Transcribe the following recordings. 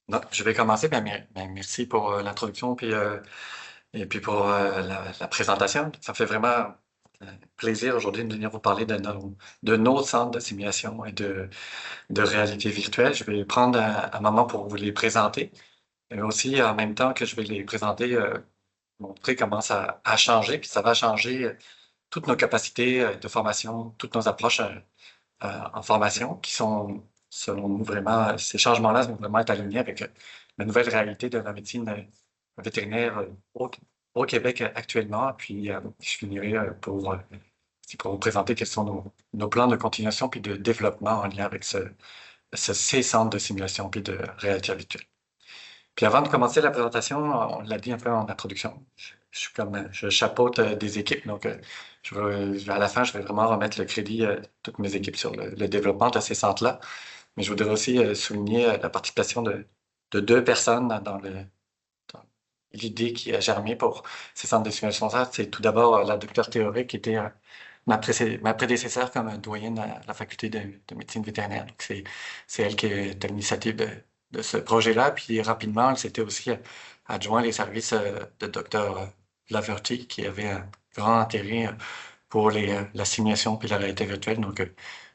Donc, je vais commencer. Merci pour l'introduction et puis pour la présentation. Ça fait vraiment plaisir aujourd'hui de venir vous parler de nos centres de simulation et de réalité virtuelle. Je vais prendre un moment pour vous les présenter, et aussi en même temps que je vais les présenter, montrer comment ça a changé, puis ça va changer toutes nos capacités de formation, toutes nos approches en formation qui sont, selon nous, vraiment, ces changements-là vont vraiment être alignés avec la nouvelle réalité de la médecine vétérinaire au Québec actuellement. Puis, je finirai pour vous présenter quels sont nos plans de continuation puis de développement en lien avec ces centres de simulation puis de réalité virtuelle. Puis avant de commencer la présentation, on l'a dit un peu en introduction, je chapeaute des équipes, donc à la fin, je vais vraiment remettre le crédit de toutes mes équipes sur le développement de ces centres-là. Mais je voudrais aussi souligner la participation de deux personnes dans l'idée qui a germé pour ces centres de simulation. C'est tout d'abord la docteure Théorique qui était ma prédécesseur comme doyenne à la faculté de médecine vétérinaire. Donc, c'est elle qui est à l'initiative de ce projet-là. Puis rapidement, elle s'était aussi adjoint les services de Dr. Laverty, qui avait un grand intérêt pour la simulation puis la réalité virtuelle. Donc,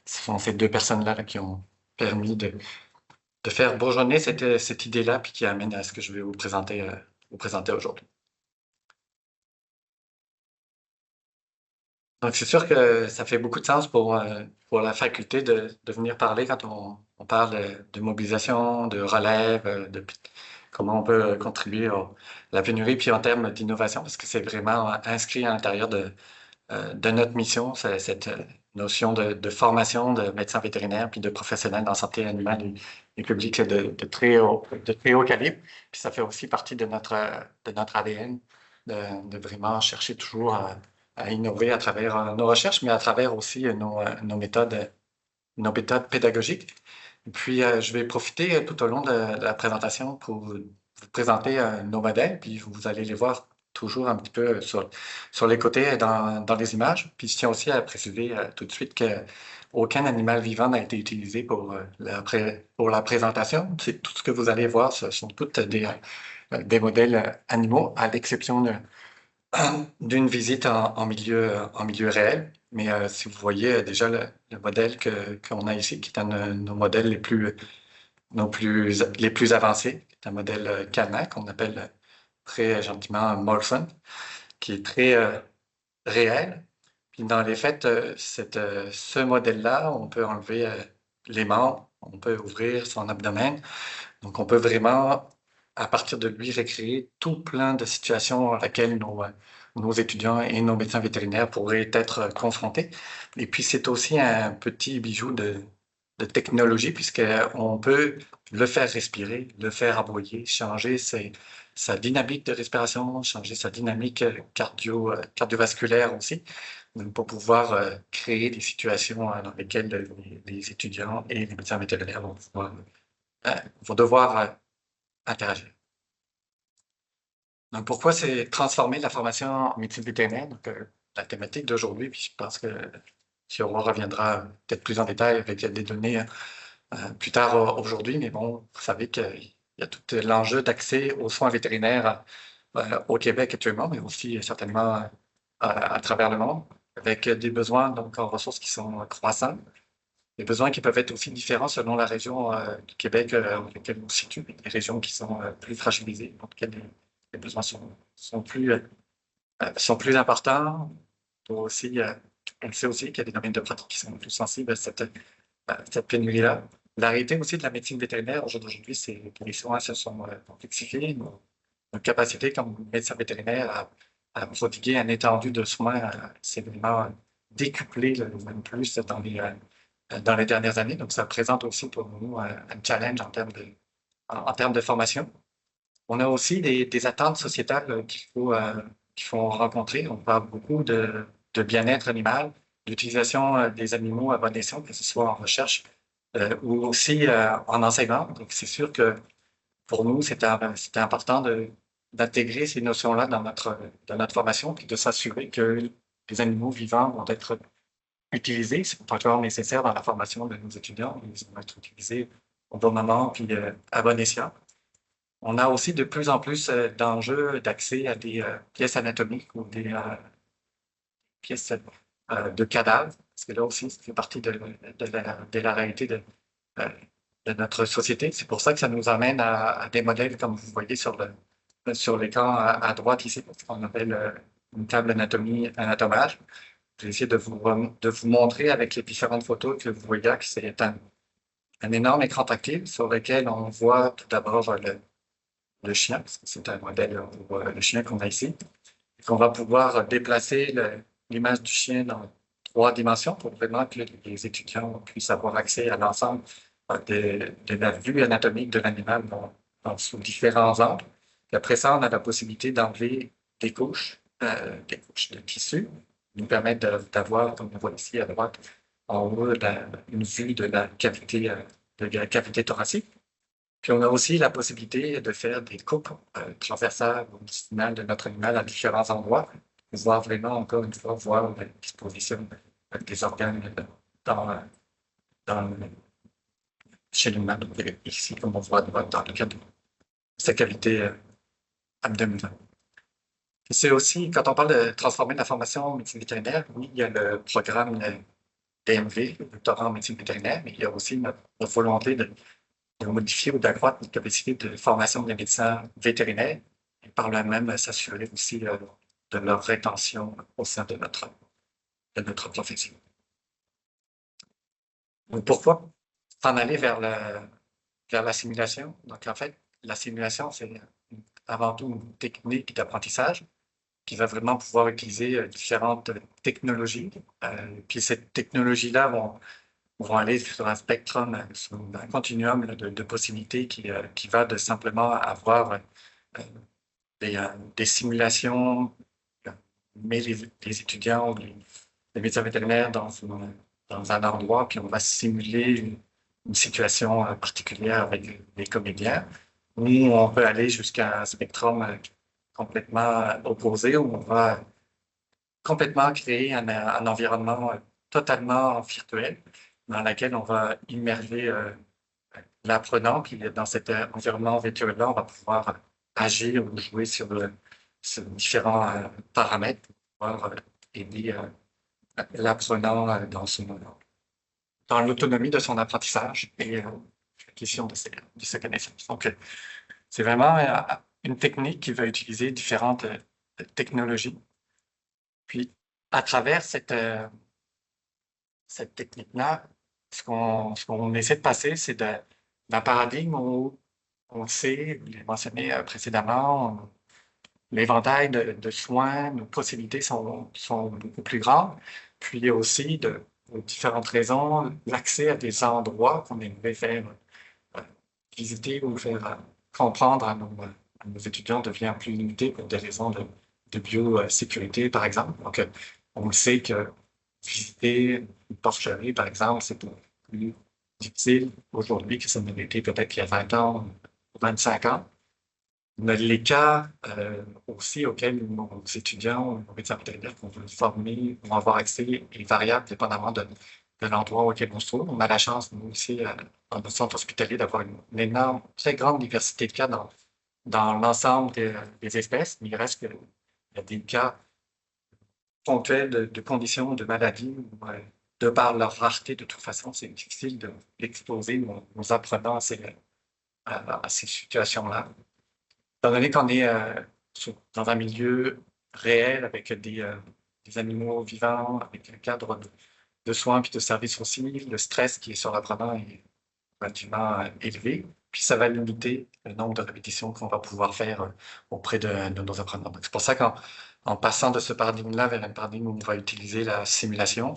ce sont ces deux personnes-là là, qui ont permis de faire bourgeonner cette idée-là, puis qui amène à ce que je vais vous présenter aujourd'hui. Donc, c'est sûr que ça fait beaucoup de sens pour la faculté de venir parler quand on parle de mobilisation, de relève, comment on peut contribuer à la pénurie, puis en termes d'innovation, parce que c'est vraiment inscrit à l'intérieur de notre mission, cette notion de formation de médecins vétérinaires puis de professionnels dans la santé animale et publique de très haut calibre. Puis ça fait aussi partie de notre ADN de vraiment chercher toujours à innover à travers nos recherches, mais à travers aussi nos méthodes pédagogiques. Et puis, je vais profiter tout au long de la présentation pour vous présenter nos modèles, puis vous allez les voir toujours un petit peu sur les côtés dans les images. Puis, je tiens aussi à préciser tout de suite qu'aucun animal vivant n'a été utilisé pour la présentation. C'est tout ce que vous allez voir, ce sont toutes des modèles animaux, à l'exception d'une visite en milieu réel. Mais si vous voyez déjà le modèle qu'on a ici, qui est un de nos modèles les plus avancés, qui est un modèle canin qu'on appelle très gentiment Morphin, qui est très réel. Puis dans les faits, ce modèle-là, on peut enlever les membres, on peut ouvrir son abdomen. Donc on peut vraiment, à partir de lui, recréer tout plein de situations à laquelle nos étudiants et nos médecins vétérinaires pourraient être confrontés. Et puis, c'est aussi un petit bijou de technologie, puisqu'on peut le faire respirer, le faire aboyer, changer sa dynamique de respiration, changer sa dynamique cardiovasculaire aussi, donc pour pouvoir créer des situations dans lesquelles les étudiants et les médecins vétérinaires vont devoir interagir. Donc, pourquoi c'est transformer la formation en médecine vétérinaire? Donc, la thématique d'aujourd'hui, puis je pense que on reviendra peut-être plus en détail avec des données plus tard aujourd'hui, mais bon, vous savez qu'il y a tout l'enjeu d'accès aux soins vétérinaires au Québec actuellement, mais aussi certainement à travers le monde, avec des besoins donc en ressources qui sont croissants, des besoins qui peuvent être aussi différents selon la région du Québec dans laquelle on se situe, des régions qui sont plus fragilisées, dans lesquelles les besoins sont plus importants. Aussi, on sait aussi qu'il y a des domaines de pratique qui sont plus sensibles à cette pénurie-là. La réalité aussi de la médecine vétérinaire aujourd'hui, c'est que les soins se sont complexifiés. Nos capacités comme médecin vétérinaire à prodiguer un étendue de soins s'est vraiment décuplé, même plus dans les dernières années. Donc, ça représente aussi pour nous un challenge en termes de formation. On a aussi des attentes sociétales qu'il faut rencontrer. On parle beaucoup de bien-être animal, d'utilisation des animaux à bon escient, que ce soit en recherche ou aussi en enseignement. Donc, c'est sûr que pour nous, c'était important d'intégrer ces notions-là dans notre formation, puis de s'assurer que les animaux vivants vont être utilisés. C'est pas toujours nécessaire dans la formation de nos étudiants. Ils vont être utilisés au bon moment, puis à bon escient. On a aussi de plus en plus d'enjeux d'accès à des pièces anatomiques ou des pièces de cadavres, parce que là aussi, ça fait partie de la réalité euh, de notre société. C'est pour ça que ça nous amène à des modèles comme vous voyez sur l'écran à droite ici, ce qu'on appelle une table anatomage. J'ai essayé de vous montrer avec les différentes photos que vous voyez que c'est un énorme écran tactile sur lequel on voit tout d'abord le chien, parce que c'est un modèle pour le chien qu'on a ici, et qu'on va pouvoir déplacer l'image du chien dans 3 dimensions pour vraiment que les étudiants puissent avoir accès à l'ensemble de la vue anatomique de l'animal sous différents angles. Puis après ça, on a la possibilité d'enlever des couches de tissu, qui nous permettent d'avoir, comme on voit ici à droite, en haut, une vue de la cavité thoracique. Puis on a aussi la possibilité de faire des coupes transversales ou distinales de notre animal à différents endroits pour voir vraiment, encore une fois, voir la disposition des organes dans, chez l'humain. Donc, ici, comme on voit dans le cas de sa cavité abdominale. C'est aussi, quand on parle de transformer l'information en médecine vétérinaire, oui, il y a le programme DMV, le doctorat en médecine vétérinaire, mais il y a aussi notre volonté de modifier ou d'accroître notre capacité de formation des médecins vétérinaires et par là même s'assurer aussi de leur rétention au sein de notre profession. Donc, pourquoi s'en aller vers la simulation? Donc, en fait, la simulation, c'est avant tout une technique d'apprentissage qui va vraiment pouvoir utiliser différentes technologies. Puis cette technologie-là vont aller sur un spectrum, sur un continuum de possibilités qui va de simplement avoir des simulations, mais les étudiants ou les médecins vétérinaires dans un endroit, puis on va simuler une situation particulière avec les comédiens, ou on peut aller jusqu'à un spectrum complètement opposé, où on va complètement créer un environnement totalement virtuel dans lequel on va immerger l'apprenant, puis dans cet environnement virtuel-là, on va pouvoir agir ou jouer sur différents paramètres pour pouvoir aider l'apprenant dans l'autonomie de son apprentissage et l'acquisition de ses connaissances. Donc, c'est vraiment une technique qui va utiliser différentes technologies. Puis, à travers cette technique-là, ce qu'on essaie de passer, c'est d'un paradigme où on sait, vous l'avez mentionné précédemment, l'éventail de soins, nos possibilités sont beaucoup plus grandes. Puis aussi, pour différentes raisons, l'accès à des endroits qu'on aimerait faire visiter ou faire comprendre à nos étudiants devient plus limité pour des raisons de biosécurité, par exemple. Donc, on sait que visiter une porcherie, par exemple, c'est plus difficile aujourd'hui que ça ne l'était peut-être il y a 20 ans ou 25 ans. On a les cas aussi auxquels nos étudiants, nos médecins vétérinaires qu'on veut former vont avoir accès est variable dépendamment de l'endroit auquel on se trouve. On a la chance, nous aussi, dans notre centre hospitalier, d'avoir une énorme, très grande diversité de cas dans l'ensemble des espèces, mais il reste qu'il y a des cas ponctuels de conditions, de maladies, où, de par leur rareté, de toute façon, c'est difficile d'exposer nos apprenants à ces situations-là. Étant donné qu'on est dans un milieu réel avec des animaux vivants, avec un cadre de soins puis de services aussi, le stress qui est sur l'apprenant est relativement élevé. Puis ça va limiter le nombre de répétitions qu'on va pouvoir faire auprès de nos apprenants. C'est pour ça qu'en passant de ce paradigme-là vers un paradigme où on va utiliser la simulation,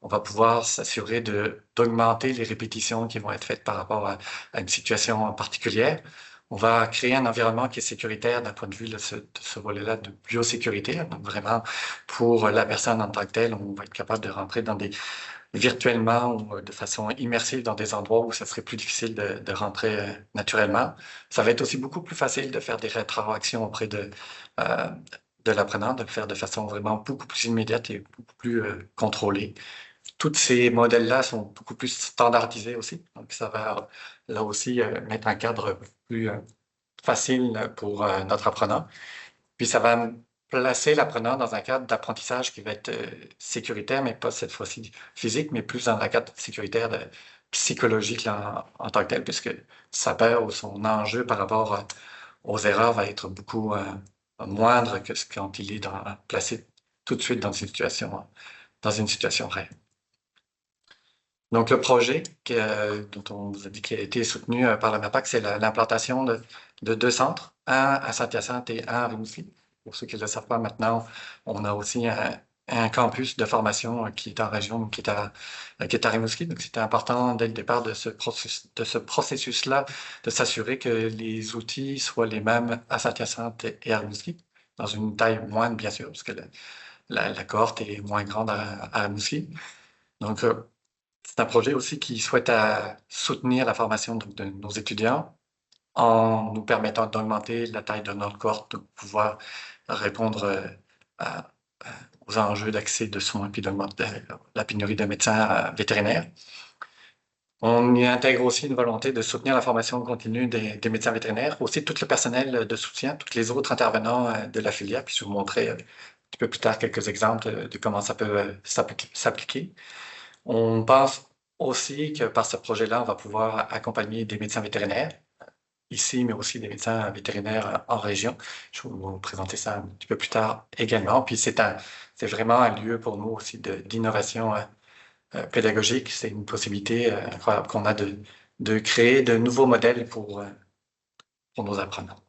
on va pouvoir s'assurer d'augmenter les répétitions qui vont être faites par rapport à une situation particulière. On va créer un environnement qui est sécuritaire d'un point de vue de ce volet-là de biosécurité. Donc vraiment, pour la personne en tant que telle, on va être capable de rentrer virtuellement ou de façon immersive dans des endroits où ça serait plus difficile de rentrer naturellement. Ça va être aussi beaucoup plus facile de faire des rétroactions auprès de l'apprenant, de le faire de façon vraiment beaucoup plus immédiate et beaucoup plus contrôlée. Tous ces modèles-là sont beaucoup plus standardisés aussi. Donc, ça va là aussi mettre un cadre plus facile pour notre apprenant. Puis ça va placer l'apprenant dans un cadre d'apprentissage qui va être sécuritaire, mais pas cette fois-ci physique, mais plus dans un cadre sécuritaire psychologique là, en tant que tel, puisque sa peur ou son enjeu par rapport aux erreurs va être beaucoup moindre que quand il est placé tout de suite dans une situation réelle. Donc, le projet dont on vous a dit qu'il a été soutenu par la MAPAC, c'est l'implantation de 2 centres, un à Saint-Hyacinthe et un à Rimouski. Pour ceux qui ne le savent pas maintenant, on a aussi un campus de formation qui est en région, qui est à Rimouski. Donc, c'était important dès le départ de ce processus-là, de s'assurer que les outils soient les mêmes à Saint-Hyacinthe et à Rimouski, dans une taille moindre, bien sûr, parce que la cohorte est moins grande à Rimouski. Donc, c'est un projet aussi qui souhaite soutenir la formation de nos étudiants en nous permettant d'augmenter la taille de notre cohorte, de pouvoir répondre à- aux enjeux d'accès de soins puis d'augmenter la pénurie de médecins vétérinaires. On y intègre aussi une volonté de soutenir la formation continue des médecins vétérinaires, aussi tout le personnel de soutien, tous les autres intervenants de la filière, puis je vais vous montrer un petit peu plus tard quelques exemples de comment ça peut s'appliquer. On pense aussi que par ce projet-là, on va pouvoir accompagner des médecins vétérinaires ici, mais aussi des médecins vétérinaires en région. Je vais vous présenter ça un petit peu plus tard également. Puis c'est vraiment un lieu pour nous aussi d'innovation pédagogique. C'est une possibilité incroyable qu'on a de créer de nouveaux modèles pour nos apprenants.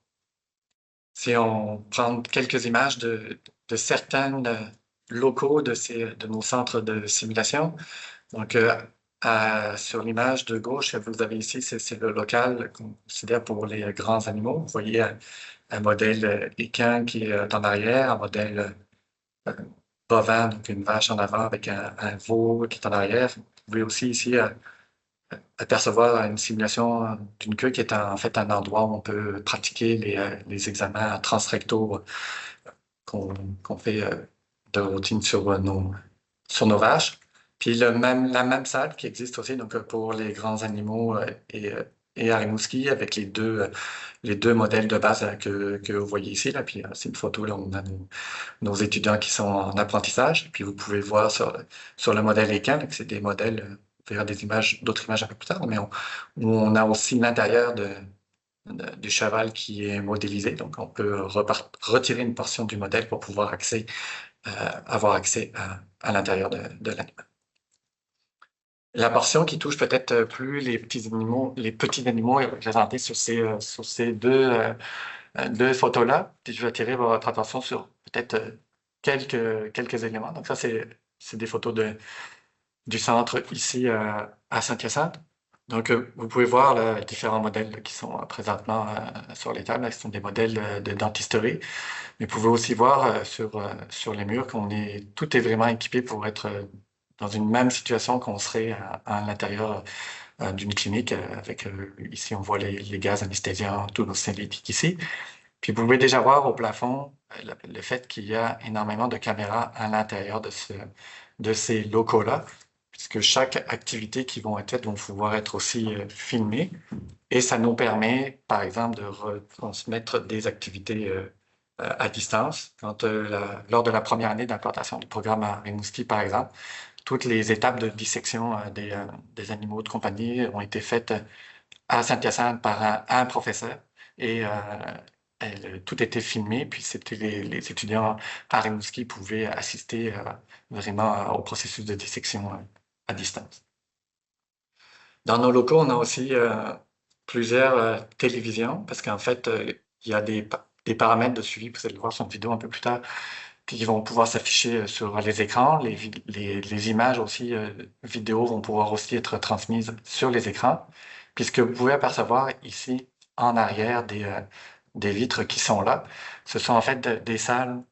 Si on prend quelques images de certains locaux de nos centres de simulation, donc, sur l'image de gauche, vous avez ici, c'est le local qu'on considère pour les grands animaux. Vous voyez un modèle équin qui est en arrière, un modèle bovin, donc une vache en avant avec un veau qui est en arrière. Vous pouvez aussi ici apercevoir une simulation d'une queue qui est en fait un endroit où on peut pratiquer les examens transrectaux qu'on fait de routine sur nos vaches. Puis la même salle qui existe aussi donc, pour les grands animaux et à Rimouski avec les deux modèles de base que vous voyez ici. Là. Puis c'est une photo là, où on a nos étudiants qui sont en apprentissage. Puis vous pouvez voir sur le modèle équin, que c'est des modèles, vous verrez d'autres images un peu plus tard, mais où on a aussi l'intérieur du cheval qui est modélisé. Donc on peut retirer une portion du modèle pour pouvoir avoir accès à l'intérieur de l'animal. La portion qui touche peut-être plus les petits animaux est représentée sur ces deux photos-là. Puis je vais attirer votre attention sur peut-être quelques éléments. Donc ça, c'est des photos du centre ici à Saint-Hyacinthe. Donc, vous pouvez voir là, différents modèles là, qui sont présentement sur les tables. Ce sont des modèles de dentisterie. Mais vous pouvez aussi voir sur les murs tout est vraiment équipé pour être dans une même situation qu'on serait à l'intérieur d'une clinique avec, ici, on voit les gaz anesthésiants, tous nos synthétiques ici. Puis vous pouvez déjà voir au plafond le fait qu'il y a énormément de caméras à l'intérieur de ces locaux-là, puisque chaque activité qui vont être faite vont pouvoir être aussi filmées. Et ça nous permet, par exemple, de retransmettre des activités à distance. Lors de la première année d'implantation du programme à Rimouski, par exemple, toutes les étapes de dissection des animaux de compagnie ont été faites à Saint-Hyacinthe par un professeur et tout était filmé, puis c'était les étudiants à Rimouski pouvaient assister vraiment au processus de dissection à distance. Dans nos locaux, on a aussi plusieurs télévisions parce qu'en fait, il y a des paramètres de suivi, vous allez le voir sur une vidéo un peu plus tard, qui vont pouvoir s'afficher sur les écrans. Les images aussi vidéo vont pouvoir aussi être transmises sur les écrans. Puis ce que vous pouvez apercevoir ici en arrière des vitres qui sont là, ce sont en fait des salles,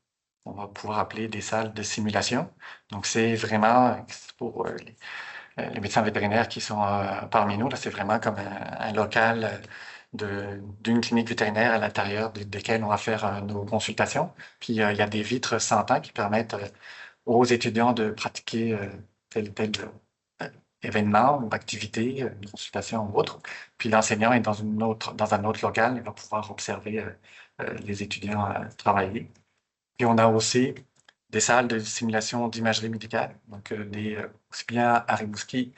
on va pouvoir appeler des salles de simulation. Donc c'est vraiment pour les médecins vétérinaires qui sont parmi nous, là, c'est vraiment comme un local d'une clinique vétérinaire à l'intérieur desquelles on va faire nos consultations. Puis il y a des vitres 100 ans qui permettent aux étudiants de pratiquer tel événement ou activité, une consultation ou autre. Puis l'enseignant est dans un autre local, il va pouvoir observer les étudiants travailler. Puis on a aussi des salles de simulation d'imagerie médicale, donc aussi bien à Rimouski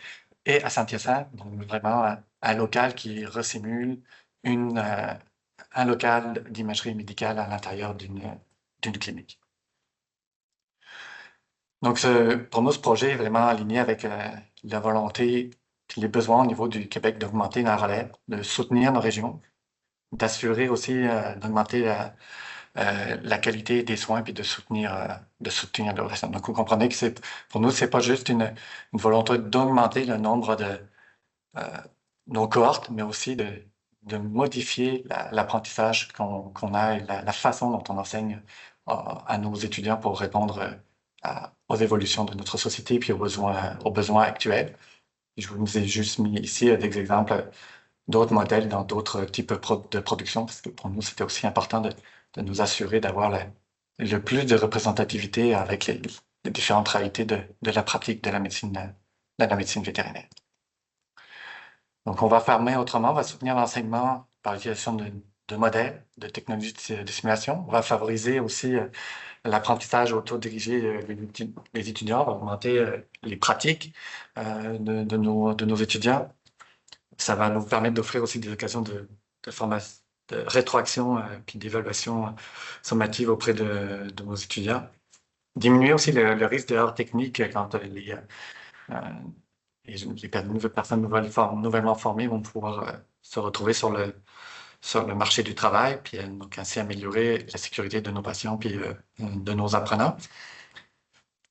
et à Saint-Hyacinthe, donc vraiment un local qui resimule un local d'imagerie médicale à l'intérieur d'une clinique. Donc, pour nous, ce projet est vraiment aligné avec la volonté et les besoins au niveau du Québec d'augmenter la relève, de soutenir nos régions, d'assurer aussi d'augmenter la qualité des soins puis de soutenir le reste. Donc, vous comprenez que pour nous, c'est pas juste une volonté d'augmenter le nombre de nos cohortes, mais aussi de modifier l'apprentissage qu'on a et la façon dont on enseigne à nos étudiants pour répondre aux évolutions de notre société puis aux besoins actuels. Et je vous ai juste mis ici des exemples d'autres modèles dans d'autres types de production, parce que pour nous, c'était aussi important de nous assurer d'avoir le plus de représentativité avec les différentes réalités de la pratique de la médecine vétérinaire. Donc, on va faire main autrement, on va soutenir l'enseignement par l'utilisation de modèles, de technologies de simulation. On va favoriser aussi l'apprentissage autodirigé des étudiants, on va augmenter les pratiques de nos étudiants. Ça va nous permettre d'offrir aussi des occasions de rétroaction puis d'évaluation sommative auprès de nos étudiants. Diminuer aussi le risque d'erreur technique quand les personnes nouvellement formées vont pouvoir se retrouver sur le marché du travail, puis donc ainsi améliorer la sécurité de nos patients puis de nos apprenants.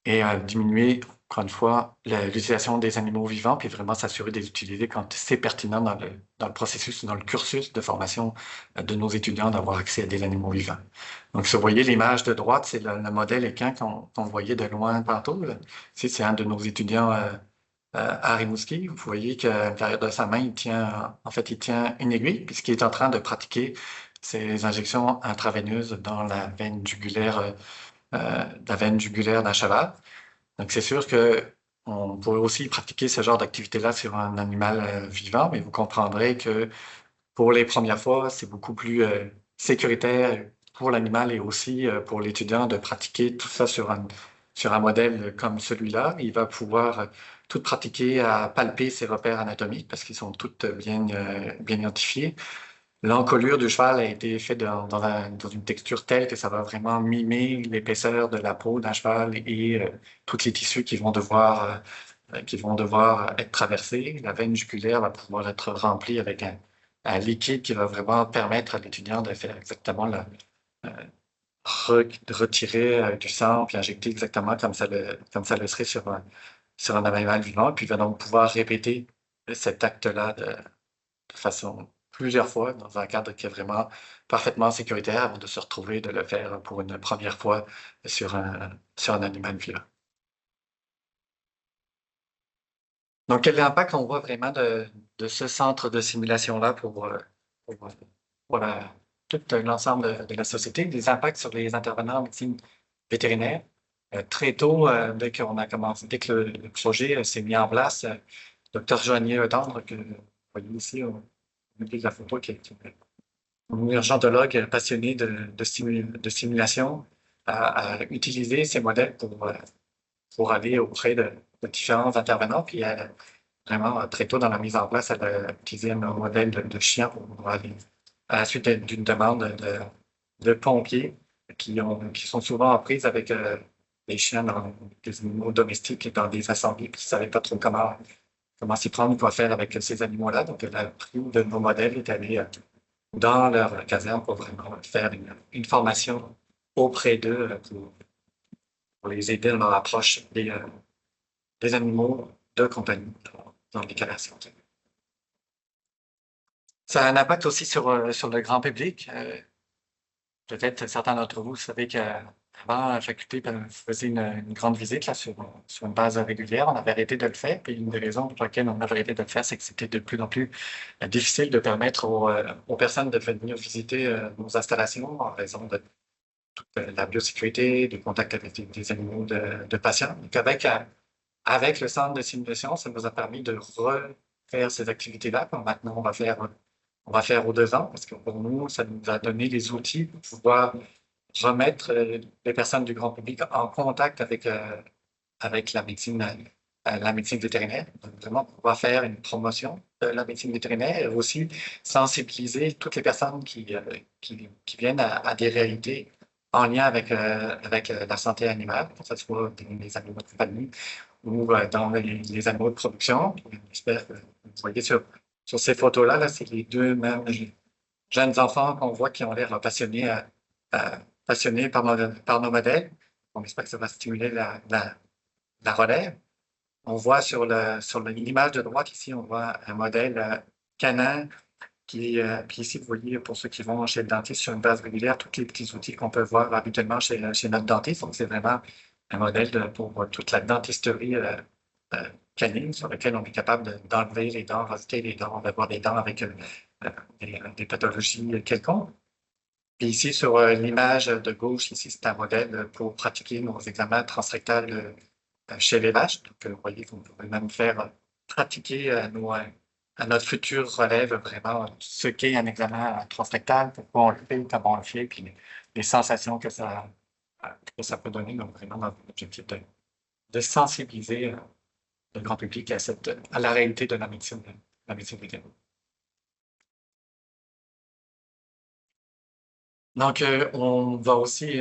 Et diminuer, encore une fois, l'utilisation des animaux vivants, puis vraiment s'assurer de les utiliser quand c'est pertinent dans le processus, dans le cursus de formation de nos étudiants, d'avoir accès à des animaux vivants. Donc, si vous voyez l'image de droite, c'est le modèle équin qu'on voyait de loin tantôt. Ici, c'est un de nos étudiants à Rimouski. Vous voyez qu'à l'intérieur de sa main, il tient une aiguille, puis ce qu'il est en train de pratiquer, c'est les injections intraveineuses dans la veine jugulaire d'un cheval. Donc, c'est sûr qu'on pourrait aussi pratiquer ce genre d'activité-là sur un animal vivant, mais vous comprendrez que pour les premières fois, c'est beaucoup plus sécuritaire pour l'animal et aussi pour l'étudiant de pratiquer tout ça sur un modèle comme celui-là. Il va pouvoir tout pratiquer à palper ses repères anatomiques parce qu'ils sont tous bien identifiés. L'encolure du cheval a été faite dans une texture telle que ça va vraiment mimer l'épaisseur de la peau d'un cheval et tous les tissus qui vont devoir être traversés. La veine jugulaire va pouvoir être remplie avec un liquide qui va vraiment permettre à l'étudiant de faire exactement de retirer du sang puis injecter exactement comme ça le serait sur un animal vivant. Puis il va donc pouvoir répéter cet acte-là de façon plusieurs fois dans un cadre qui est vraiment parfaitement sécuritaire avant de se retrouver de le faire pour une première fois sur un animal vivant. Donc, quel impact on voit vraiment de ce centre de simulation-là pour tout l'ensemble de la société, des impacts sur les intervenants en médecine vétérinaire. Très tôt, dès que le projet s'est mis en place, Dr. Joignier Tendre, que vous voyez ici, de la photo, qui est un urgentologue passionné de simulation, a utilisé ces modèles pour aller auprès de différents intervenants. Puis vraiment, très tôt dans la mise en place, elle a utilisé un modèle de chien pour aller à la suite d'une demande de pompiers qui sont souvent en prise avec des chiens des animaux domestiques dans des assemblées, puis qui ne savaient pas trop comment s'y prendre, quoi faire avec ces animaux-là. Donc, elle a pris de nos modèles, est allée dans leur caserne pour vraiment faire une formation auprès d'eux pour les aider dans leur approche des animaux de compagnie dans les créations. Ça a un impact aussi sur le grand public. Peut-être certains d'entre vous savez qu'avant, la faculté faisait une grande visite là, sur une base régulière. On avait arrêté de le faire. Puis une des raisons pour lesquelles on avait arrêté de le faire, c'est que c'était de plus en plus difficile de permettre aux personnes de venir visiter nos installations en raison de toute la biosécurité, du contact avec des animaux de patients. Donc avec avec le centre de simulation, ça nous a permis de refaire ces activités-là. Maintenant, on va faire aux 2 ans, parce que pour nous, ça nous a donné les outils pour pouvoir remettre les personnes du grand public en contact avec la médecine vétérinaire. Donc, vraiment pouvoir faire une promotion de la médecine vétérinaire et aussi sensibiliser toutes les personnes qui viennent à des réalités en lien avec la santé animale, que ce soit dans les animaux de compagnie ou dans les animaux de production. J'espère que vous voyez sur ces photos-là, là, c'est les deux mêmes jeunes enfants qu'on voit qui ont l'air passionnés par nos modèles. On espère que ça va stimuler la relève. On voit sur l'image de droite ici, on voit un modèle canin puis ici, vous voyez, pour ceux qui vont chez le dentiste sur une base régulière, tous les petits outils qu'on peut voir habituellement chez notre dentiste. Donc, c'est vraiment un modèle pour toute la dentisterie canine sur lequel on est capable d'enlever les dents, rajouter les dents, d'avoir des dents avec des pathologies quelconques. Puis ici, sur l'image de gauche, ici, c'est un modèle pour pratiquer nos examens transrectales chez les vaches. Donc, vous voyez, vous pouvez même faire pratiquer à notre future relève vraiment ce qu'est un examen transrectal, pourquoi on le fait, comment on le fait, puis les sensations que ça peut donner. Donc, vraiment, dans l'objectif de sensibiliser le grand public à la réalité de la médecine vétérinaire. Donc, on va aussi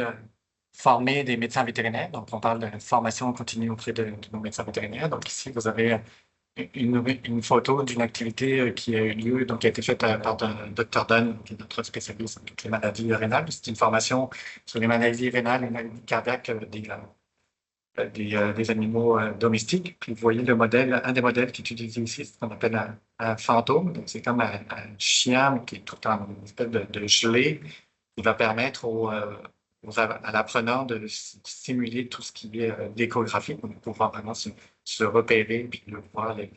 former des médecins vétérinaires. Donc, on parle de formation continue auprès de nos médecins vétérinaires. Donc, ici, vous avez une photo d'une activité qui a eu lieu, donc qui a été faite par Dr. Dunn, qui est notre spécialiste en toutes les maladies rénales. C'est une formation sur les maladies rénales et les maladies cardiaques des animaux domestiques. Puis vous voyez le modèle, un des modèles qui est utilisé ici, c'est ce qu'on appelle un fantôme. Donc, c'est comme un chien qui est tout en espèce de gelée, qui va permettre à l'apprenant de simuler tout ce qui est l'échographie pour pouvoir vraiment se repérer puis voir les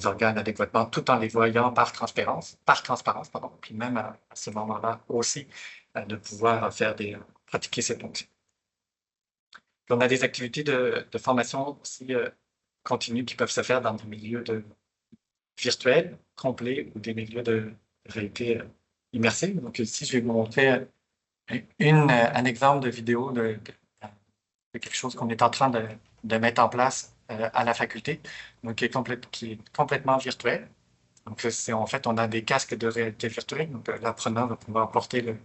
organes adéquatement, tout en les voyant par transparence, pardon, puis même à ce moment-là aussi de pouvoir pratiquer ces fonctions. Puis on a des activités de formation aussi continues qui peuvent se faire dans des milieux virtuels, complets ou des milieux de réalité immersive. Donc ici, je vais vous montrer un exemple de vidéo de quelque chose qu'on est en train de mettre en place à la faculté, donc qui est complètement virtuel. Donc, en fait, on a des casques de réalité virtuelle. Donc, l'apprenant va pouvoir porter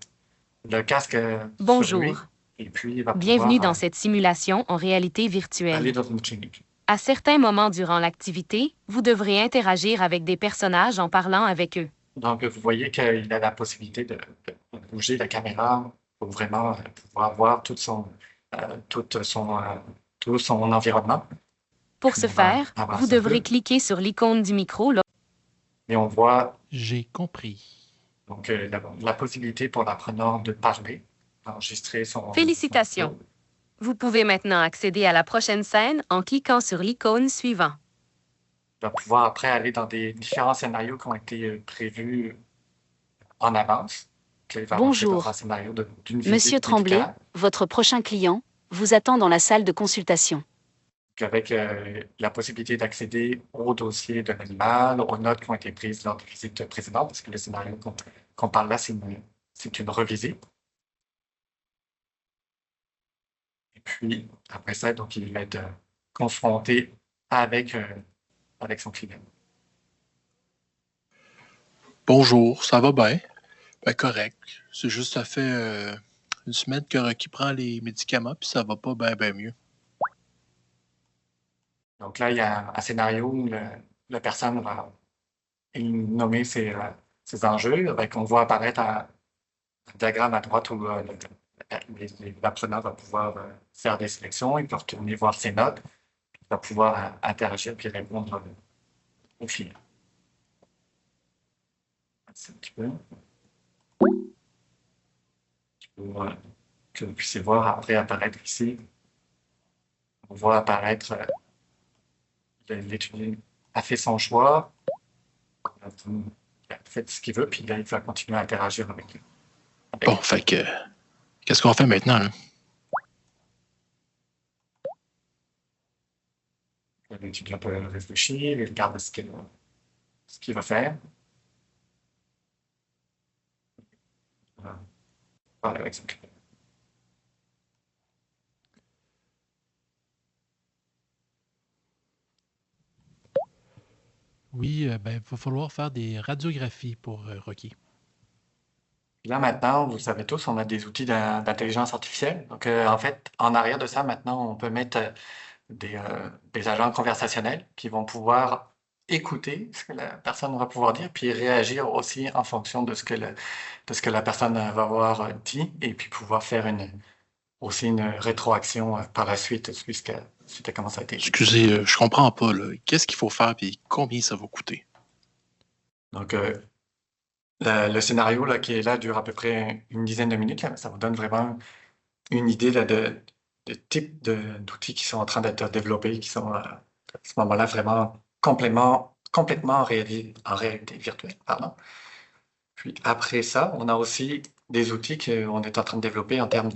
le casque sur lui. Bonjour. Et puis, il va Bienvenue pouvoir dans cette simulation en réalité aller virtuelle. dans une clinique. À certains moments durant l'activité, vous devrez interagir avec des personnages en parlant avec eux. Donc, vous voyez qu'il a la possibilité de bouger la caméra pour vraiment pouvoir voir tout son environnement. Pour ce faire, vous devrez cliquer sur l'icône du micro. Et on voit J'ai compris. donc la possibilité pour l'apprenant de parler, d'enregistrer son... Félicitations! Vous pouvez maintenant accéder à la prochaine scène en cliquant sur l'icône suivant. Il va pouvoir après aller dans des différents scénarios qui ont été prévus en avance. Bonjour. Monsieur Tremblay, votre prochain client vous attend dans la salle de consultation. Avec la possibilité d'accéder au dossier de l'animal, aux notes qui ont été prises lors des visites précédentes, parce que le scénario qu'on parle là, c'est une revisite. Et puis, après ça, donc, il va être confronté avec son client. Bonjour, ça va bien? Ben, correct. C'est juste, ça fait une semaine que Rocky prend les médicaments, puis ça va pas bien mieux. Donc là, il y a un scénario où la personne va nommer ses enjeux. On voit apparaître un diagramme à droite où l'apprenant va pouvoir faire des sélections, il peut retourner voir ses notes, il va pouvoir interagir puis répondre au client. C'est un petit peu. Que vous puissiez voir après apparaître ici. On voit apparaître l'étudiant a fait son choix, il a fait ce qu'il veut, puis là, il va continuer à interagir avec lui. Bon, fait que, qu'est-ce qu'on fait maintenant, là? l'étudiant peut réfléchir, il regarde ce qu'il va faire. Voilà, avec son client. Oui, ben, il va falloir faire des radiographies pour Rocky. Là, maintenant, vous le savez tous, on a des outils d'intelligence artificielle. Donc, en fait, en arrière de ça, maintenant, on peut mettre des agents conversationnels qui vont pouvoir écouter ce que la personne va pouvoir dire, puis réagir aussi en fonction de ce que la personne va avoir dit, et puis pouvoir faire aussi une rétroaction par la suite, suite à comment ça a été. Excusez, je comprends pas, là. Qu'est-ce qu'il faut faire et combien ça va coûter? Donc, le scénario là, qui est là dure à peu près une dizaine de minutes. Là. Ça vous donne vraiment une idée là, de type d'outils qui sont en train d'être développés, qui sont à ce moment-là vraiment complètement en réalité virtuelle. Pardon. Puis après ça, on a aussi des outils qu'on est en train de développer en termes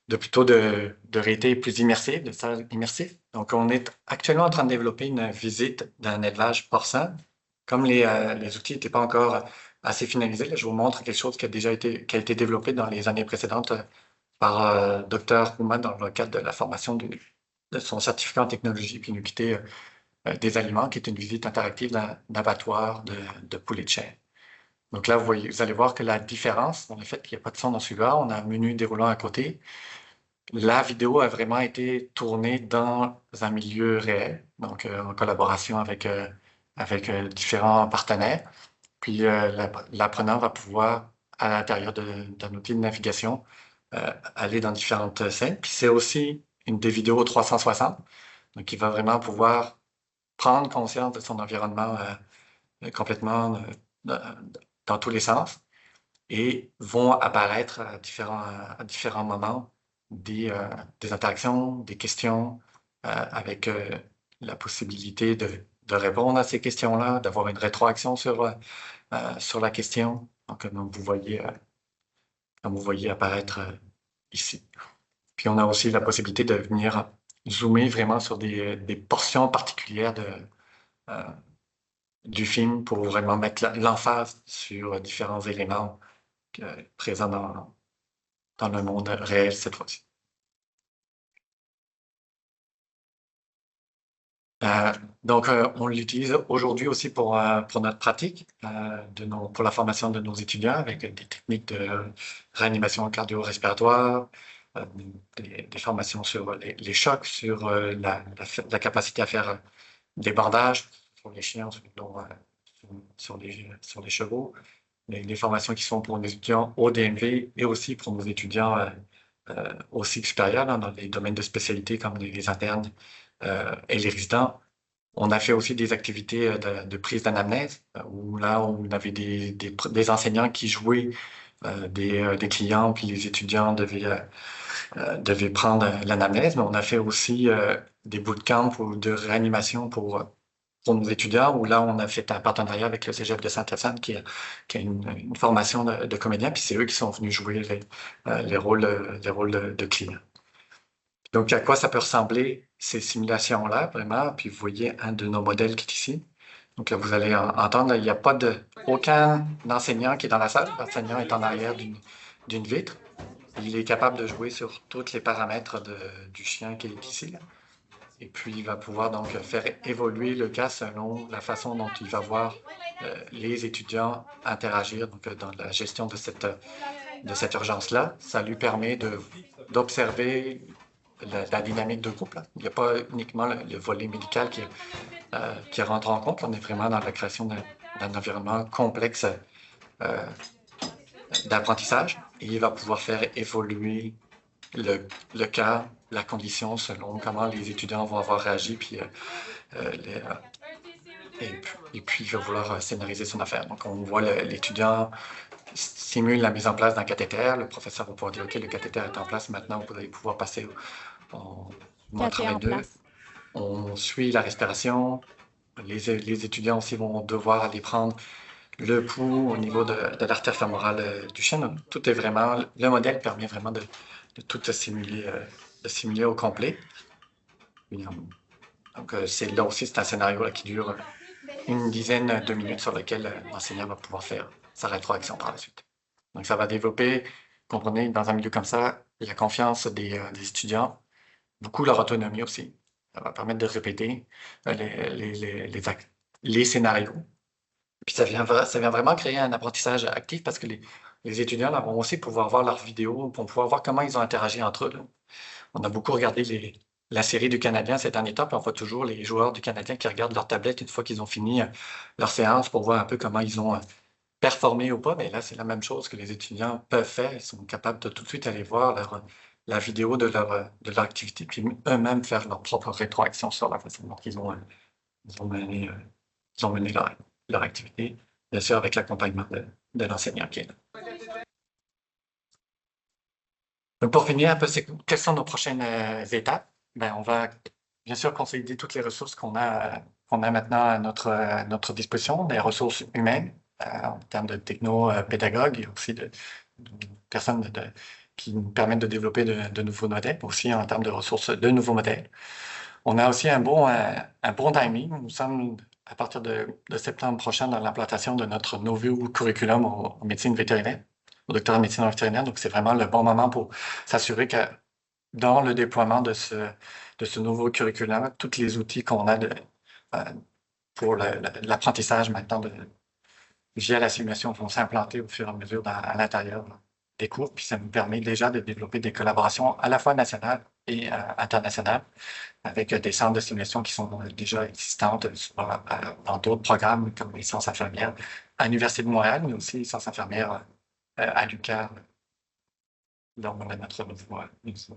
plutôt de réalité plus immersive, de salle immersive. Donc, on est actuellement en train de développer une visite d'un élevage porcin. Comme les outils n'étaient pas encore assez finalisés, là, je vous montre quelque chose qui a été développé dans les années précédentes par Dr. Rouma dans le cadre de la formation de son certificat en technologie puis unité des aliments, qui est une visite interactive d'un abattoir de poulets de chair. Donc là, vous allez voir que la différence, dans le fait qu'il n'y a pas de son dans celui-là, on a un menu déroulant à côté. La vidéo a vraiment été tournée dans un milieu réel, donc en collaboration avec différents partenaires. Puis l'apprenant va pouvoir, à l'intérieur d'un outil de navigation, aller dans différentes scènes. Puis c'est aussi des vidéos 360, donc il va vraiment pouvoir prendre conscience de son environnement complètement dans tous les sens, et vont apparaître à différents moments des interactions, des questions, avec la possibilité de répondre à ces questions-là, d'avoir une rétroaction sur la question, donc, comme vous voyez apparaître ici. Puis on a aussi la possibilité de venir zoomer vraiment sur des portions particulières du film pour vraiment mettre l'emphase sur différents éléments présents dans le monde réel cette fois-ci. Donc, on l'utilise aujourd'hui aussi pour notre pratique, pour la formation de nos étudiants avec des techniques de réanimation cardio-respiratoire, des formations sur les chocs, sur la capacité à faire des bandages sur les chiens, sur les chevaux, les formations qui sont pour nos étudiants au DMV et aussi pour nos étudiants au cycle supérieur, dans les domaines de spécialité comme les internes et les résidents. On a fait aussi des activités de prise d'anamnèse, où là, on avait des enseignants qui jouaient des clients, puis les étudiants devaient prendre l'anamnèse, mais on a fait aussi des bootcamps ou de réanimation pour nos étudiants, où là, on a fait un partenariat avec le Cégep de Sainte-Hyacinthe qui a une formation de comédiens, puis c'est eux qui sont venus jouer les rôles de clients. Donc, à quoi ça peut ressembler ces simulations-là, vraiment? Puis vous voyez un de nos modèles qui est ici. Donc là, vous allez entendre, il n'y a pas aucun enseignant qui est dans la salle. L'enseignant est en arrière d'une vitre. Il est capable de jouer sur tous les paramètres du chien qui est ici, là. Et puis, il va pouvoir donc faire évoluer le cas selon la façon dont il va voir les étudiants interagir dans la gestion de cette urgence-là. Ça lui permet d'observer la dynamique de groupe. Là. Il n'y a pas uniquement le volet médical qui rentre en compte. On est vraiment dans la création d'un environnement complexe d'apprentissage. Et il va pouvoir faire évoluer le cas, la condition, selon comment les étudiants vont avoir réagi, puis, et puis il va vouloir scénariser son affaire. Donc, on voit l'étudiant simule la mise en place d'un cathéter. Le professeur va pouvoir dire, OK, le cathéter est en place, maintenant vous allez pouvoir passer au mode 32. On suit la respiration. Les étudiants aussi vont devoir aller prendre le pouls au niveau de l'artère fémorale du chien. Donc, tout est vraiment, le modèle permet vraiment de tout simuler au complet. Puis, Donc, là aussi, c'est un scénario là, qui dure une dizaine de minutes sur lequel l'enseignant va pouvoir faire sa rétroaction par la suite. Donc, ça va développer, comprenez, dans un milieu comme ça, la confiance des étudiants, beaucoup leur autonomie aussi. Ça va permettre de répéter les scénarios. Puis ça vient vraiment créer un apprentissage actif parce que les étudiants là, vont aussi pouvoir voir leurs vidéos, vont pouvoir voir comment ils ont interagi entre eux. Là. On a beaucoup regardé la série du Canadien ces derniers temps, puis on voit toujours les joueurs du Canadien qui regardent leur tablette une fois qu'ils ont fini leur séance pour voir un peu comment ils ont performé ou pas. Mais là, c'est la même chose que les étudiants peuvent faire. Ils sont capables de tout de suite aller voir la vidéo de leur activité, puis eux-mêmes faire leur propre rétroaction sur la façon dont ils ont mené, leur activité, bien sûr avec l'accompagnement de l'enseignant qui est là. Donc pour finir un peu, quelles sont nos prochaines étapes? Ben, on va bien sûr consolider toutes les ressources qu'on a maintenant à notre disposition, des ressources humaines en termes de techno-pédagogues et aussi de personnes qui nous permettent de développer de nouveaux modèles, aussi en termes de ressources de nouveaux modèles. On a aussi un bon timing. Nous sommes à partir de septembre prochain dans l'implantation de notre nouveau curriculum en médecine vétérinaire, au doctorat de médecine vétérinaire. Donc, c'est vraiment le bon moment pour s'assurer que dans le déploiement de ce nouveau curriculum, tous les outils qu'on a pour l'apprentissage maintenant via la simulation vont s'implanter au fur et à mesure à l'intérieur des cours. Puis ça nous permet déjà de développer des collaborations à la fois nationales et internationales avec des centres de simulation qui sont déjà existantes dans d'autres programmes comme les sciences infirmières à l'Université de Montréal, mais aussi les sciences infirmières à l'UQAM, dans notre niveau.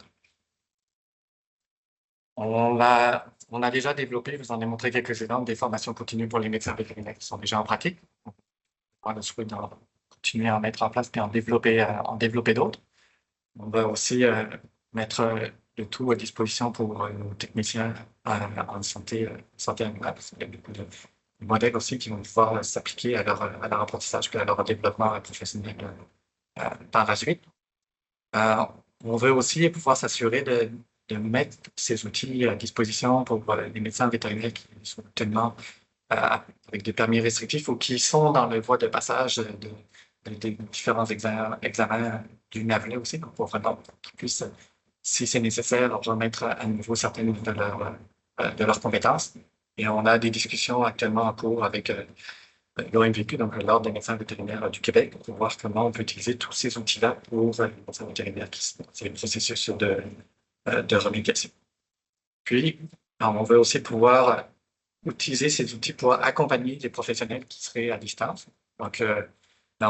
On a déjà développé, je vous en ai montré quelques exemples, des formations continues pour les médecins vétérinaires qui sont déjà en pratique. On a le souhait de continuer à en mettre en place et en développer d'autres. On va aussi mettre le tout à disposition pour nos techniciens en santé animale. Il y a beaucoup de modèles aussi qui vont pouvoir s'appliquer à leur apprentissage et à leur développement professionnel par la suite. On veut aussi pouvoir s'assurer de mettre ces outils à disposition pour les médecins vétérinaires qui sont tellement avec des permis restrictifs ou qui sont dans le voie de passage des différents examens du NAVLE aussi, donc pour vraiment qu'ils puissent, si c'est nécessaire, leur remettre à nouveau certaines de leurs compétences. Et on a des discussions actuellement en cours avec l'OMVQ, donc l'Ordre des médecins vétérinaires du Québec, pour voir comment on peut utiliser tous ces outils-là pour les médecins vétérinaires qui sont dans les processus de remédiation. Puis, on veut aussi pouvoir utiliser ces outils pour accompagner les professionnels qui seraient à distance. Donc, là,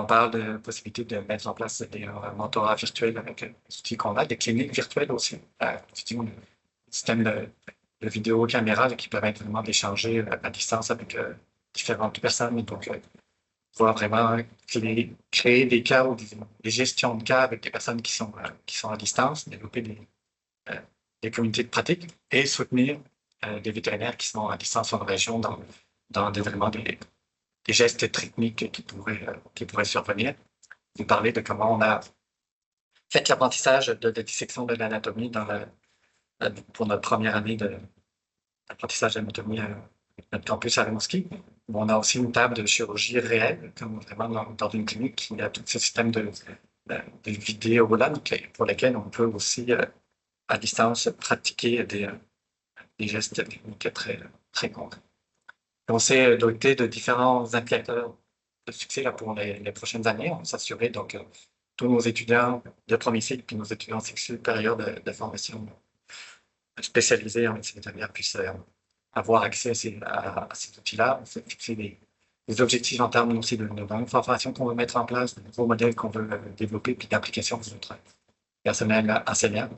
on parle de possibilité de mettre en place des mentorats virtuels avec les outils qu'on a, des cliniques virtuelles aussi, des systèmes de vidéo caméra qui permettent vraiment d'échanger à distance avec différentes personnes. Donc, pouvoir vraiment créer des cas ou des gestions de cas avec des personnes qui sont à distance, développer des communautés de pratique et soutenir des vétérinaires qui sont à distance sur la région dans des gestes techniques qui pourraient survenir. Vous parlez de comment on a fait l'apprentissage de dissection de l'anatomie pour notre première année d'apprentissage d'anatomie à notre campus à Rimouski. On a aussi une table de chirurgie réelle, comme vraiment dans une clinique qui a tout ce système de vidéo là, pour lesquels on peut aussi à distance pratiquer des gestes techniques très, très concrets. On s'est doté de différents indicateurs de succès là, pour les prochaines années. On s'assurait donc tous nos étudiants de premier cycle puis nos étudiants en cycle supérieur de formation spécialisés en médecine vétérinaire puissent avoir accès à ces outils-là. On s'est fixé des objectifs en termes aussi de formation qu'on veut mettre en place, de nouveaux modèles qu'on veut développer, puis d'application pour notre personnel enseignant.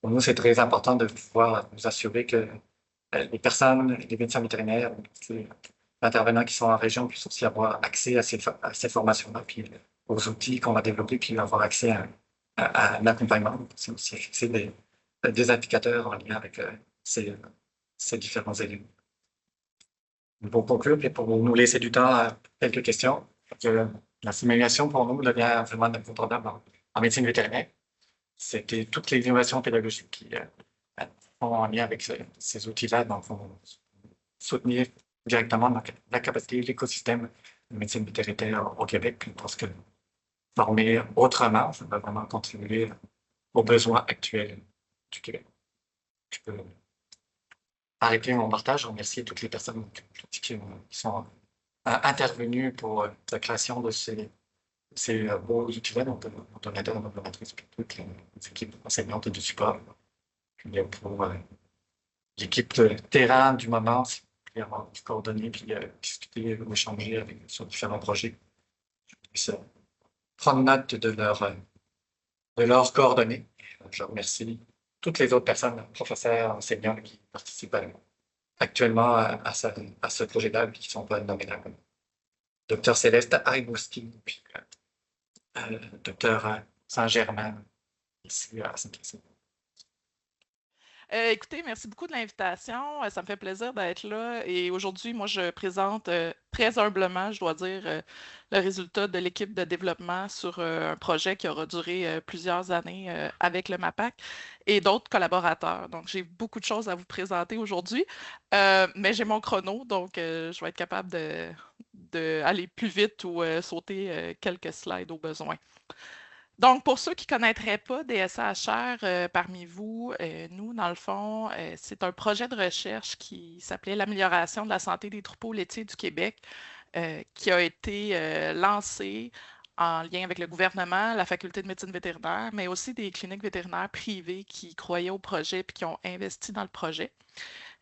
Pour nous, c'est très important de pouvoir nous assurer que les personnes, les médecins vétérinaires, les intervenants qui sont en région puissent aussi avoir accès à ces formations-là, puis aux outils qu'on va développer, puis avoir accès à l'accompagnement. C'est aussi fixer des indicateurs en lien avec ces différents éléments. Pour conclure, et pour nous laisser du temps à quelques questions, la simulation pour nous devient vraiment incontournable en médecine vétérinaire. C'était toutes les innovations pédagogiques qui sont en lien avec ces outils-là. Donc, soutenir directement la capacité de l'écosystème de médecine vétérinaire au Québec. Parce que former autrement, ça va vraiment contribuer aux besoins actuels du Québec. Je peux arrêter mon partage, remercier toutes les personnes qui sont intervenues pour la création de ces beaux outils-là, donc donateur, donatrice, puis toutes les équipes enseignantes du support. Puis pour l'équipe de terrain du moment, puis avoir coordonné, puis discuter ou échanger sur différents projets. Je puisse prendre note de leurs coordonnées. Je remercie toutes les autres personnes, professeurs, enseignants qui participent actuellement à ce projet-là, qui sont pas nommés là. Docteur Céleste Aribouski, puis Docteur Saint-Germain, ici à Saint-Christine. Écoutez, merci beaucoup de l'invitation. Ça me fait plaisir d'être là. Et aujourd'hui, moi, je présente très humblement, je dois dire, le résultat de l'équipe de développement sur un projet qui aura duré plusieurs années avec le MAPAC et d'autres collaborateurs. Donc, j'ai beaucoup de choses à vous présenter aujourd'hui, mais j'ai mon chrono, donc je vais être capable d'aller plus vite ou sauter quelques slides au besoin. Donc, pour ceux qui ne connaîtraient pas DSA-HR parmi vous, nous, dans le fond, c'est un projet de recherche qui s'appelait l'amélioration de la santé des troupeaux laitiers du Québec, qui a été lancé en lien avec le gouvernement, la faculté de médecine vétérinaire, mais aussi des cliniques vétérinaires privées qui croyaient au projet et qui ont investi dans le projet.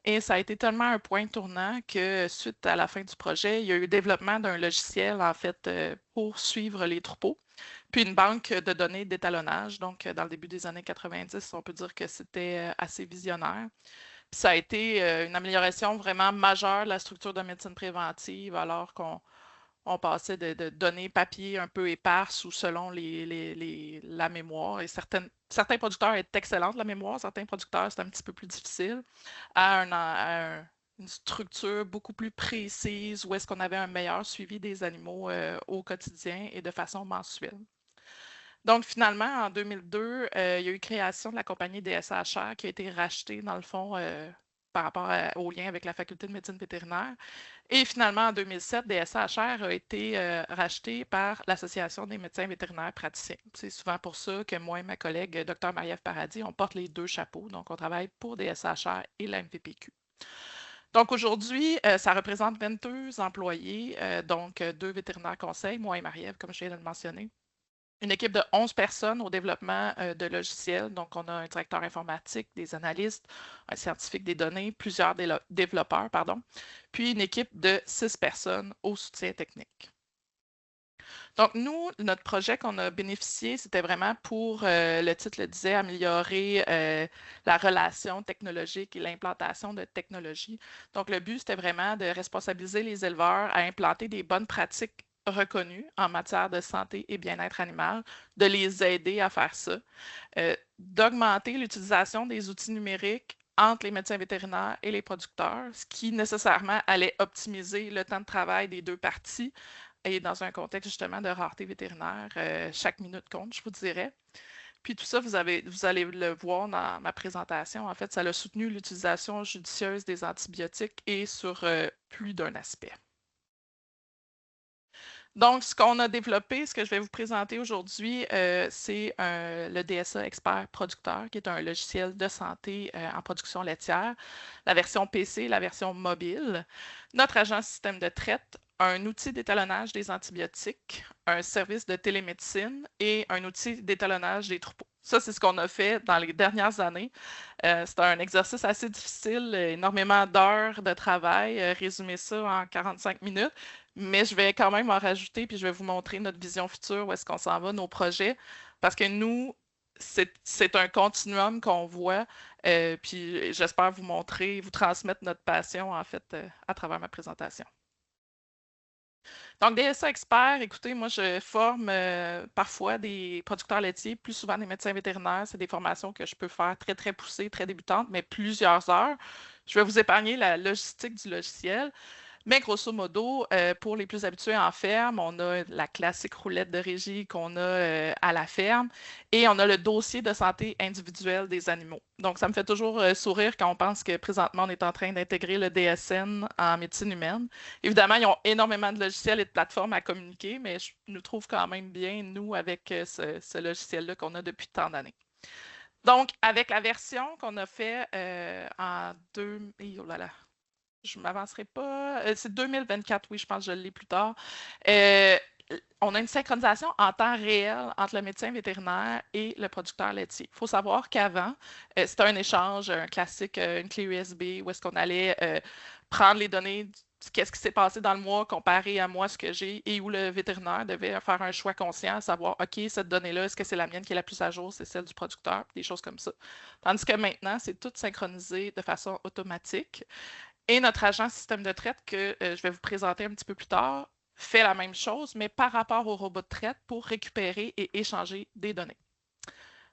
Et ça a été tellement un point tournant que suite à la fin du projet, il y a eu le développement d'un logiciel, en fait, pour suivre les troupeaux, puis une banque de données d'étalonnage. Donc, dans le début des années 90, on peut dire que c'était assez visionnaire. Puis ça a été une amélioration vraiment majeure de la structure de médecine préventive, alors qu'on passait de données papier un peu éparses ou selon la mémoire. Et certains producteurs étaient excellents de la mémoire, certains producteurs, c'est un petit peu plus difficile, à une structure beaucoup plus précise où est-ce qu'on avait un meilleur suivi des animaux au quotidien et de façon mensuelle. Donc, finalement, en 2002, il y a eu création de la compagnie DSA-HR qui a été rachetée, dans le fond, par rapport au lien avec la faculté de médecine vétérinaire. Et finalement, en 2007, DSA-HR a été racheté par l'Association des médecins vétérinaires praticiens. C'est souvent pour ça que moi et ma collègue, Dr Marie-Ève Paradis, on porte les deux chapeaux. Donc, on travaille pour DSA-HR et la MVPQ. Donc, aujourd'hui, ça représente 22 employés, donc 2 vétérinaires conseils, moi et Marie-Ève, comme je viens de le mentionner. Une équipe de 11 personnes au développement de logiciels. Donc, on a un directeur informatique, des analystes, un scientifique des données, plusieurs développeurs, puis une équipe de 6 personnes au soutien technique. Donc, nous, notre projet qu'on a bénéficié, c'était vraiment pour, le titre le disait, améliorer la relation technologique et l'implantation de technologies. Donc, le but, c'était vraiment de responsabiliser les éleveurs à implanter des bonnes pratiques reconnus en matière de santé et bien-être animal, de les aider à faire ça, d'augmenter l'utilisation des outils numériques entre les médecins vétérinaires et les producteurs, ce qui nécessairement allait optimiser le temps de travail des deux parties et dans un contexte justement de rareté vétérinaire, chaque minute compte, je vous dirais. Puis tout ça, vous allez le voir dans ma présentation. En fait, ça a soutenu l'utilisation judicieuse des antibiotiques et sur plus d'un aspect. Donc, ce qu'on a développé, ce que je vais vous présenter aujourd'hui, c'est le DSA Expert Producteur, qui est un logiciel de santé en production laitière, la version PC, la version mobile, notre agent système de traite, un outil d'étalonnage des antibiotiques, un service de télémédecine et un outil d'étalonnage des troupeaux. Ça, c'est ce qu'on a fait dans les dernières années. C'est un exercice assez difficile, énormément d'heures de travail, résumer ça en 45 minutes. Mais je vais quand même en rajouter, puis je vais vous montrer notre vision future, où est-ce qu'on s'en va, nos projets, parce que nous, c'est un continuum qu'on voit, puis j'espère vous montrer, vous transmettre notre passion, en fait, à travers ma présentation. Donc, DSA Expert, écoutez, moi, je forme parfois des producteurs laitiers, plus souvent des médecins vétérinaires. C'est des formations que je peux faire très, très poussées, très débutantes, mais plusieurs heures. Je vais vous épargner la logistique du logiciel. Mais grosso modo, pour les plus habitués en ferme, on a la classique roulette de régie qu'on a à la ferme et on a le dossier de santé individuelle des animaux. Donc, ça me fait toujours sourire quand on pense que présentement, on est en train d'intégrer le DSN en médecine humaine. Évidemment, ils ont énormément de logiciels et de plateformes à communiquer, mais je nous trouve quand même bien, nous, avec ce logiciel-là qu'on a depuis tant d'années. Donc, avec la version qu'on a fait en oh là là, je ne m'avancerai pas. C'est 2024, oui, je pense que je l'ai plus tard. On a une synchronisation en temps réel entre le médecin vétérinaire et le producteur laitier. Il faut savoir qu'avant, c'était un échange, un classique, une clé USB, où est-ce qu'on allait prendre les données qu'est-ce qui s'est passé dans le mois comparé à moi, ce que j'ai, et où le vétérinaire devait faire un choix conscient, savoir, OK, cette donnée-là, est-ce que c'est la mienne qui est la plus à jour, c'est celle du producteur, des choses comme ça. Tandis que maintenant, c'est tout synchronisé de façon automatique. Et notre agent système de traite, que je vais vous présenter un petit peu plus tard, fait la même chose, mais par rapport au robot de traite pour récupérer et échanger des données.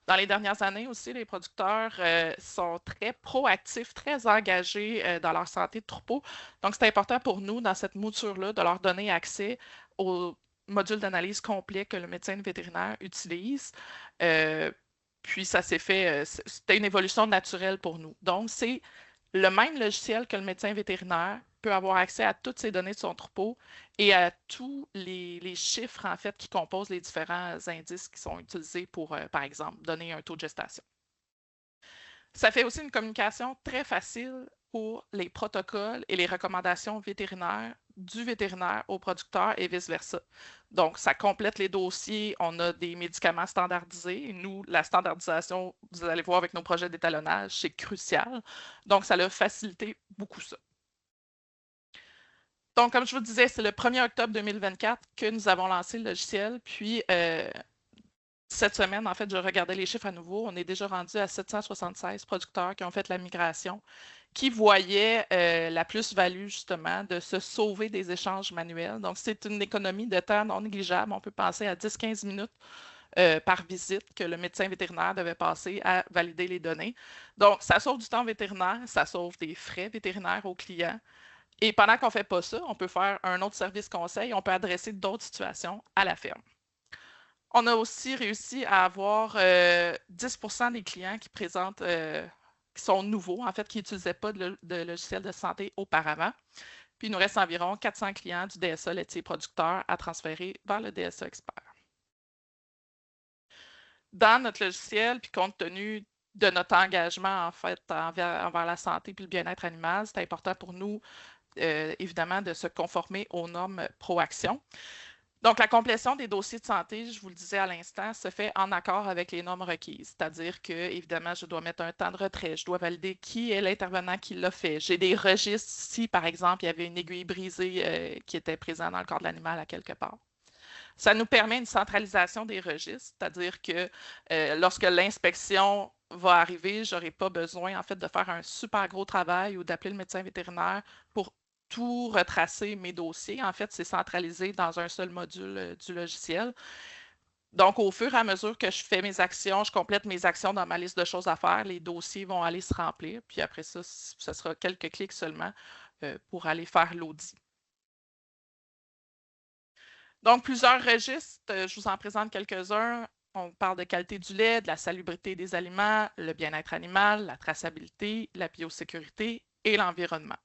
Dans les dernières années aussi, les producteurs sont très proactifs, très engagés dans leur santé de troupeau. Donc, c'est important pour nous, dans cette mouture-là, de leur donner accès au module d'analyse complet que le médecin vétérinaire utilise. Puis, ça s'est fait, c'était une évolution naturelle pour nous. Donc, c'est le même logiciel que le médecin vétérinaire peut avoir accès à toutes ces données de son troupeau et à tous les chiffres, en fait, qui composent les différents indices qui sont utilisés pour, par exemple, donner un taux de gestation. Ça fait aussi une communication très facile pour les protocoles et les recommandations vétérinaires du vétérinaire au producteur et vice-versa. Donc, ça complète les dossiers. On a des médicaments standardisés. Nous, la standardisation, vous allez voir avec nos projets d'étalonnage, c'est crucial. Donc, ça a facilité beaucoup ça. Donc, comme je vous disais, c'est le 1er octobre 2024 que nous avons lancé le logiciel. Puis, cette semaine, en fait, je regardais les chiffres à nouveau. On est déjà rendu à 776 producteurs qui ont fait la migration, qui voyaient la plus-value, justement, de se sauver des échanges manuels. Donc, c'est une économie de temps non négligeable. On peut penser à 10-15 minutes par visite que le médecin vétérinaire devait passer à valider les données. Donc, ça sauve du temps vétérinaire, ça sauve des frais vétérinaires aux clients. Et pendant qu'on ne fait pas ça, on peut faire un autre service conseil, on peut adresser d'autres situations à la ferme. On a aussi réussi à avoir 10% des clients qui présentent, qui sont nouveaux, en fait, qui n'utilisaient pas de logiciel de santé auparavant. Puis il nous reste environ 400 clients du DSA laitier producteur à transférer vers le DSA expert. Dans notre logiciel, puis compte tenu de notre engagement, en fait, envers la santé et le bien-être animal, c'est important pour nous, évidemment, de se conformer aux normes ProAction. Donc, la complétion des dossiers de santé, je vous le disais à l'instant, se fait en accord avec les normes requises. C'est-à-dire que, évidemment, je dois mettre un temps de retrait, je dois valider qui est l'intervenant qui l'a fait. J'ai des registres si, par exemple, il y avait une aiguille brisée qui était présente dans le corps de l'animal à quelque part. Ça nous permet une centralisation des registres, c'est-à-dire que lorsque l'inspection va arriver, je n'aurai pas besoin, en fait, de faire un super gros travail ou d'appeler le médecin vétérinaire pour tout retracer mes dossiers. En fait, c'est centralisé dans un seul module du logiciel. Donc, au fur et à mesure que je fais mes actions, je complète mes actions dans ma liste de choses à faire, les dossiers vont aller se remplir. Puis après ça, ce sera quelques clics seulement pour aller faire l'audit. Donc, plusieurs registres, je vous en présente quelques-uns. On parle de qualité du lait, de la salubrité des aliments, le bien-être animal, la traçabilité, la biosécurité et l'environnement.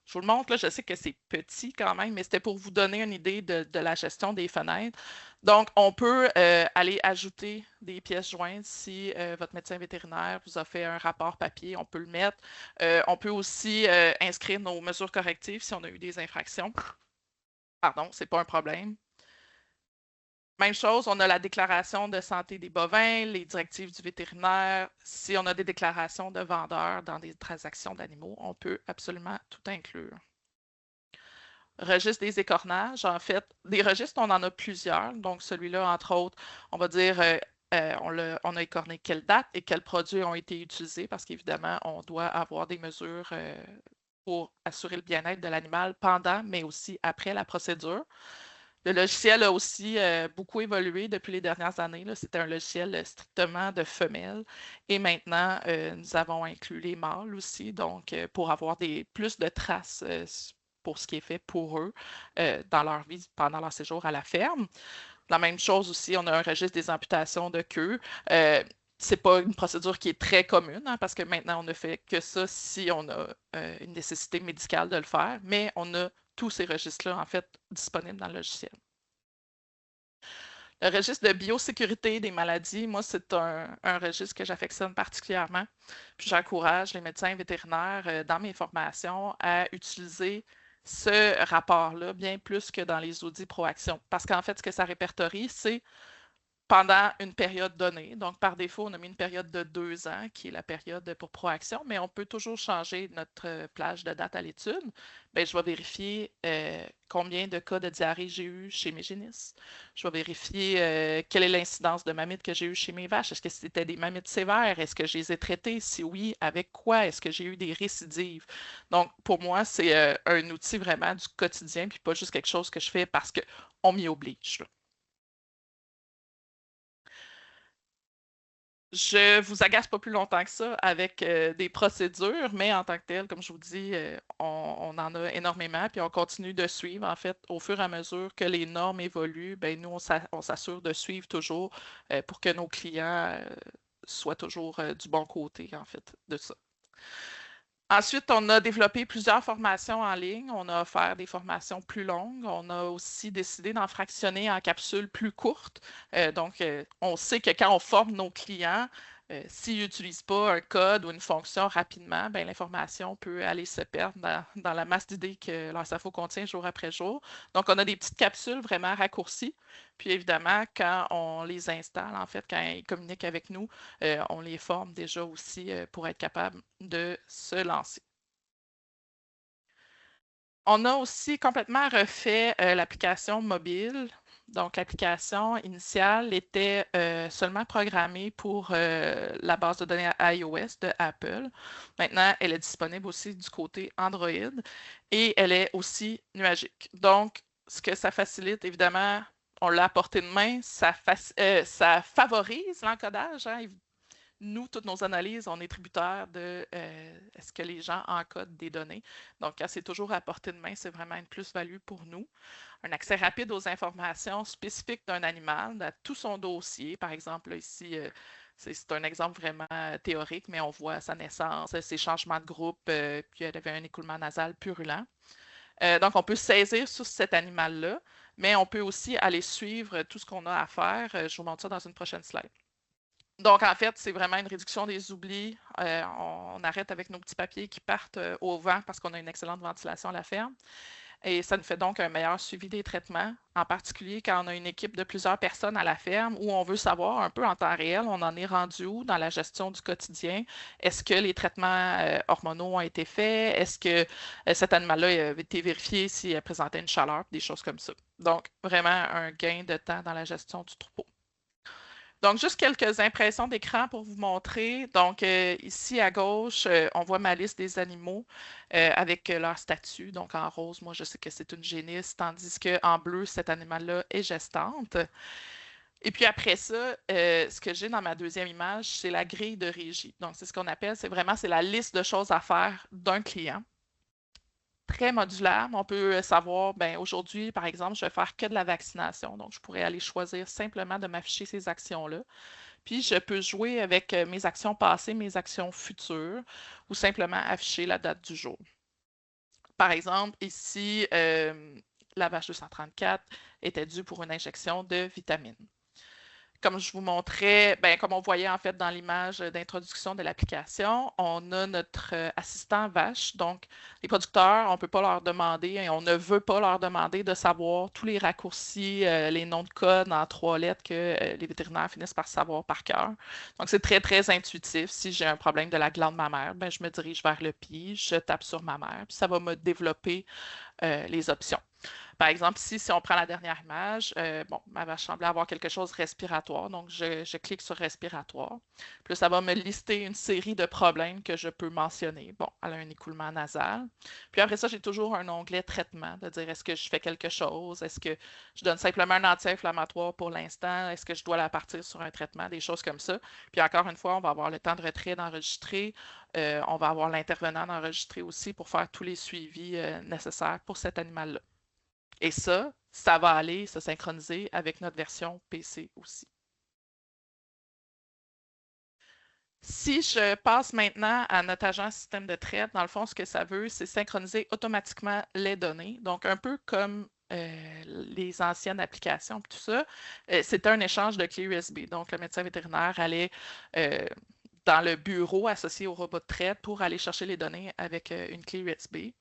Je vous le montre, là, je sais que c'est petit quand même, mais c'était pour vous donner une idée de la gestion des fenêtres. Donc, on peut aller ajouter des pièces jointes si votre médecin vétérinaire vous a fait un rapport papier, on peut le mettre. On peut aussi inscrire nos mesures correctives si on a eu des infractions. Pardon, ce n'est pas un problème. Même chose, on a la déclaration de santé des bovins, les directives du vétérinaire. Si on a des déclarations de vendeurs dans des transactions d'animaux, on peut absolument tout inclure. Registre des écornages, en fait, des registres, on en a plusieurs. Donc, celui-là, entre autres, on va dire, on a écorné quelle date et quels produits ont été utilisés parce qu'évidemment, on doit avoir des mesures pour assurer le bien-être de l'animal pendant, mais aussi après la procédure. Le logiciel a aussi beaucoup évolué depuis les dernières années. C'était un logiciel strictement de femelles. Et maintenant, nous avons inclus les mâles aussi, donc pour avoir plus de traces pour ce qui est fait pour eux dans leur vie pendant leur séjour à la ferme. La même chose aussi, on a un registre des amputations de queue. C'est pas une procédure qui est très commune, hein, parce que maintenant, on ne fait que ça si on a une nécessité médicale de le faire, mais on a tous ces registres-là, en fait, disponibles dans le logiciel. Le registre de biosécurité des maladies, moi, c'est un registre que j'affectionne particulièrement. Puis j'encourage les médecins vétérinaires dans mes formations à utiliser ce rapport-là bien plus que dans les audits Proaction. Parce qu'en fait, ce que ça répertorie, c'est pendant une période donnée. Donc, par défaut, on a mis une période de 2 ans, qui est la période pour Proaction, mais on peut toujours changer notre plage de date à l'étude. Bien, je vais vérifier combien de cas de diarrhée j'ai eu chez mes génisses. Je vais vérifier quelle est l'incidence de mammites que j'ai eu chez mes vaches. Est-ce que c'était des mammites sévères? Est-ce que je les ai traitées? Si oui, avec quoi? Est-ce que j'ai eu des récidives? Donc, pour moi, c'est un outil vraiment du quotidien, puis pas juste quelque chose que je fais parce qu'on m'y oblige. Je vous agace pas plus longtemps que ça avec des procédures, mais en tant que tel, comme je vous dis, on en a énormément, puis on continue de suivre. En fait, au fur et à mesure que les normes évoluent, ben nous, on s'assure de suivre toujours pour que nos clients soient toujours du bon côté, en fait, de ça. Ensuite, on a développé plusieurs formations en ligne. On a offert des formations plus longues. On a aussi décidé d'en fractionner en capsules plus courtes. Donc, on sait que quand on forme nos clients, s'ils n'utilisent pas un code ou une fonction rapidement, ben, l'information peut aller se perdre dans la masse d'idées que leur cerveau contient jour après jour. Donc, on a des petites capsules vraiment raccourcies. Puis, évidemment, quand on les installe, en fait, quand ils communiquent avec nous, on les forme déjà aussi pour être capable de se lancer. On a aussi complètement refait l'application mobile. Donc, l'application initiale était seulement programmée pour la base de données iOS de Apple. Maintenant, elle est disponible aussi du côté Android et elle est aussi nuagique. Donc, ce que ça facilite, évidemment, on l'a à portée de main, ça favorise l'encodage. Hein. Nous, toutes nos analyses, on est tributaire de est-ce que les gens encodent des données. Donc, quand c'est toujours à portée de main, c'est vraiment une plus-value pour nous. Un accès rapide aux informations spécifiques d'un animal, à tout son dossier. Par exemple, là, ici, c'est un exemple vraiment théorique, mais on voit sa naissance, ses changements de groupe, puis elle avait un écoulement nasal purulent. Donc, on peut saisir sur cet animal-là, mais on peut aussi aller suivre tout ce qu'on a à faire. Je vous montre ça dans une prochaine slide. Donc, en fait, c'est vraiment une réduction des oublis. On arrête avec nos petits papiers qui partent au vent parce qu'on a une excellente ventilation à la ferme. Et ça nous fait donc un meilleur suivi des traitements, en particulier quand on a une équipe de plusieurs personnes à la ferme où on veut savoir un peu en temps réel, on en est rendu où dans la gestion du quotidien. Est-ce que les traitements hormonaux ont été faits? Est-ce que cet animal-là a été vérifié s'il présentait une chaleur? Des choses comme ça. Donc, vraiment un gain de temps dans la gestion du troupeau. Donc, juste quelques impressions d'écran pour vous montrer. Donc, ici à gauche, on voit ma liste des animaux avec leur statut. Donc, en rose, moi, je sais que c'est une génisse, tandis qu'en bleu, cet animal-là est gestante. Et puis après ça, ce que j'ai dans ma deuxième image, c'est la grille de régie. Donc, c'est ce qu'on appelle, c'est la liste de choses à faire d'un client. Très modulaire. On peut savoir, ben aujourd'hui, par exemple, je vais faire que de la vaccination. Donc, je pourrais aller choisir simplement de m'afficher ces actions-là. Puis, je peux jouer avec mes actions passées, mes actions futures, ou simplement afficher la date du jour. Par exemple, ici, la vache 234 était due pour une injection de vitamines. Comme je vous montrais, ben, comme on voyait en fait dans l'image d'introduction de l'application, on a notre assistant vache. Donc, les producteurs, on ne peut pas leur demander et on ne veut pas leur demander de savoir tous les raccourcis, les noms de code en 3 lettres que les vétérinaires finissent par savoir par cœur. Donc, c'est très, très intuitif. Si j'ai un problème de la glande mammaire, ben, je me dirige vers le pied, je tape sur mammaire, puis ça va me développer les options. Par exemple, ici, si on prend la dernière image, bon, elle va sembler avoir quelque chose de respiratoire. Donc, je clique sur respiratoire. Puis là, ça va me lister une série de problèmes que je peux mentionner. Bon, elle a un écoulement nasal. Puis après ça, j'ai toujours un onglet traitement, de dire est-ce que je fais quelque chose? Est-ce que je donne simplement un anti-inflammatoire pour l'instant? Est-ce que je dois la partir sur un traitement? Des choses comme ça. Puis encore une fois, on va avoir le temps de retrait d'enregistrer. On va avoir l'intervenant d'enregistrer aussi pour faire tous les suivis nécessaires pour cet animal-là. Et ça va aller se synchroniser avec notre version PC aussi. Si je passe maintenant à notre agent système de traite, dans le fond, ce que ça veut, c'est synchroniser automatiquement les données. Donc, un peu comme les anciennes applications, tout ça, c'était un échange de clés USB. Donc, le médecin vétérinaire allait dans le bureau associé au robot de traite pour aller chercher les données avec une clé USB.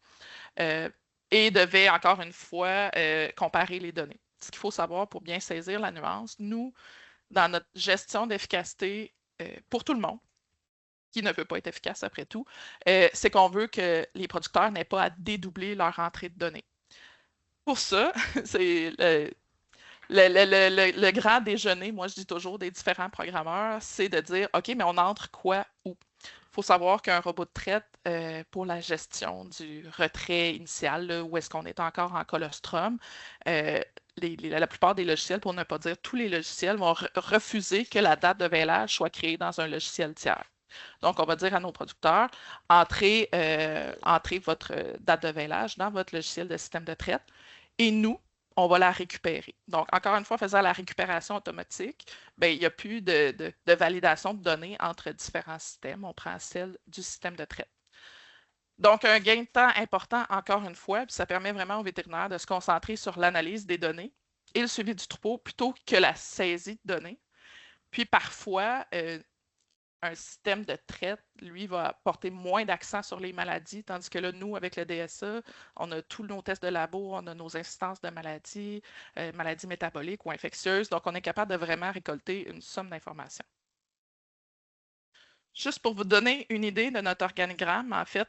Et devait encore une fois comparer les données. Ce qu'il faut savoir pour bien saisir la nuance, nous, dans notre gestion d'efficacité pour tout le monde, qui ne veut pas être efficace après tout, c'est qu'on veut que les producteurs n'aient pas à dédoubler leur entrée de données. Pour ça, c'est le grand déjeuner, moi je dis toujours, des différents programmeurs, c'est de dire, OK, mais on entre quoi où? Il faut savoir qu'un robot de traite, pour la gestion du retrait initial, là, où est-ce qu'on est encore en colostrum, la plupart des logiciels, pour ne pas dire tous les logiciels, vont refuser que la date de vêlage soit créée dans un logiciel tiers. Donc, on va dire à nos producteurs, entrez votre date de vêlage dans votre logiciel de système de traite et nous, on va la récupérer. Donc, encore une fois, faisant la récupération automatique, bien, il n'y a plus de validation de données entre différents systèmes. On prend celle du système de traite. Donc, un gain de temps important, encore une fois, puis ça permet vraiment aux vétérinaires de se concentrer sur l'analyse des données et le suivi du troupeau plutôt que la saisie de données. Puis, parfois, un système de traite, lui, va porter moins d'accent sur les maladies, tandis que là, nous, avec le DSA, on a tous nos tests de labo, on a nos instances de maladies, maladies métaboliques ou infectieuses, donc on est capable de vraiment récolter une somme d'informations. Juste pour vous donner une idée de notre organigramme, en fait,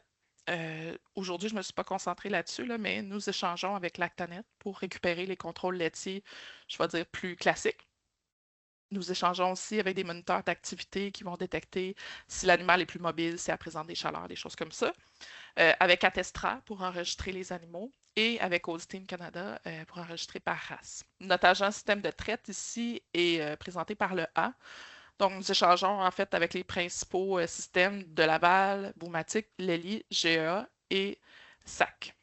aujourd'hui, je ne me suis pas concentrée là-dessus, là, mais nous échangeons avec Lactanet pour récupérer les contrôles laitiers, je vais dire, plus classiques. Nous échangeons aussi avec des moniteurs d'activité qui vont détecter si l'animal est plus mobile, si elle présente des chaleurs, des choses comme ça. Avec Attestra pour enregistrer les animaux et avec Team Canada pour enregistrer par race. Notre agent système de traite ici est présenté par le A. Donc, nous échangeons en fait avec les principaux systèmes de Laval, Boumatic, Lely, GEA et SAC.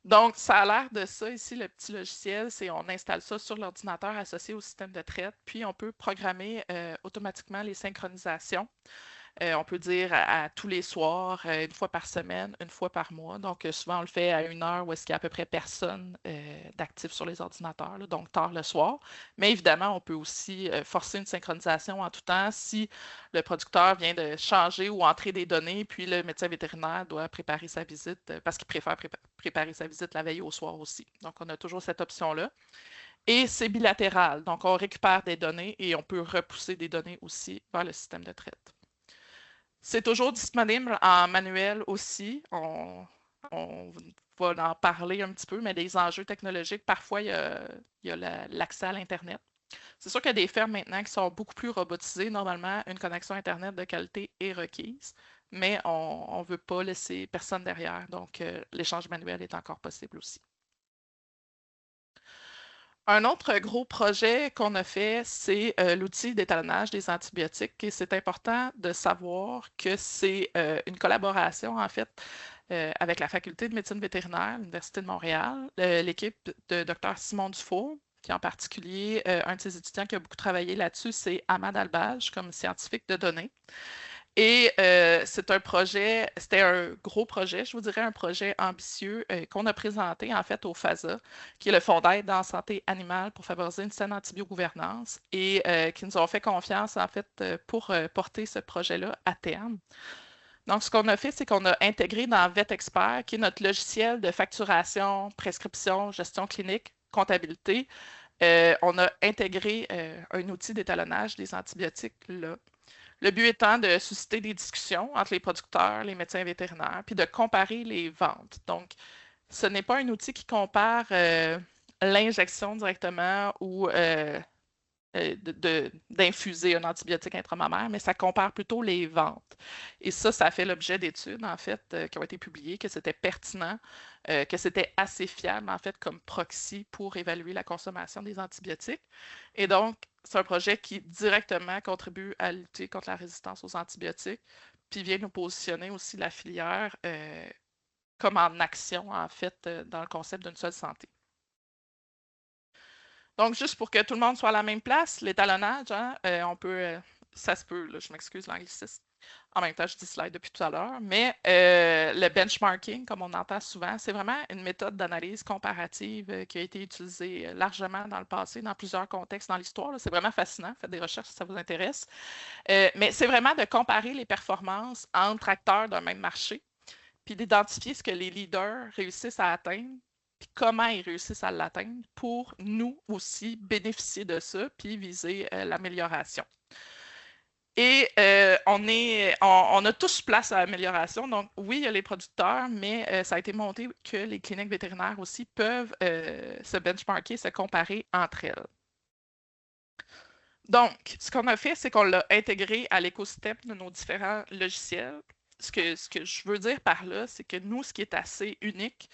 Donc, ça a l'air de ça ici, le petit logiciel, c'est on installe ça sur l'ordinateur associé au système de traite, puis on peut programmer automatiquement les synchronisations. On peut dire à tous les soirs, une fois par semaine, une fois par mois. Donc, souvent, on le fait à une heure où est-ce qu'il y a à peu près personne d'actif sur les ordinateurs, là, donc tard le soir. Mais évidemment, on peut aussi forcer une synchronisation en tout temps si le producteur vient de changer ou entrer des données, puis le médecin vétérinaire doit préparer sa visite parce qu'il préfère préparer sa visite la veille au soir aussi. Donc, on a toujours cette option-là. Et c'est bilatéral. Donc, on récupère des données et on peut repousser des données aussi vers le système de traite. C'est toujours disponible en manuel aussi. On va en parler un petit peu, mais les enjeux technologiques, parfois, il y a l'accès à l'Internet. C'est sûr qu'il y a des fermes maintenant qui sont beaucoup plus robotisées. Normalement, une connexion Internet de qualité est requise, mais on ne veut pas laisser personne derrière. Donc, l'échange manuel est encore possible aussi. Un autre gros projet qu'on a fait, c'est l'outil d'étalonnage des antibiotiques. Et c'est important de savoir que c'est une collaboration, en fait, avec la Faculté de médecine vétérinaire, l'Université de Montréal, l'équipe de Dr Simon Dufour, qui en particulier, un de ses étudiants qui a beaucoup travaillé là-dessus, c'est Ahmad Albage, comme scientifique de données. Et c'était un gros projet, je vous dirais un projet ambitieux qu'on a présenté en fait au FASA, qui est le Fonds d'aide en santé animale pour favoriser une saine antibiogouvernance et qui nous ont fait confiance en fait pour porter ce projet-là à terme. Donc, ce qu'on a fait, c'est qu'on a intégré dans VetExpert, qui est notre logiciel de facturation, prescription, gestion clinique, comptabilité, on a intégré un outil d'étalonnage des antibiotiques là. Le but étant de susciter des discussions entre les producteurs, les médecins vétérinaires, puis de comparer les ventes. Donc, ce n'est pas un outil qui compare l'injection directement ou d'infuser un antibiotique intramamaire, mais ça compare plutôt les ventes. Et ça fait l'objet d'études, en fait, qui ont été publiées, que c'était pertinent, que c'était assez fiable, en fait, comme proxy pour évaluer la consommation des antibiotiques. Et donc, c'est un projet qui directement contribue à lutter contre la résistance aux antibiotiques, puis vient nous positionner aussi la filière comme en action, en fait, dans le concept d'une seule santé. Donc, juste pour que tout le monde soit à la même place, l'étalonnage, hein, on peut, ça se peut, là, je m'excuse l'anglicisme. En même temps, je dis slide depuis tout à l'heure, mais le benchmarking, comme on entend souvent, c'est vraiment une méthode d'analyse comparative qui a été utilisée largement dans le passé, dans plusieurs contextes dans l'histoire. C'est vraiment fascinant. Faites des recherches si ça vous intéresse. Mais c'est vraiment de comparer les performances entre acteurs d'un même marché, puis d'identifier ce que les leaders réussissent à atteindre, puis comment ils réussissent à l'atteindre pour nous aussi bénéficier de ça, puis viser l'amélioration. Et on a tous place à l'amélioration. Donc, oui, il y a les producteurs, mais ça a été montré que les cliniques vétérinaires aussi peuvent se benchmarker, se comparer entre elles. Donc, ce qu'on a fait, c'est qu'on l'a intégré à l'écosystème de nos différents logiciels. Ce que je veux dire par là, c'est que nous, ce qui est assez unique,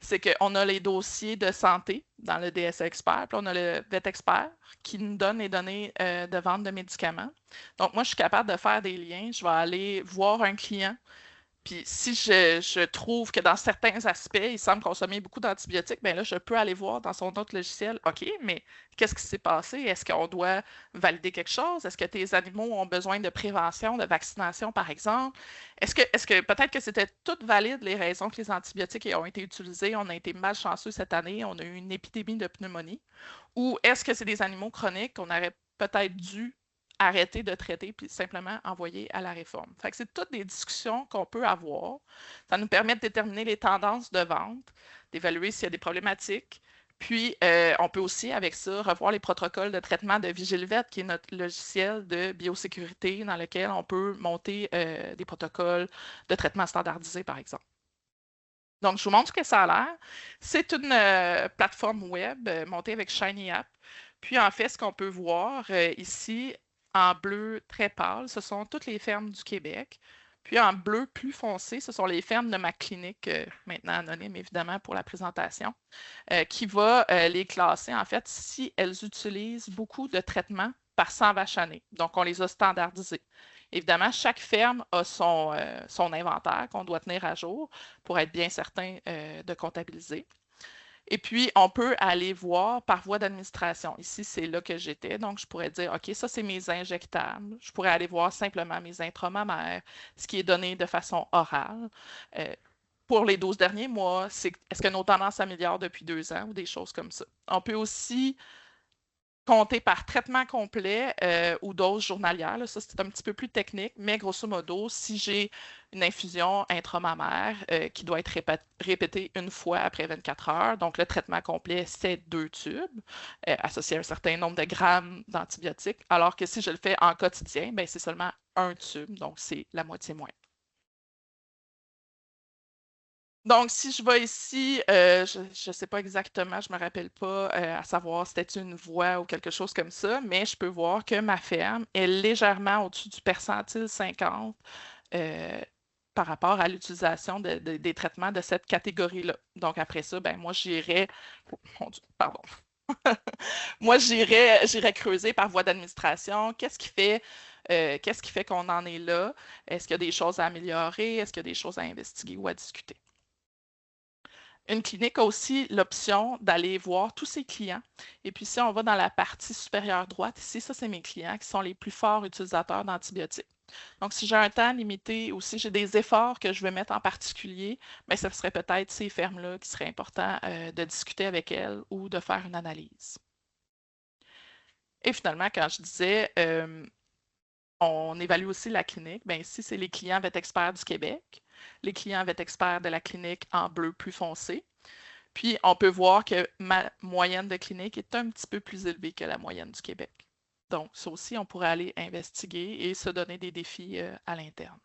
c'est qu'on a les dossiers de santé dans le DSA Expert, puis on a le Vet Expert qui nous donne les données de vente de médicaments. Donc, moi, je suis capable de faire des liens. Je vais aller voir un client. Puis si je trouve que dans certains aspects, il semble consommer beaucoup d'antibiotiques, bien là, je peux aller voir dans son autre logiciel, OK, mais qu'est-ce qui s'est passé? Est-ce qu'on doit valider quelque chose? Est-ce que tes animaux ont besoin de prévention, de vaccination, par exemple? Est-ce que peut-être que c'était toutes valides les raisons que les antibiotiques ont été utilisés? On a été malchanceux cette année, on a eu une épidémie de pneumonie. Ou est-ce que c'est des animaux chroniques qu'on aurait peut-être dû arrêter de traiter puis simplement envoyer à la réforme. Fait que c'est toutes des discussions qu'on peut avoir. Ça nous permet de déterminer les tendances de vente, d'évaluer s'il y a des problématiques. Puis, on peut aussi, avec ça, revoir les protocoles de traitement de VigilVet, qui est notre logiciel de biosécurité dans lequel on peut monter des protocoles de traitement standardisés, par exemple. Donc, je vous montre ce que ça a l'air. C'est une plateforme web montée avec Shiny App. Puis, en fait, ce qu'on peut voir ici, en bleu très pâle, ce sont toutes les fermes du Québec. Puis en bleu plus foncé, ce sont les fermes de ma clinique, maintenant anonyme évidemment pour la présentation, qui va les classer en fait si elles utilisent beaucoup de traitements par 100 vaches années. Donc on les a standardisés. Évidemment, chaque ferme a son inventaire qu'on doit tenir à jour pour être bien certain de comptabiliser. Et puis, on peut aller voir par voie d'administration. Ici, c'est là que j'étais. Donc, je pourrais dire, OK, ça, c'est mes injectables. Je pourrais aller voir simplement mes intramamaires, ce qui est donné de façon orale. Pour les 12 derniers mois, est-ce que nos tendances s'améliorent depuis 2 ans ou des choses comme ça? On peut aussi compter par traitement complet ou dose journalière. Là, ça, c'est un petit peu plus technique, mais grosso modo, si j'ai une infusion intramamaire qui doit être répétée une fois après 24 heures, donc le traitement complet, c'est 2 tubes associés à un certain nombre de grammes d'antibiotiques, alors que si je le fais en quotidien, ben, c'est seulement 1 tube, donc c'est la moitié moins. Donc, si je vais ici, je ne sais pas exactement, je ne me rappelle pas à savoir si c'était une voie ou quelque chose comme ça, mais je peux voir que ma ferme est légèrement au-dessus du percentile 50 par rapport à l'utilisation des traitements de cette catégorie-là. Donc, après ça, ben, moi, j'irais, oh, mon Dieu, pardon. Moi, j'irais creuser par voie d'administration. Qu'est-ce qui fait qu'on en est là? Est-ce qu'il y a des choses à améliorer? Est-ce qu'il y a des choses à investiguer ou à discuter? Une clinique a aussi l'option d'aller voir tous ses clients. Et puis, si on va dans la partie supérieure droite, ici, ça, c'est mes clients qui sont les plus forts utilisateurs d'antibiotiques. Donc, si j'ai un temps limité ou si j'ai des efforts que je veux mettre en particulier, bien, ce serait peut-être ces fermes-là qui seraient important de discuter avec elles ou de faire une analyse. Et finalement, quand je disais on évalue aussi la clinique, bien ici, c'est les clients Vet Expert du Québec, les clients Vet Expert de la clinique en bleu plus foncé. Puis, on peut voir que ma moyenne de clinique est un petit peu plus élevée que la moyenne du Québec. Donc, ça aussi, on pourrait aller investiguer et se donner des défis à l'interne.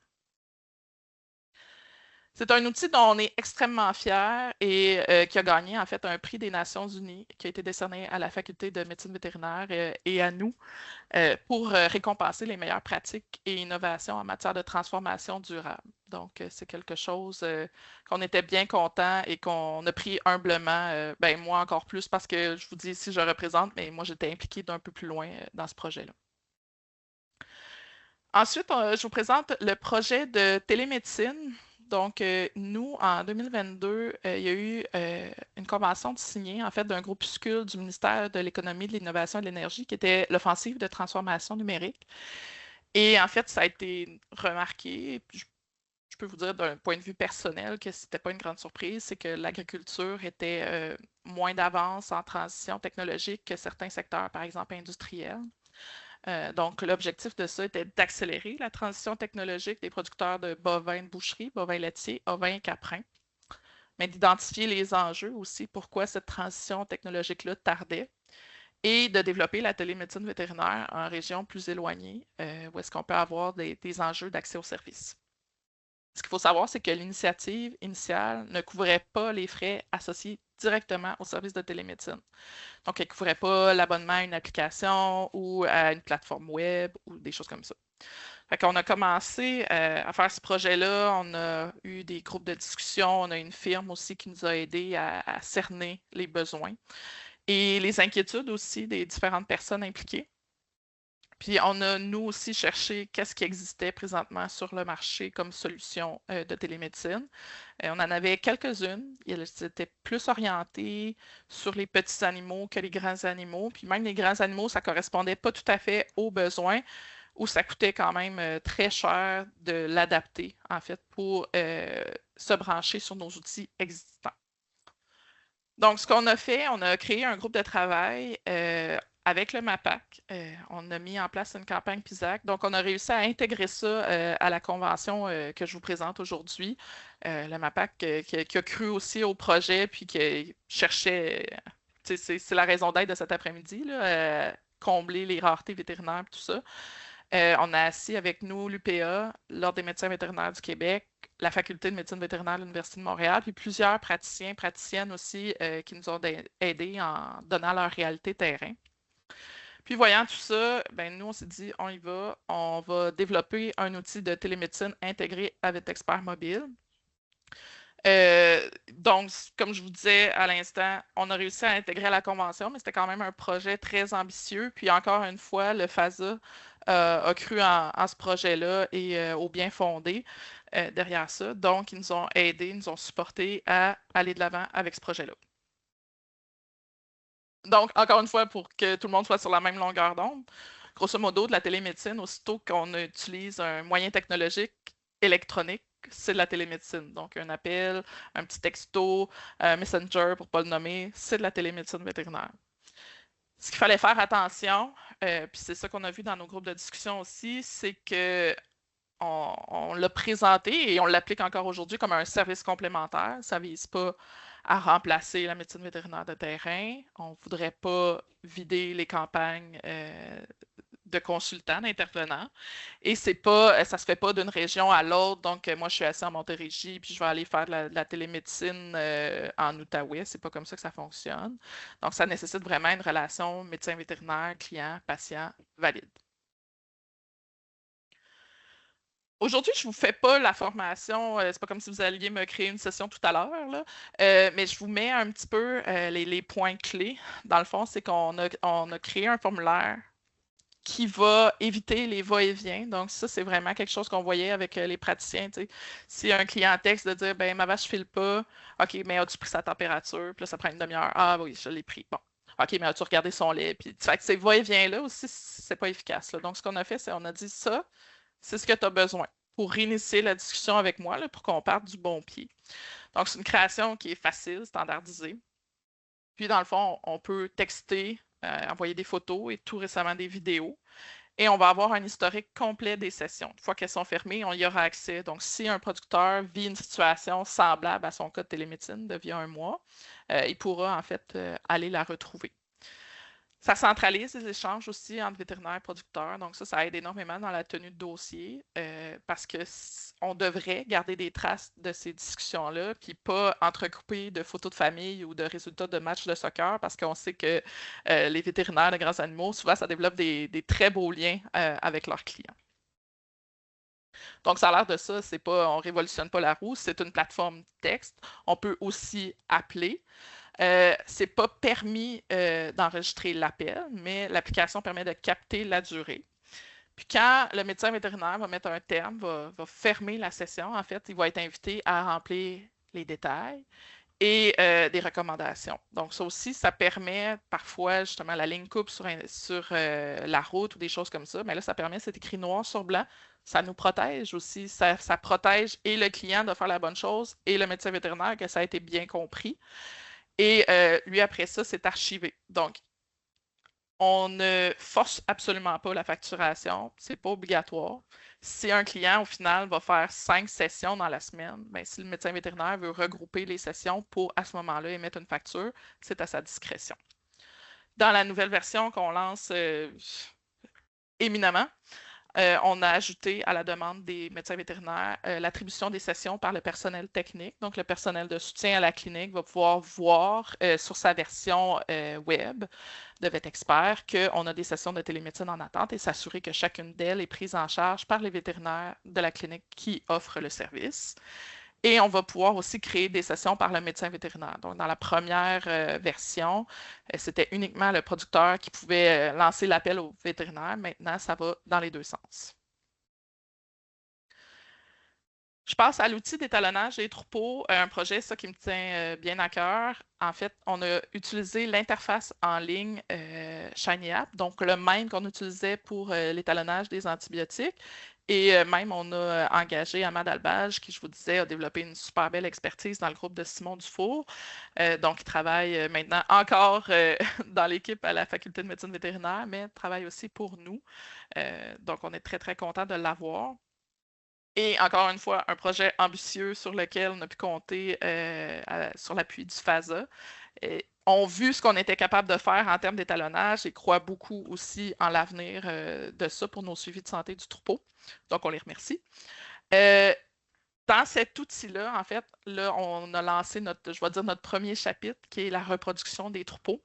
C'est un outil dont on est extrêmement fier et qui a gagné en fait un prix des Nations Unies qui a été décerné à la Faculté de médecine vétérinaire et à nous pour récompenser les meilleures pratiques et innovations en matière de transformation durable. Donc, c'est quelque chose qu'on était bien content et qu'on a pris humblement, ben moi encore plus parce que je vous dis ici je représente, mais moi j'étais impliquée d'un peu plus loin dans ce projet-là. Ensuite, je vous présente le projet de télémédecine. Donc, nous, en 2022, il y a eu une convention signée, en fait, d'un groupuscule du ministère de l'Économie, de l'Innovation et de l'Énergie, qui était l'offensive de transformation numérique. Et en fait, ça a été remarqué, je peux vous dire d'un point de vue personnel que ce n'était pas une grande surprise, c'est que l'agriculture était moins d'avance en transition technologique que certains secteurs, par exemple industriels. Donc, l'objectif de ça était d'accélérer la transition technologique des producteurs de bovins de boucherie, bovins laitiers, ovins et caprins, mais d'identifier les enjeux aussi, pourquoi cette transition technologique-là tardait, et de développer la télémédecine vétérinaire en régions plus éloignées, où est-ce qu'on peut avoir des enjeux d'accès aux services. Ce qu'il faut savoir, c'est que l'initiative initiale ne couvrait pas les frais associés directement au service de télémédecine. Donc, elle ne couvrait pas l'abonnement à une application ou à une plateforme web ou des choses comme ça. Fait qu'on a commencé à faire ce projet-là. On a eu des groupes de discussion. On a une firme aussi qui nous a aidés à cerner les besoins et les inquiétudes aussi des différentes personnes impliquées. Puis, on a, nous aussi, cherché qu'est-ce qui existait présentement sur le marché comme solution de télémédecine. On en avait quelques-unes. Elles étaient plus orientées sur les petits animaux que les grands animaux. Puis même les grands animaux, ça ne correspondait pas tout à fait aux besoins ou ça coûtait quand même très cher de l'adapter, en fait, pour se brancher sur nos outils existants. Donc, ce qu'on a fait, on a créé un groupe de travail avec le MAPAC. On a mis en place une campagne PISAC. Donc, on a réussi à intégrer ça à la convention que je vous présente aujourd'hui. Le MAPAC qui a cru aussi au projet puis qui cherchait, c'est la raison d'être de cet après-midi, combler les raretés vétérinaires et tout ça. On a assis avec nous l'UPA, l'Ordre des médecins vétérinaires du Québec, la Faculté de médecine vétérinaire de l'Université de Montréal, puis plusieurs praticiens, praticiennes aussi qui nous ont aidés en donnant leur réalité terrain. Puis voyant tout ça, ben nous, on s'est dit, on va développer un outil de télémédecine intégré avec Expert Mobile. Donc, comme je vous disais à l'instant, on a réussi à intégrer à la convention, mais c'était quand même un projet très ambitieux. Puis encore une fois, le FASA a cru en ce projet-là et au bien fondé derrière ça. Donc, ils nous ont aidés, ils nous ont supportés à aller de l'avant avec ce projet-là. Donc, encore une fois, pour que tout le monde soit sur la même longueur d'onde, grosso modo, de la télémédecine, aussitôt qu'on utilise un moyen technologique électronique, c'est de la télémédecine. Donc, un appel, un petit texto, un messenger, pour ne pas le nommer, c'est de la télémédecine vétérinaire. Ce qu'il fallait faire attention, puis c'est ça qu'on a vu dans nos groupes de discussion aussi, c'est que on l'a présenté et on l'applique encore aujourd'hui comme un service complémentaire. Ça ne vise pas à remplacer la médecine vétérinaire de terrain. On ne voudrait pas vider les campagnes de consultants, d'intervenants. Et ça ne se fait pas d'une région à l'autre. Donc, moi, je suis assis en Montérégie, puis je vais aller faire de la télémédecine en Outaouais. C'est pas comme ça que ça fonctionne. Donc, ça nécessite vraiment une relation médecin vétérinaire, client, patient valide. Aujourd'hui, je ne vous fais pas la formation, c'est pas comme si vous alliez me créer une session tout à l'heure, mais je vous mets un petit peu les points clés. Dans le fond, c'est qu'on a créé un formulaire qui va éviter les va-et-vient. Donc, ça, c'est vraiment quelque chose qu'on voyait avec les praticiens. Si un client texte de dire, ben ma vache ne file pas, OK, mais as-tu pris sa température? Puis là, ça prend une demi-heure. Ah oui, je l'ai pris. Bon. OK, mais as-tu regardé son lait? Puis, fait que ces va-et-vient-là aussi, c'est pas efficace. Donc, ce qu'on a fait, c'est qu'on a dit ça, c'est ce que tu as besoin pour réinitier la discussion avec moi, pour qu'on parte du bon pied. Donc, c'est une création qui est facile, standardisée. Puis, dans le fond, on peut texter, envoyer des photos et tout récemment des vidéos. Et on va avoir un historique complet des sessions. Une fois qu'elles sont fermées, on y aura accès. Donc, si un producteur vit une situation semblable à son cas de télémédecine de via un mois, il pourra en fait aller la retrouver. Ça centralise les échanges aussi entre vétérinaires et producteurs. Donc ça aide énormément dans la tenue de dossier parce qu'on devrait garder des traces de ces discussions-là, puis pas entrecouper de photos de famille ou de résultats de matchs de soccer parce qu'on sait que les vétérinaires de grands animaux, souvent, ça développe des très beaux liens avec leurs clients. Donc, ça a l'air de ça, c'est pas, on révolutionne pas la roue, c'est une plateforme texte. On peut aussi appeler. C'est pas permis d'enregistrer l'appel, mais l'application permet de capter la durée. Puis quand le médecin vétérinaire va mettre un terme, va fermer la session, en fait, il va être invité à remplir les détails et des recommandations. Donc, ça aussi, ça permet parfois, justement, la ligne coupe sur la route ou des choses comme ça. Mais là, ça permet, c'est écrit noir sur blanc. Ça nous protège aussi. Ça protège et le client de faire la bonne chose et le médecin vétérinaire que ça a été bien compris. Et lui, après ça, c'est archivé. Donc, on ne force absolument pas la facturation. C'est pas obligatoire. Si un client, au final, va faire 5 sessions dans la semaine, bien, si le médecin vétérinaire veut regrouper les sessions pour, à ce moment-là, émettre une facture, c'est à sa discrétion. Dans la nouvelle version qu'on lance éminemment, on a ajouté à la demande des médecins vétérinaires l'attribution des sessions par le personnel technique. Donc, le personnel de soutien à la clinique va pouvoir voir sur sa version web de VetExpert qu'on a des sessions de télémédecine en attente et s'assurer que chacune d'elles est prise en charge par les vétérinaires de la clinique qui offre le service. Et on va pouvoir aussi créer des sessions par le médecin vétérinaire. Donc, dans la première version, c'était uniquement le producteur qui pouvait lancer l'appel au vétérinaire. Maintenant, ça va dans les deux sens. Je passe à l'outil d'étalonnage des troupeaux, un projet, ça, qui me tient bien à cœur. En fait, on a utilisé l'interface en ligne Shiny App, donc le même qu'on utilisait pour l'étalonnage des antibiotiques. Et même, on a engagé Amad Albage, qui, je vous disais, a développé une super belle expertise dans le groupe de Simon Dufour. Donc, il travaille maintenant encore dans l'équipe à la Faculté de médecine vétérinaire, mais travaille aussi pour nous. Donc, on est très, très content de l'avoir. Et encore une fois, un projet ambitieux sur lequel on a pu compter sur l'appui du FASA. On a vu ce qu'on était capable de faire en termes d'étalonnage et croit beaucoup aussi en l'avenir de ça pour nos suivis de santé du troupeau. Donc, on les remercie. Dans cet outil-là, en fait, là, on a lancé notre premier chapitre qui est la reproduction des troupeaux.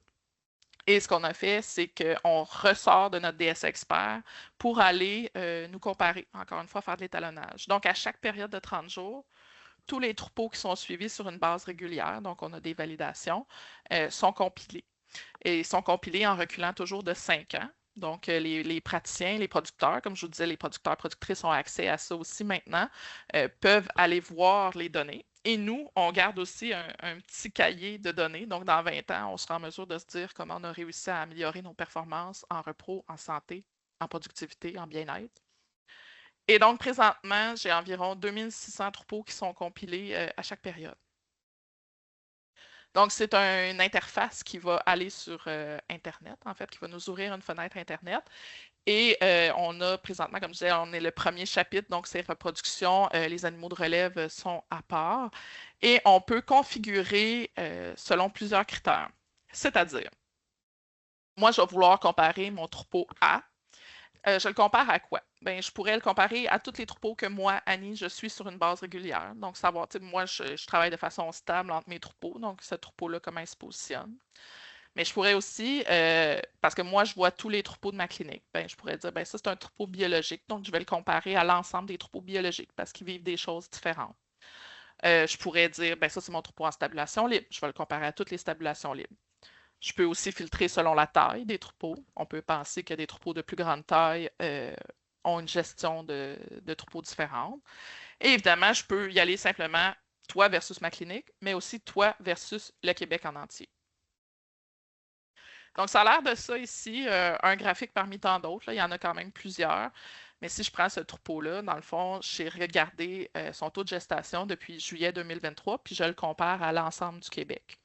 Et ce qu'on a fait, c'est qu'on ressort de notre DS Expert pour aller nous comparer, encore une fois, faire de l'étalonnage. Donc, à chaque période de 30 jours, tous les troupeaux qui sont suivis sur une base régulière, donc on a des validations, sont compilés. Et sont compilés en reculant toujours de 5 ans. Donc, les praticiens, les producteurs, comme je vous disais, les producteurs, productrices ont accès à ça aussi maintenant, peuvent aller voir les données. Et nous, on garde aussi un petit cahier de données. Donc, dans 20 ans, on sera en mesure de se dire comment on a réussi à améliorer nos performances en repro, en santé, en productivité, en bien-être. Et donc, présentement, j'ai environ 2600 troupeaux qui sont compilés à chaque période. Donc, c'est une interface qui va aller sur Internet, en fait, qui va nous ouvrir une fenêtre Internet. Et on a présentement, comme je disais, on est le premier chapitre, donc c'est reproduction. Les animaux de relève sont à part. Et on peut configurer selon plusieurs critères. C'est-à-dire, moi, je vais vouloir comparer mon troupeau A. Je le compare à quoi? Bien, je pourrais le comparer à tous les troupeaux que moi, Annie, je suis sur une base régulière. Donc, savoir, moi, je travaille de façon stable entre mes troupeaux. Donc, ce troupeau-là, comment il se positionne. Mais je pourrais aussi, parce que moi, je vois tous les troupeaux de ma clinique, bien, je pourrais dire, bien, ça, c'est un troupeau biologique. Donc, je vais le comparer à l'ensemble des troupeaux biologiques parce qu'ils vivent des choses différentes. Je pourrais dire, bien, ça, c'est mon troupeau en stabulation libre. Je vais le comparer à toutes les stabulations libres. Je peux aussi filtrer selon la taille des troupeaux. On peut penser que des troupeaux de plus grande taille ont une gestion de troupeaux différente. Et évidemment, je peux y aller simplement toi versus ma clinique, mais aussi toi versus le Québec en entier. Donc, ça a l'air de ça ici, un graphique parmi tant d'autres. Il y en a quand même plusieurs. Mais si je prends ce troupeau-là, dans le fond, j'ai regardé son taux de gestation depuis juillet 2023, puis je le compare à l'ensemble du Québec.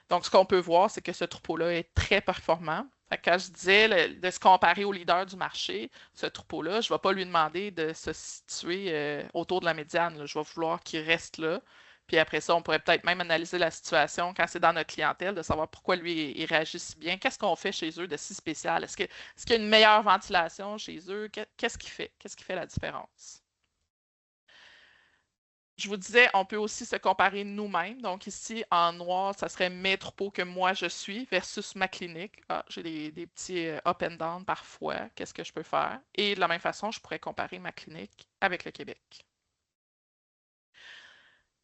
Donc, ce qu'on peut voir, c'est que ce troupeau-là est très performant. Quand je disais de se comparer au leader du marché, ce troupeau-là, je ne vais pas lui demander de se situer autour de la médiane. Je vais vouloir qu'il reste là. Puis après ça, on pourrait peut-être même analyser la situation quand c'est dans notre clientèle, de savoir pourquoi lui, il réagit si bien. Qu'est-ce qu'on fait chez eux de si spécial? Est-ce qu'il y a une meilleure ventilation chez eux? Qu'est-ce qui fait? Qu'est-ce qui fait la différence? Je vous disais, on peut aussi se comparer nous-mêmes. Donc ici, en noir, ça serait mes troupeaux que moi je suis versus ma clinique. Ah, j'ai des petits up and down parfois. Qu'est-ce que je peux faire? Et de la même façon, je pourrais comparer ma clinique avec le Québec.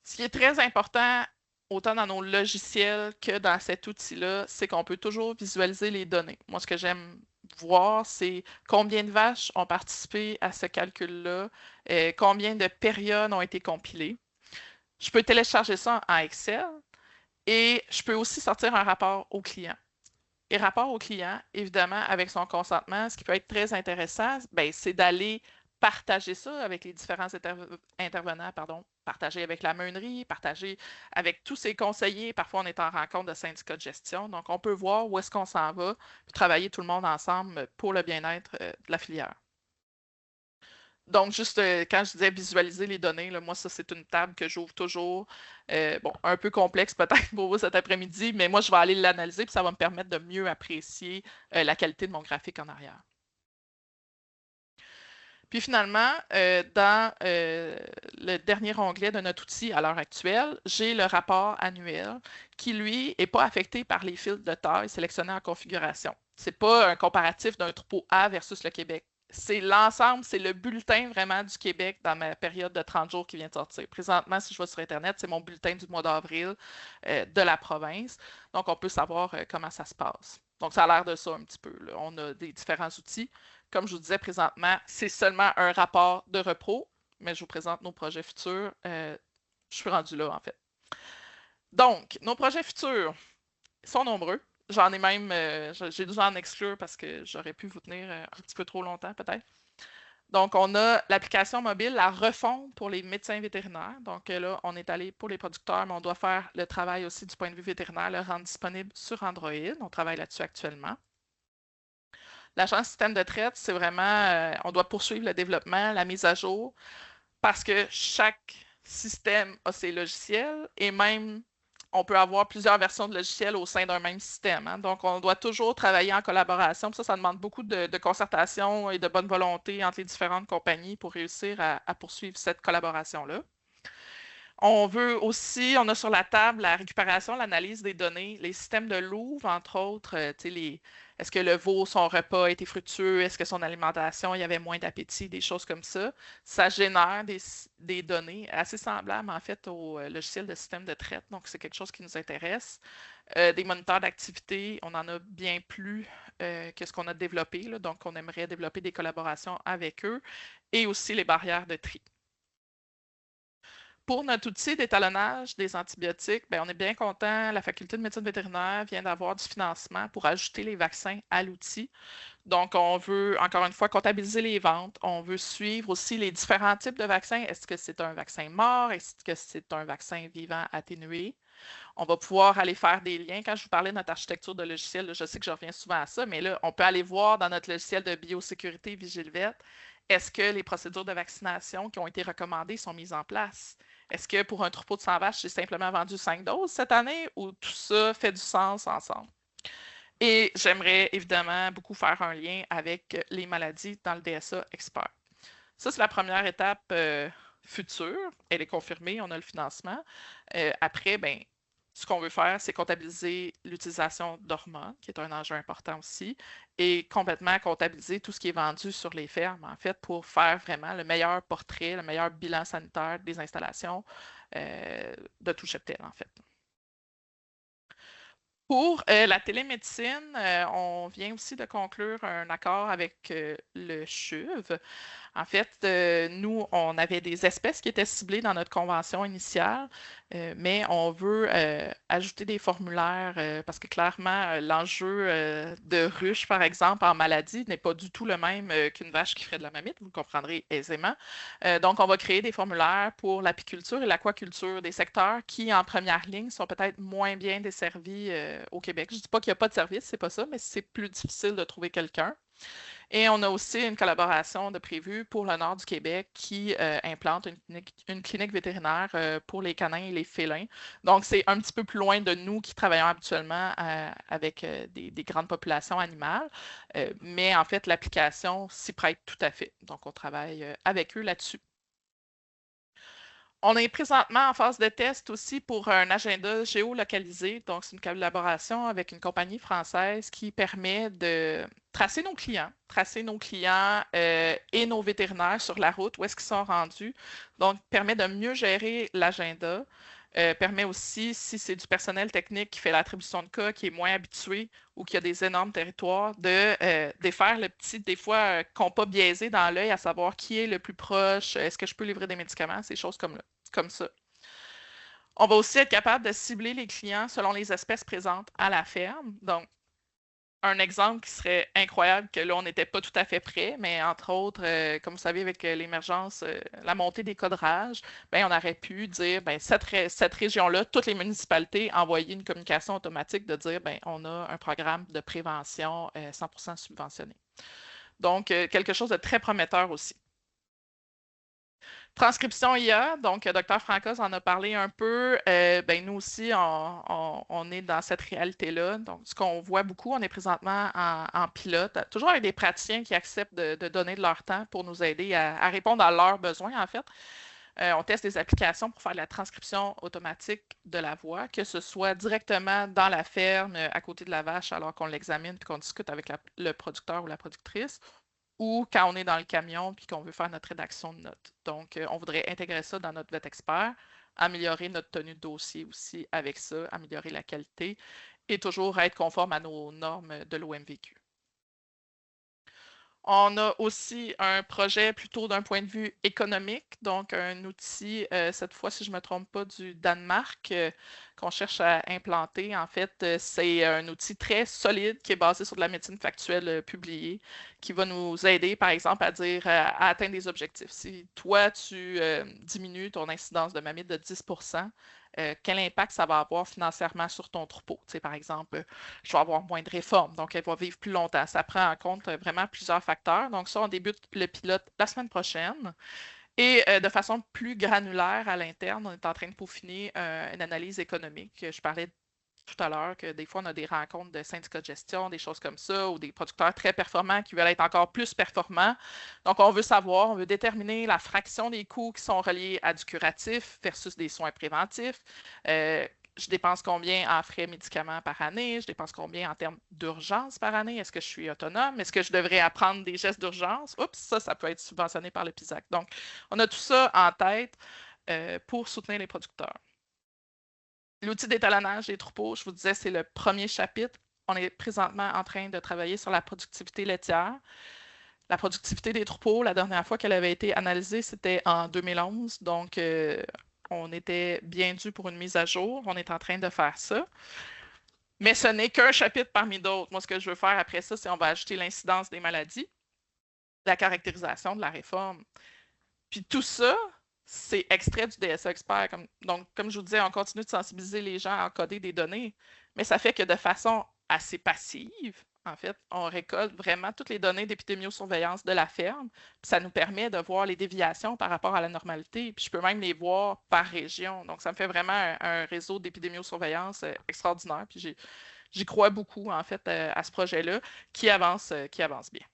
Ce qui est très important, autant dans nos logiciels que dans cet outil-là, c'est qu'on peut toujours visualiser les données. Moi, ce que j'aime voir, c'est combien de vaches ont participé à ce calcul-là, combien de périodes ont été compilées. Je peux télécharger ça en Excel et je peux aussi sortir un rapport au client. Et rapport au client, évidemment, avec son consentement, ce qui peut être très intéressant, c'est d'aller partager ça avec les différents intervenants, partager avec la meunerie, partager avec tous ses conseillers. Parfois, on est en rencontre de syndicats de gestion. Donc, on peut voir où est-ce qu'on s'en va, puis travailler tout le monde ensemble pour le bien-être de la filière. Donc, juste quand je disais visualiser les données, là, moi, ça, c'est une table que j'ouvre toujours. Bon, un peu complexe peut-être pour vous cet après-midi, mais moi, je vais aller l'analyser, puis ça va me permettre de mieux apprécier la qualité de mon graphique en arrière. Puis finalement, dans le dernier onglet de notre outil à l'heure actuelle, j'ai le rapport annuel qui, lui, n'est pas affecté par les fils de taille sélectionnés en configuration. Ce n'est pas un comparatif d'un troupeau A versus le Québec. C'est l'ensemble, c'est le bulletin vraiment du Québec dans ma période de 30 jours qui vient de sortir. Présentement, si je vais sur Internet, c'est mon bulletin du mois d'avril de la province. Donc, on peut savoir comment ça se passe. Donc, ça a l'air de ça un petit peu, là. On a des différents outils. Comme je vous disais présentement, c'est seulement un rapport de repro, mais je vous présente nos projets futurs. Je suis rendu là, en fait. Donc, nos projets futurs sont nombreux. J'en ai même, j'ai dû en exclure parce que j'aurais pu vous tenir un petit peu trop longtemps, peut-être. Donc, on a l'application mobile, la refonte pour les médecins vétérinaires. Donc là, on est allé pour les producteurs, mais on doit faire le travail aussi du point de vue vétérinaire, le rendre disponible sur Android. On travaille là-dessus actuellement. L'agence système de traite, c'est vraiment, on doit poursuivre le développement, la mise à jour, parce que chaque système a ses logiciels et même on peut avoir plusieurs versions de logiciels au sein d'un même système. Hein. Donc, on doit toujours travailler en collaboration. Ça demande beaucoup de concertation et de bonne volonté entre les différentes compagnies pour réussir à poursuivre cette collaboration-là. On veut aussi, on a sur la table la récupération, l'analyse des données, les systèmes de Louvre, entre autres, est-ce que le veau, son repas a été fructueux, est-ce que son alimentation, il y avait moins d'appétit, des choses comme ça. Ça génère des données assez semblables, en fait, au logiciel de système de traite. Donc, c'est quelque chose qui nous intéresse. Des moniteurs d'activité, on en a bien plus que ce qu'on a développé. Là, donc, on aimerait développer des collaborations avec eux et aussi les barrières de tri. Pour notre outil d'étalonnage des antibiotiques, on est bien content. La Faculté de médecine vétérinaire vient d'avoir du financement pour ajouter les vaccins à l'outil. Donc, on veut, encore une fois, comptabiliser les ventes. On veut suivre aussi les différents types de vaccins. Est-ce que c'est un vaccin mort? Est-ce que c'est un vaccin vivant atténué? On va pouvoir aller faire des liens. Quand je vous parlais de notre architecture de logiciel, là, je sais que je reviens souvent à ça, mais là, on peut aller voir dans notre logiciel de biosécurité Vigilvet, est-ce que les procédures de vaccination qui ont été recommandées sont mises en place? Est-ce que pour un troupeau de 100 vaches, j'ai simplement vendu 5 doses cette année ou tout ça fait du sens ensemble? Et j'aimerais évidemment beaucoup faire un lien avec les maladies dans le DSA Expert. Ça, c'est la première étape future. Elle est confirmée, on a le financement. Après, ce qu'on veut faire, c'est comptabiliser l'utilisation d'hormones, qui est un enjeu important aussi, et complètement comptabiliser tout ce qui est vendu sur les fermes, en fait, pour faire vraiment le meilleur portrait, le meilleur bilan sanitaire des installations de tout cheptel, en fait. Pour la télémédecine, on vient aussi de conclure un accord avec le CHUV. En fait, nous, on avait des espèces qui étaient ciblées dans notre convention initiale, mais on veut ajouter des formulaires parce que clairement, l'enjeu de ruche, par exemple, en maladie n'est pas du tout le même qu'une vache qui ferait de la mamite, vous le comprendrez aisément. Donc, on va créer des formulaires pour l'apiculture et l'aquaculture, des secteurs qui, en première ligne, sont peut-être moins bien desservis au Québec. Je ne dis pas qu'il n'y a pas de service, c'est pas ça, mais c'est plus difficile de trouver quelqu'un. Et on a aussi une collaboration de prévue pour le nord du Québec qui implante une clinique vétérinaire pour les canins et les félins. Donc, c'est un petit peu plus loin de nous qui travaillons habituellement avec des grandes populations animales. Mais en fait, l'application s'y prête tout à fait. Donc, on travaille avec eux là-dessus. On est présentement en phase de test aussi pour un agenda géolocalisé. Donc, c'est une collaboration avec une compagnie française qui permet de tracer nos clients et nos vétérinaires sur la route, où est-ce qu'ils sont rendus. Donc, permet de mieux gérer l'agenda. Permet aussi, si c'est du personnel technique qui fait l'attribution de cas, qui est moins habitué ou qui a des énormes territoires, de défaire le petit, des fois, compas biaisé dans l'œil, à savoir qui est le plus proche, est-ce que je peux livrer des médicaments, ces choses comme ça. On va aussi être capable de cibler les clients selon les espèces présentes à la ferme. Donc, un exemple qui serait incroyable, que là, on n'était pas tout à fait prêt, mais entre autres, comme vous savez, avec l'émergence, la montée des codrages, ben, on aurait pu dire, ben, cette région-là, toutes les municipalités envoyer une communication automatique de dire, ben, on a un programme de prévention 100% subventionné. Donc, quelque chose de très prometteur aussi. Transcription IA, donc Dr. Francos en a parlé un peu. Ben, nous aussi, on est dans cette réalité-là. Donc, ce qu'on voit beaucoup, on est présentement en pilote, toujours avec des praticiens qui acceptent de donner de leur temps pour nous aider à répondre à leurs besoins, en fait. On teste des applications pour faire de la transcription automatique de la voix, que ce soit directement dans la ferme, à côté de la vache, alors qu'on l'examine et qu'on discute avec le producteur ou la productrice, ou quand on est dans le camion et qu'on veut faire notre rédaction de notes. Donc, on voudrait intégrer ça dans notre VetExpert, améliorer notre tenue de dossier aussi avec ça, améliorer la qualité et toujours être conforme à nos normes de l'OMVQ. On a aussi un projet plutôt d'un point de vue économique, donc un outil, cette fois, si je ne me trompe pas, du Danemark, qu'on cherche à implanter. En fait, c'est un outil très solide qui est basé sur de la médecine factuelle publiée, qui va nous aider, par exemple, à dire, à atteindre des objectifs. Si toi, tu diminues ton incidence de mammites de 10%, quel impact ça va avoir financièrement sur ton troupeau. Tu sais, par exemple, je vais avoir moins de réformes, donc elle va vivre plus longtemps. Ça prend en compte vraiment plusieurs facteurs. Donc ça, on débute le pilote la semaine prochaine. Et de façon plus granulaire à l'interne, on est en train de peaufiner une analyse économique. Je parlais tout à l'heure que des fois, on a des rencontres de syndicats de gestion, des choses comme ça, ou des producteurs très performants qui veulent être encore plus performants. Donc, on veut savoir, on veut déterminer la fraction des coûts qui sont reliés à du curatif versus des soins préventifs. Je dépense combien en frais médicaments par année? Je dépense combien en termes d'urgence par année? Est-ce que je suis autonome? Est-ce que je devrais apprendre des gestes d'urgence? Oups, ça peut être subventionné par le PISAC. Donc, on a tout ça en tête pour soutenir les producteurs. L'outil d'étalonnage des troupeaux, je vous disais, c'est le premier chapitre. On est présentement en train de travailler sur la productivité laitière. La productivité des troupeaux, la dernière fois qu'elle avait été analysée, c'était en 2011. Donc, on était bien dû pour une mise à jour. On est en train de faire ça. Mais ce n'est qu'un chapitre parmi d'autres. Moi, ce que je veux faire après ça, c'est on va ajouter l'incidence des maladies, la caractérisation de la réforme. Puis tout ça, c'est extrait du DSA Expert. Donc, comme je vous disais, on continue de sensibiliser les gens à encoder des données, mais ça fait que de façon assez passive, en fait, on récolte vraiment toutes les données d'épidémiosurveillance de la ferme. Puis ça nous permet de voir les déviations par rapport à la normalité. Puis je peux même les voir par région. Donc, ça me fait vraiment un réseau d'épidémiosurveillance extraordinaire. Puis j'y crois beaucoup, en fait, à ce projet-là qui avance bien.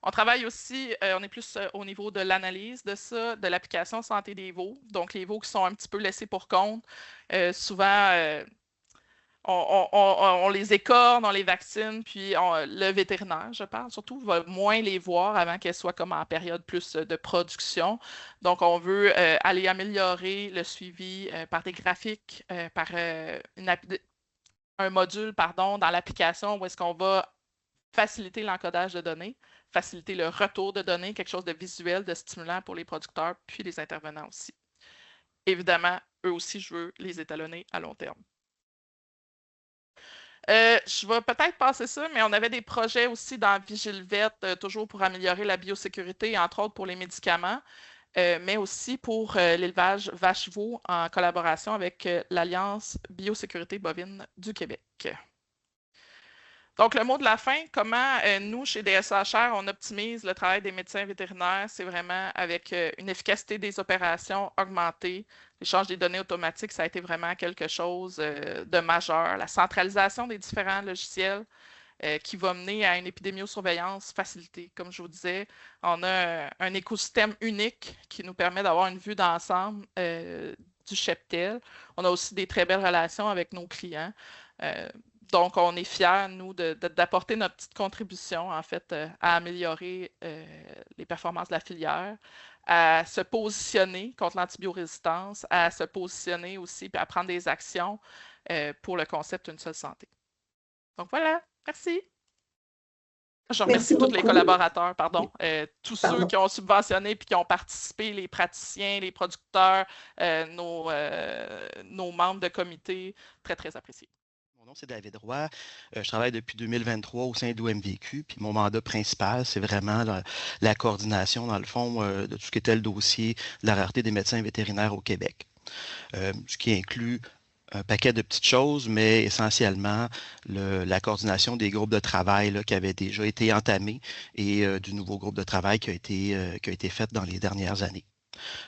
On travaille aussi, on est plus au niveau de l'analyse de ça, de l'application santé des veaux. Donc, les veaux qui sont un petit peu laissés pour compte. Souvent, on les écorne, on les vaccine, puis le vétérinaire, je parle surtout, va moins les voir avant qu'elles soient comme en période plus de production. Donc, on veut aller améliorer le suivi par des graphiques, par un module, pardon, dans l'application où est-ce qu'on va faciliter l'encodage de données, faciliter le retour de données, quelque chose de visuel, de stimulant pour les producteurs, puis les intervenants aussi. Évidemment, eux aussi, je veux les étalonner à long terme. Je vais peut-être passer ça, mais on avait des projets aussi dans VigilVet, toujours pour améliorer la biosécurité, entre autres pour les médicaments, mais aussi pour l'élevage vache-veau en collaboration avec l'Alliance Biosécurité bovine du Québec. Donc, le mot de la fin, comment nous, chez DSHR, on optimise le travail des médecins vétérinaires, c'est vraiment avec une efficacité des opérations augmentée. L'échange des données automatiques, ça a été vraiment quelque chose de majeur. La centralisation des différents logiciels qui va mener à une épidémiosurveillance facilitée. Comme je vous disais, on a un écosystème unique qui nous permet d'avoir une vue d'ensemble du cheptel. On a aussi des très belles relations avec nos clients. Donc, on est fiers, nous, d'apporter notre petite contribution, en fait, à améliorer les performances de la filière, à se positionner contre l'antibiorésistance, à se positionner aussi, puis à prendre des actions pour le concept Une seule santé. Donc, voilà. Merci. Je remercie tous les collaborateurs, tous ceux qui ont subventionné puis qui ont participé, les praticiens, les producteurs, nos membres de comité, très, très appréciés. Mon nom, c'est David Roy. Je travaille depuis 2023 au sein d'OMVQ. Puis mon mandat principal, c'est vraiment la coordination, dans le fond, de tout ce qui était le dossier de la rareté des médecins vétérinaires au Québec. Ce qui inclut un paquet de petites choses, mais essentiellement la coordination des groupes de travail là, qui avaient déjà été entamés et du nouveau groupe de travail qui a été fait dans les dernières années.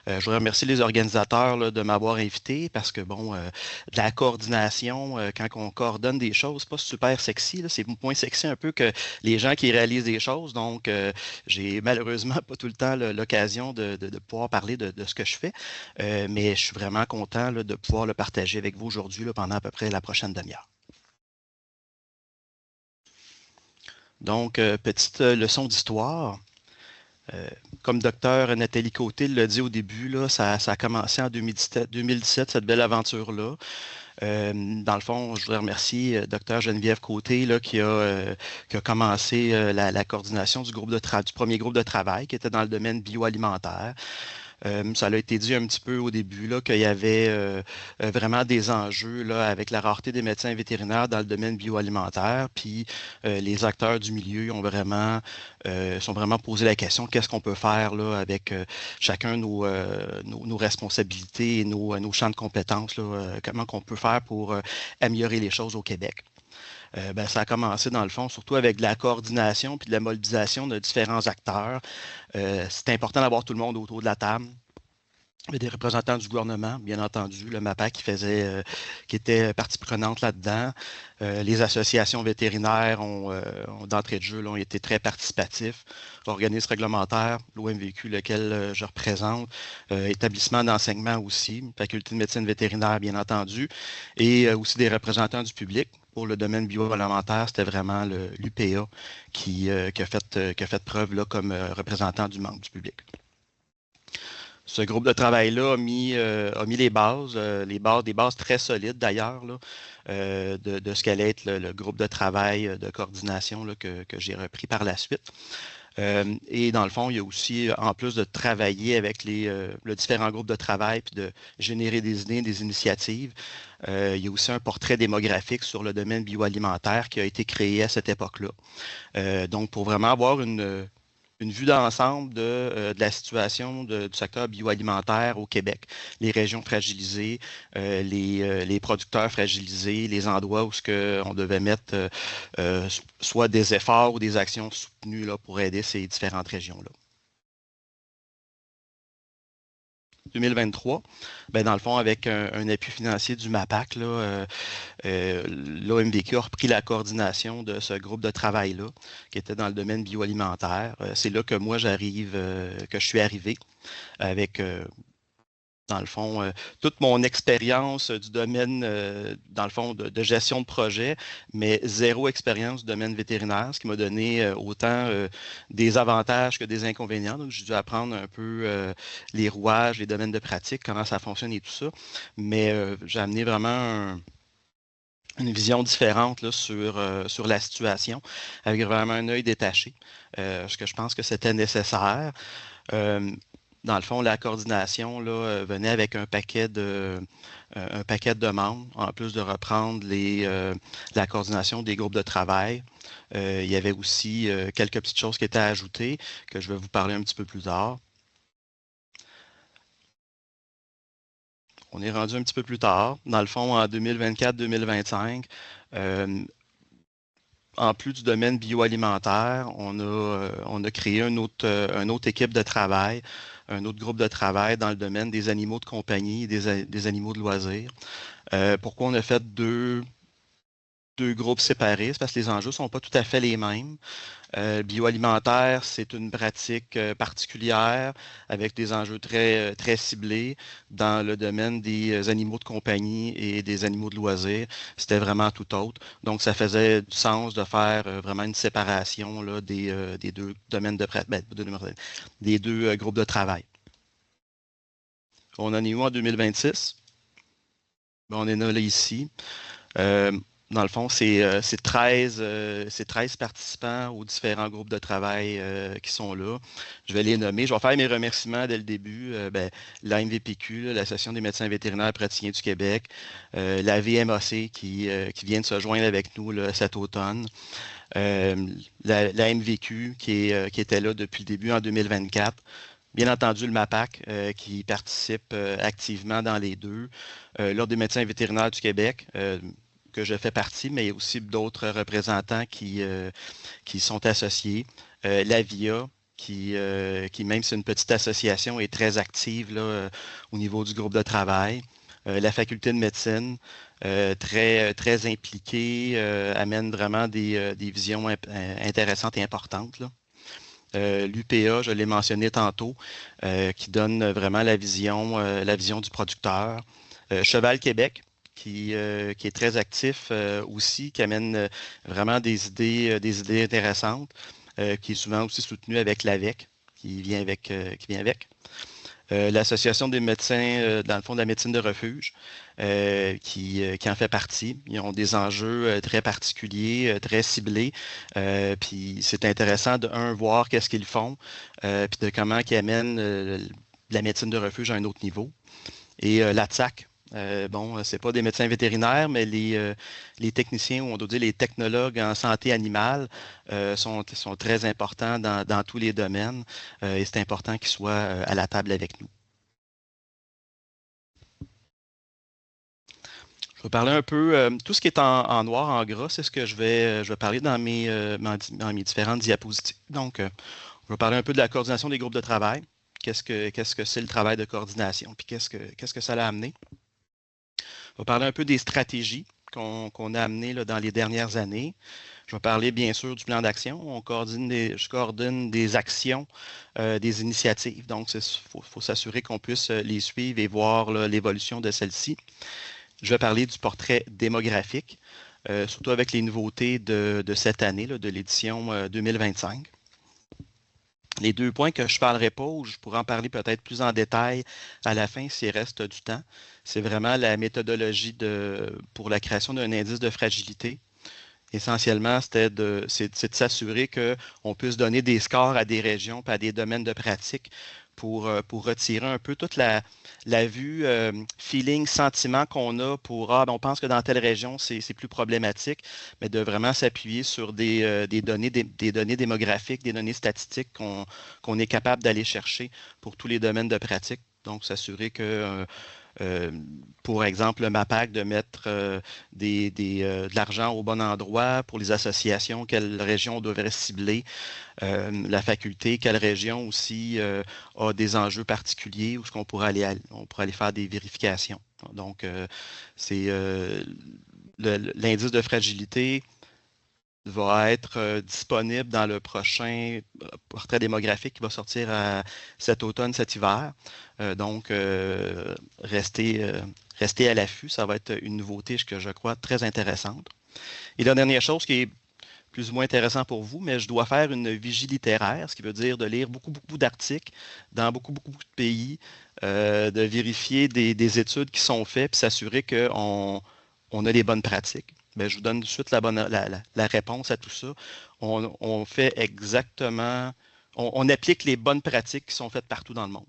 Je voudrais remercier les organisateurs là, de m'avoir invité parce que, bon, de la coordination, quand on coordonne des choses, c'est pas super sexy. C'est moins sexy un peu que les gens qui réalisent des choses. Donc, j'ai malheureusement pas tout le temps l'occasion de pouvoir parler de ce que je fais. Mais je suis vraiment content là, de pouvoir le partager avec vous aujourd'hui pendant à peu près la prochaine demi-heure. Donc, petite leçon d'histoire. Comme docteur Nathalie Côté l'a dit au début, là, ça a commencé en 2017 cette belle aventure-là. Dans le fond, je voudrais remercier Dr Geneviève Côté là, qui a commencé la coordination du premier groupe de travail qui était dans le domaine bioalimentaire. Ça a été dit un petit peu au début là, qu'il y avait vraiment des enjeux là, avec la rareté des médecins vétérinaires dans le domaine bioalimentaire. Puis les acteurs du milieu ont sont vraiment posé la question qu'est-ce qu'on peut faire là, avec chacun nos responsabilités et nos champs de compétences, là, comment qu'on peut faire pour améliorer les choses au Québec. Ça a commencé dans le fond, surtout avec de la coordination puis de la mobilisation de différents acteurs. C'est important d'avoir tout le monde autour de la table. Il y a des représentants du gouvernement, bien entendu, le MAPAC qui était partie prenante là-dedans. Les associations vétérinaires d'entrée de jeu, là, ont été très participatifs. Organismes réglementaires, l'OMVQ, lequel je représente, établissements d'enseignement aussi, faculté de médecine vétérinaire, bien entendu, et aussi des représentants du public. Pour le domaine bioalimentaire, c'était vraiment l'UPA qui a fait preuve là, comme représentant du membre du public. Ce groupe de travail-là a mis des bases très solides d'ailleurs, de ce qu'allait être le groupe de travail de coordination là, que j'ai repris par la suite. Et dans le fond, il y a aussi, en plus de travailler avec les différents groupes de travail puis de générer des idées, des initiatives, il y a aussi un portrait démographique sur le domaine bioalimentaire qui a été créé à cette époque-là. Donc, pour vraiment avoir une vue d'ensemble de la situation du secteur bioalimentaire au Québec, les régions fragilisées, les producteurs fragilisés, les endroits où on devait mettre soit des efforts ou des actions soutenues là, pour aider ces différentes régions-là. 2023, dans le fond, avec un appui financier du MAPAC, l'OMVQ a repris la coordination de ce groupe de travail-là, qui était dans le domaine bioalimentaire. C'est là que moi, que je suis arrivé avec, dans le fond, toute mon expérience du domaine, dans le fond, de gestion de projet, mais zéro expérience du domaine vétérinaire, ce qui m'a donné autant des avantages que des inconvénients. Donc, j'ai dû apprendre un peu les rouages, les domaines de pratique, comment ça fonctionne et tout ça. Mais j'ai amené vraiment une vision différente là, sur la situation, avec vraiment un œil détaché, parce que je pense que c'était nécessaire. Dans le fond, la coordination là, venait avec un paquet de membres, en plus de reprendre la coordination des groupes de travail. Il y avait aussi quelques petites choses qui étaient ajoutées, que je vais vous parler un petit peu plus tard. On est rendu un petit peu plus tard. Dans le fond, en 2024-2025, en plus du domaine bioalimentaire, on a créé une autre équipe de travail, un autre groupe de travail dans le domaine des animaux de compagnie et des animaux de loisirs. Pourquoi on a fait deux groupes séparés? C'est parce que les enjeux ne sont pas tout à fait les mêmes. Bioalimentaire, c'est une pratique particulière avec des enjeux très, très ciblés. Dans le domaine des animaux de compagnie et des animaux de loisirs, c'était vraiment tout autre. Donc, ça faisait du sens de faire vraiment une séparation là, des deux domaines des deux groupes de travail. On en est où en 2026? On est là ici. Dans le fond, c'est 13 participants aux différents groupes de travail qui sont là. Je vais les nommer. Je vais faire mes remerciements dès le début. La MVPQ, l'Association des médecins vétérinaires praticiens du Québec, la VMAC qui vient de se joindre avec nous là, cet automne, la MVQ qui était là depuis le début en 2024. Bien entendu, le MAPAC qui participe activement dans les deux. L'Ordre des médecins vétérinaires du Québec, que je fais partie, mais il y a aussi d'autres représentants qui sont associés. La VIA, qui même c'est une petite association, est très active là, au niveau du groupe de travail. La faculté de médecine, très, très impliquée, amène vraiment des visions intéressantes et importantes, là. L'UPA, je l'ai mentionné tantôt, qui donne vraiment la vision du producteur. Cheval Québec, qui est très actif aussi, qui amène vraiment des idées intéressantes, qui est souvent aussi soutenu avec l'AVEC, qui vient avec. L'Association des médecins, dans le fond, de la médecine de refuge, qui en fait partie. Ils ont des enjeux très particuliers, très ciblés. Puis c'est intéressant de, voir qu'est-ce qu'ils font, puis de comment ils amènent la médecine de refuge à un autre niveau. Et la TSAC, c'est pas des médecins vétérinaires, mais les techniciens, ou on doit dire les technologues en santé animale, sont très importants dans tous les domaines et c'est important qu'ils soient à la table avec nous. Je vais parler un peu, tout ce qui est en noir, en gras, c'est ce que je vais parler dans mes différentes diapositives. Donc, je vais parler un peu de la coordination des groupes de travail. Qu'est-ce que c'est le travail de coordination, puis qu'est-ce que ça l'a amené. Je vais parler un peu des stratégies qu'on a amenées là, dans les dernières années. Je vais parler bien sûr du plan d'action. Je coordonne des actions, des initiatives. Donc, il faut s'assurer qu'on puisse les suivre et voir l'évolution de celles-ci. Je vais parler du portrait démographique, surtout avec les nouveautés de cette année, là, de l'édition 2025. Les deux points que je ne parlerai pas, ou je pourrais en parler peut-être plus en détail à la fin s'il reste du temps, c'est vraiment la méthodologie pour la création d'un indice de fragilité. Essentiellement, c'est de s'assurer qu'on puisse donner des scores à des régions et à des domaines de pratique pour retirer un peu toute la vue, feeling, sentiment qu'on a pour on pense que dans telle région, c'est plus problématique, mais de vraiment s'appuyer sur des données démographiques, des données statistiques qu'on est capable d'aller chercher pour tous les domaines de pratique. Donc, s'assurer que pour exemple, le MAPAC, de mettre de l'argent au bon endroit pour les associations, quelle région on devrait cibler, la faculté, quelle région aussi a des enjeux particuliers où on pourrait aller faire des vérifications. Donc, c'est l'indice de fragilité va être disponible dans le prochain portrait démographique qui va sortir cet automne, cet hiver. Donc, restez à l'affût. Ça va être une nouveauté que je crois très intéressante. Et la dernière chose qui est plus ou moins intéressant pour vous, mais je dois faire une vigie littéraire, ce qui veut dire de lire beaucoup d'articles dans beaucoup de pays, de vérifier des études qui sont faites, puis s'assurer qu'on a les bonnes pratiques. Bien, je vous donne tout de suite la réponse à tout ça. On fait exactement, on applique les bonnes pratiques qui sont faites partout dans le monde.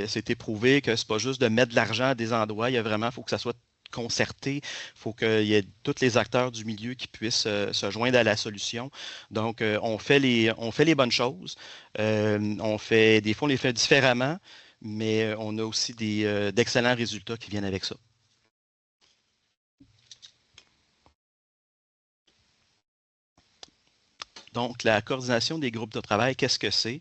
C'est éprouvé que ce n'est pas juste de mettre de l'argent à des endroits, il faut que ça soit concerté, il faut qu'il y ait tous les acteurs du milieu qui puissent se joindre à la solution. Donc, on fait les bonnes choses. Des fois, on les fait différemment, mais on a aussi d'excellents résultats qui viennent avec ça. Donc, la coordination des groupes de travail, qu'est-ce que c'est?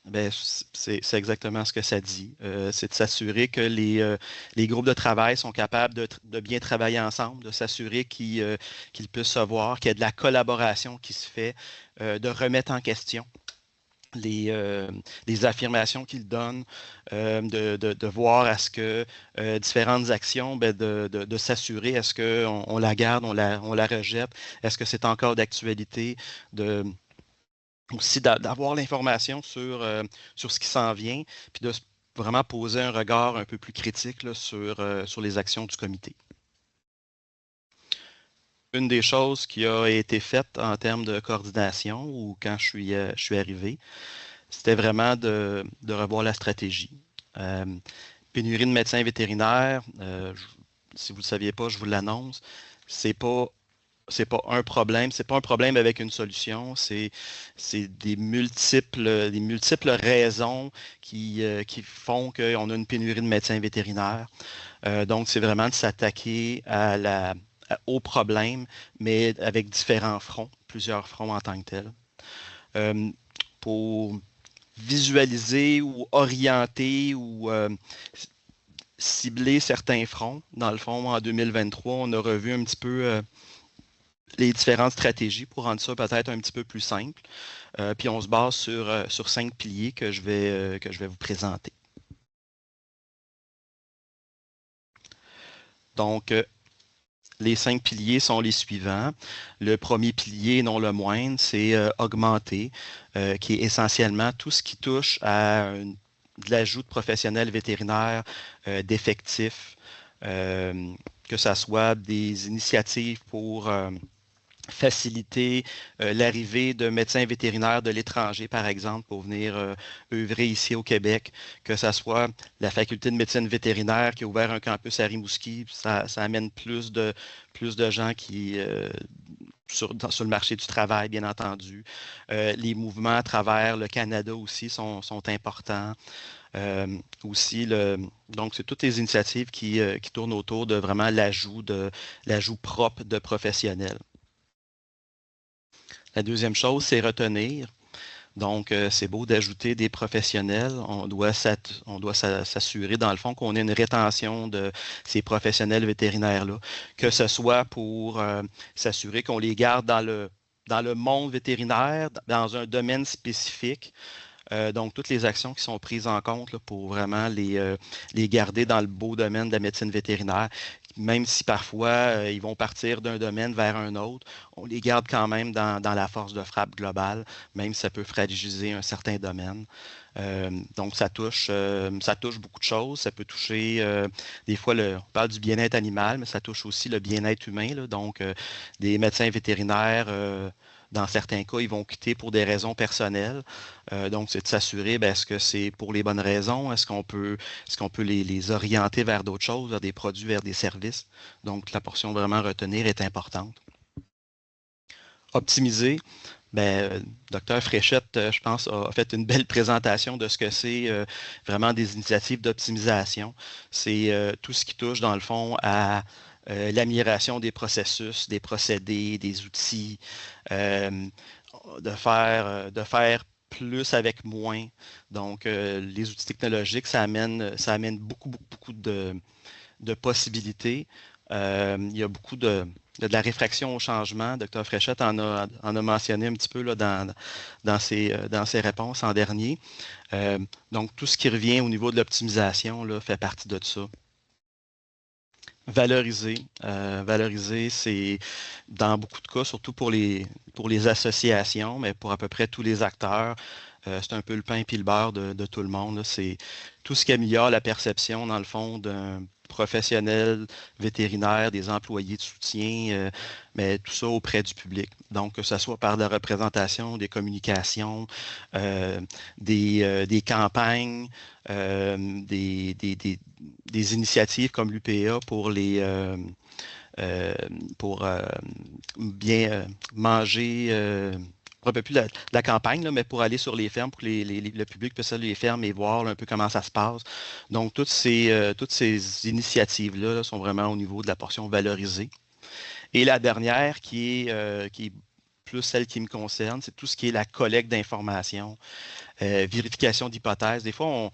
Ben, c'est exactement ce que ça dit. C'est de s'assurer que les groupes de travail sont capables de bien travailler ensemble, de s'assurer qu'ils puissent se voir, qu'il y a de la collaboration qui se fait, de remettre en question les affirmations qu'ils donnent, de voir à ce que différentes actions, ben, de s'assurer, est-ce qu'on la garde, on la rejette, est-ce que c'est encore d'actualité, aussi d'avoir l'information sur ce qui s'en vient, puis de vraiment poser un regard un peu plus critique là, sur les actions du comité. Une des choses qui a été faite en termes de coordination ou quand je suis arrivé, c'était vraiment de revoir la stratégie. Pénurie de médecins vétérinaires, si vous ne le saviez pas, je vous l'annonce, c'est pas un problème, c'est pas un problème avec une solution, c'est des multiples raisons qui font qu'on a une pénurie de médecins vétérinaires. Donc, c'est vraiment de s'attaquer au problème, mais avec différents fronts, plusieurs fronts en tant que tels. Pour visualiser ou orienter ou cibler certains fronts, dans le fond, en 2023, on a revu un petit peu les différentes stratégies pour rendre ça peut-être un petit peu plus simple. Puis on se base sur 5 piliers que je vais vous présenter. Donc, les 5 piliers sont les suivants. Le premier pilier, non le moindre, c'est augmenter, qui est essentiellement tout ce qui touche à de l'ajout de professionnels vétérinaires, d'effectifs, que ce soit des initiatives pour faciliter l'arrivée de médecins vétérinaires de l'étranger, par exemple, pour venir œuvrer ici au Québec, que ce soit la faculté de médecine vétérinaire qui a ouvert un campus à Rimouski, ça amène plus de gens qui sur le marché du travail, bien entendu. Les mouvements à travers le Canada aussi sont importants. Donc, c'est toutes les initiatives qui tournent autour de vraiment l'ajout propre de professionnels. La deuxième chose, c'est retenir. Donc, c'est beau d'ajouter des professionnels. On doit s'assurer, dans le fond, qu'on ait une rétention de ces professionnels vétérinaires-là, que ce soit pour s'assurer qu'on les garde dans le monde vétérinaire, dans un domaine spécifique. Donc, toutes les actions qui sont prises en compte là, pour vraiment les garder dans le beau domaine de la médecine vétérinaire. Même si parfois, ils vont partir d'un domaine vers un autre, on les garde quand même dans la force de frappe globale, même si ça peut fragiliser un certain domaine. Donc, ça touche beaucoup de choses. Ça peut toucher, des fois, on parle du bien-être animal, mais ça touche aussi le bien-être humain. Là. Donc, des médecins vétérinaires, dans certains cas, ils vont quitter pour des raisons personnelles. Donc, c'est de s'assurer, est-ce que c'est pour les bonnes raisons? Est-ce qu'on peut les orienter vers d'autres choses, vers des produits, vers des services? Donc, la portion vraiment retenir est importante. Optimiser. Dr. Fréchette, je pense, a fait une belle présentation de ce que c'est vraiment des initiatives d'optimisation. C'est tout ce qui touche, dans le fond, à l'amélioration des processus, des procédés, des outils, de faire plus avec moins. Donc, les outils technologiques, ça amène beaucoup de possibilités. Il y a beaucoup de la réfraction au changement. Dr. Fréchette en a mentionné un petit peu là, dans ses réponses en dernier. Donc, tout ce qui revient au niveau de l'optimisation là, fait partie de ça. Valoriser. Valoriser, c'est dans beaucoup de cas, surtout pour les associations, mais pour à peu près tous les acteurs, c'est un peu le pain et le beurre de tout le monde. C'est tout ce qui améliore la perception, dans le fond, d'un professionnel vétérinaire, des employés de soutien, mais tout ça auprès du public. Donc, que ce soit par la représentation, des communications, des campagnes, des initiatives comme l'UPA pour bien manger, un peu plus la campagne, là, mais pour aller sur les fermes, pour que le public puisse aller sur les fermes et voir là, un peu comment ça se passe. Donc, toutes ces initiatives-là là, sont vraiment au niveau de la portion valorisée. Et la dernière qui est plus celle qui me concerne, c'est tout ce qui est la collecte d'informations, vérification d'hypothèses. Des fois,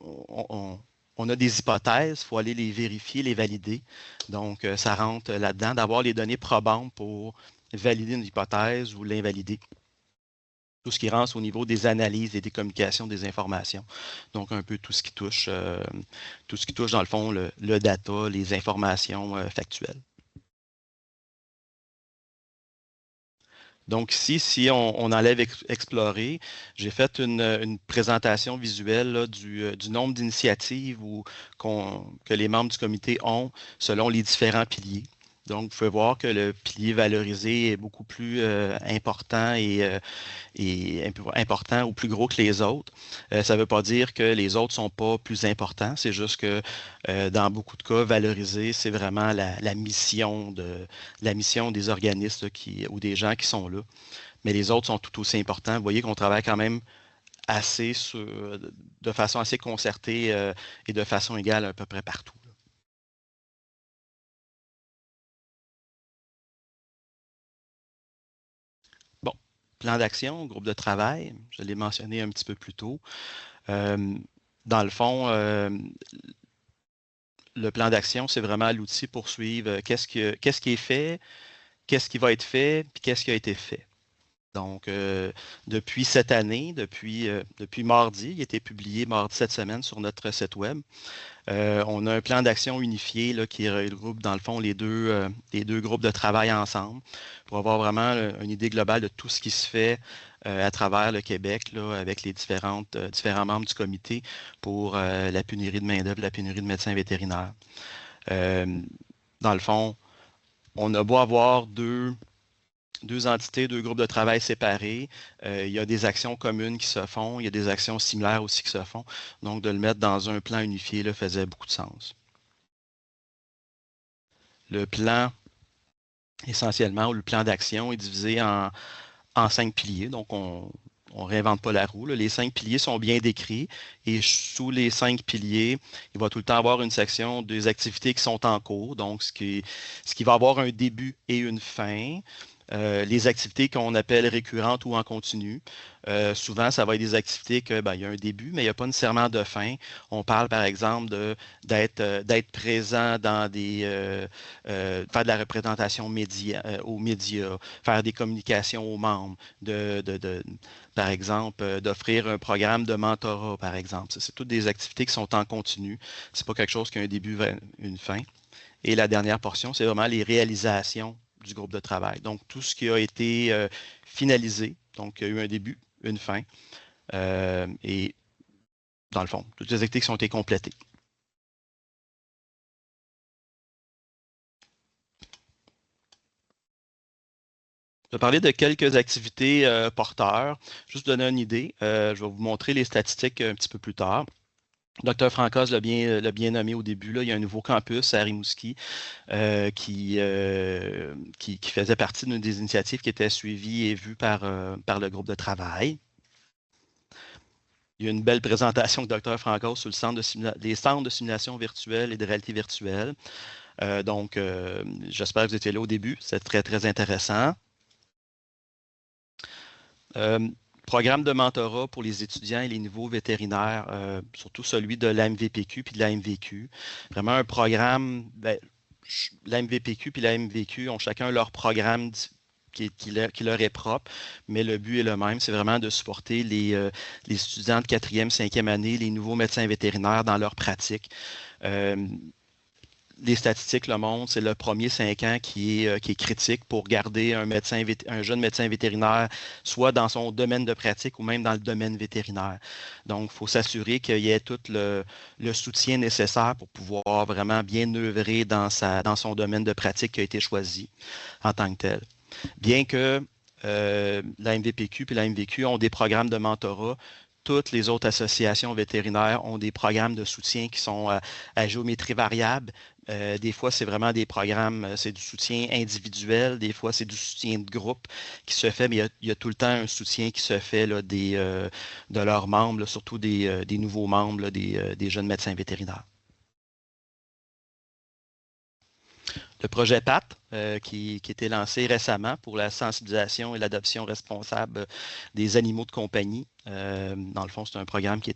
on a des hypothèses, il faut aller les vérifier, les valider. Donc, ça rentre là-dedans, d'avoir les données probantes pour valider une hypothèse ou l'invalider. Tout ce qui rentre au niveau des analyses et des communications des informations. Donc, un peu tout ce qui touche dans le fond, le data, les informations factuelles. Donc ici, si on enlève explorer, j'ai fait une présentation visuelle là, du nombre d'initiatives que les membres du comité ont selon les différents piliers. Donc, vous pouvez voir que le pilier valorisé est beaucoup plus important important ou plus gros que les autres. Ça ne veut pas dire que les autres ne sont pas plus importants. C'est juste que dans beaucoup de cas, valoriser, c'est vraiment la mission des organismes ou des gens qui sont là. Mais les autres sont tout aussi importants. Vous voyez qu'on travaille quand même de façon assez concertée et de façon égale à peu près partout. Plan d'action, groupe de travail, je l'ai mentionné un petit peu plus tôt. Dans le fond, le plan d'action, c'est vraiment l'outil pour suivre qu'est-ce qui est fait, qu'est-ce qui va être fait, puis qu'est-ce qui a été fait. Donc, depuis cette année, depuis mardi, il a été publié mardi cette semaine sur notre site web. On a un plan d'action unifié là, qui regroupe dans le fond les deux groupes de travail ensemble pour avoir vraiment une idée globale de tout ce qui se fait à travers le Québec là, avec les différents membres du comité pour la pénurie de main-d'œuvre, la pénurie de médecins vétérinaires. Dans le fond, on a beau avoir deux entités, deux groupes de travail séparés. Il y a des actions communes qui se font, il y a des actions similaires aussi qui se font. Donc, de le mettre dans un plan unifié là, faisait beaucoup de sens. Le plan, essentiellement, ou le plan d'action est divisé en 5 piliers. Donc, on ne réinvente pas la roue. Là. Les 5 piliers sont bien décrits et sous les 5 piliers, il va tout le temps avoir une section des activités qui sont en cours. Donc, ce qui va avoir un début et une fin. Les activités qu'on appelle récurrentes ou en continu. Souvent, ça va être des activités qu'il y a un début, mais il n'y a pas nécessairement de fin. On parle, par exemple, d'être présent dans faire de la représentation aux médias, faire des communications aux membres, par exemple, d'offrir un programme de mentorat, par exemple. C'est toutes des activités qui sont en continu. Ce n'est pas quelque chose qui a un début et une fin. Et la dernière portion, c'est vraiment les réalisations du groupe de travail. Donc, tout ce qui a été finalisé, donc il y a eu un début, une fin, et dans le fond, toutes les activités qui ont été complétées. Je vais parler de quelques activités porteurs. Juste pour donner une idée, je vais vous montrer les statistiques un petit peu plus tard. Dr. Francoz l'a bien nommé au début. Là, il y a un nouveau campus à Rimouski qui faisait partie d'une des initiatives qui était suivie et vue par le groupe de travail. Il y a une belle présentation de Dr. Francoz sur les centres de simulation virtuelle et de réalité virtuelle. Donc, j'espère que vous étiez là au début. C'est très, très intéressant. Programme de mentorat pour les étudiants et les nouveaux vétérinaires, surtout celui de l'AMVPQ puis de la MVQ. Vraiment un programme, l'AMVPQ puis la MVQ ont chacun leur programme qui leur est propre, mais le but est le même, c'est vraiment de supporter les étudiants de 4e, 5e année, les nouveaux médecins vétérinaires dans leur pratique. Les statistiques le montrent, c'est le premier 5 ans qui est critique pour garder un jeune médecin vétérinaire, soit dans son domaine de pratique ou même dans le domaine vétérinaire. Donc, il faut s'assurer qu'il y ait tout le soutien nécessaire pour pouvoir vraiment bien œuvrer dans son domaine de pratique qui a été choisi en tant que tel. Bien que la MVPQ et la MVQ ont des programmes de mentorat, toutes les autres associations vétérinaires ont des programmes de soutien qui sont à géométrie variable. Des fois, c'est vraiment des programmes, c'est du soutien individuel. Des fois, c'est du soutien de groupe qui se fait, mais il y a tout le temps un soutien qui se fait là, de leurs membres, là, surtout des nouveaux membres, là, des jeunes médecins vétérinaires. Le projet PAT, qui a été lancé récemment pour la sensibilisation et l'adoption responsable des animaux de compagnie. Dans le fond, c'est un programme qui a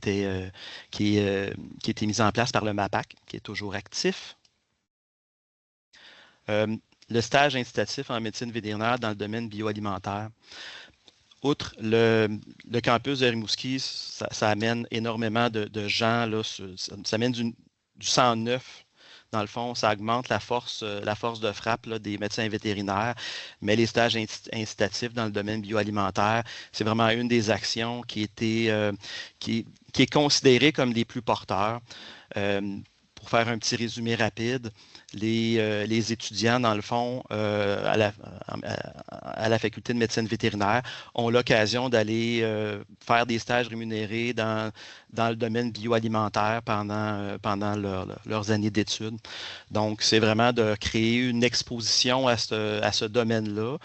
été mis en place par le MAPAC, qui est toujours actif. Le stage incitatif en médecine vétérinaire dans le domaine bioalimentaire. Outre le campus de Rimouski, ça amène énormément de gens, là, ça amène du sang neuf. Dans le fond, ça augmente la force de frappe là, des médecins vétérinaires, mais les stages incitatifs dans le domaine bioalimentaire, c'est vraiment une des actions qui est considérée comme les plus porteurs. Pour faire un petit résumé rapide, les étudiants, dans le fond, à la faculté de médecine vétérinaire, ont l'occasion d'aller faire des stages rémunérés dans le domaine bioalimentaire pendant leurs années d'études. Donc, c'est vraiment de créer une exposition à ce domaine-là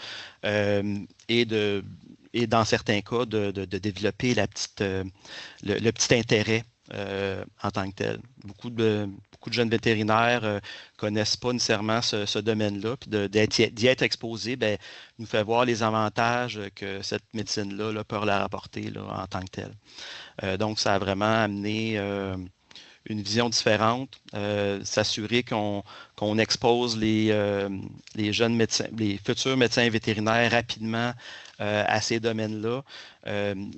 et dans certains cas, de développer le petit intérêt en tant que tel. Beaucoup de jeunes vétérinaires connaissent pas nécessairement ce domaine-là, puis d'y être exposé, nous fait voir les avantages que cette médecine-là peut leur apporter là, en tant que tel. Donc, ça a vraiment amené une vision différente, s'assurer qu'on expose les jeunes médecins, les futurs médecins vétérinaires rapidement à ces domaines-là,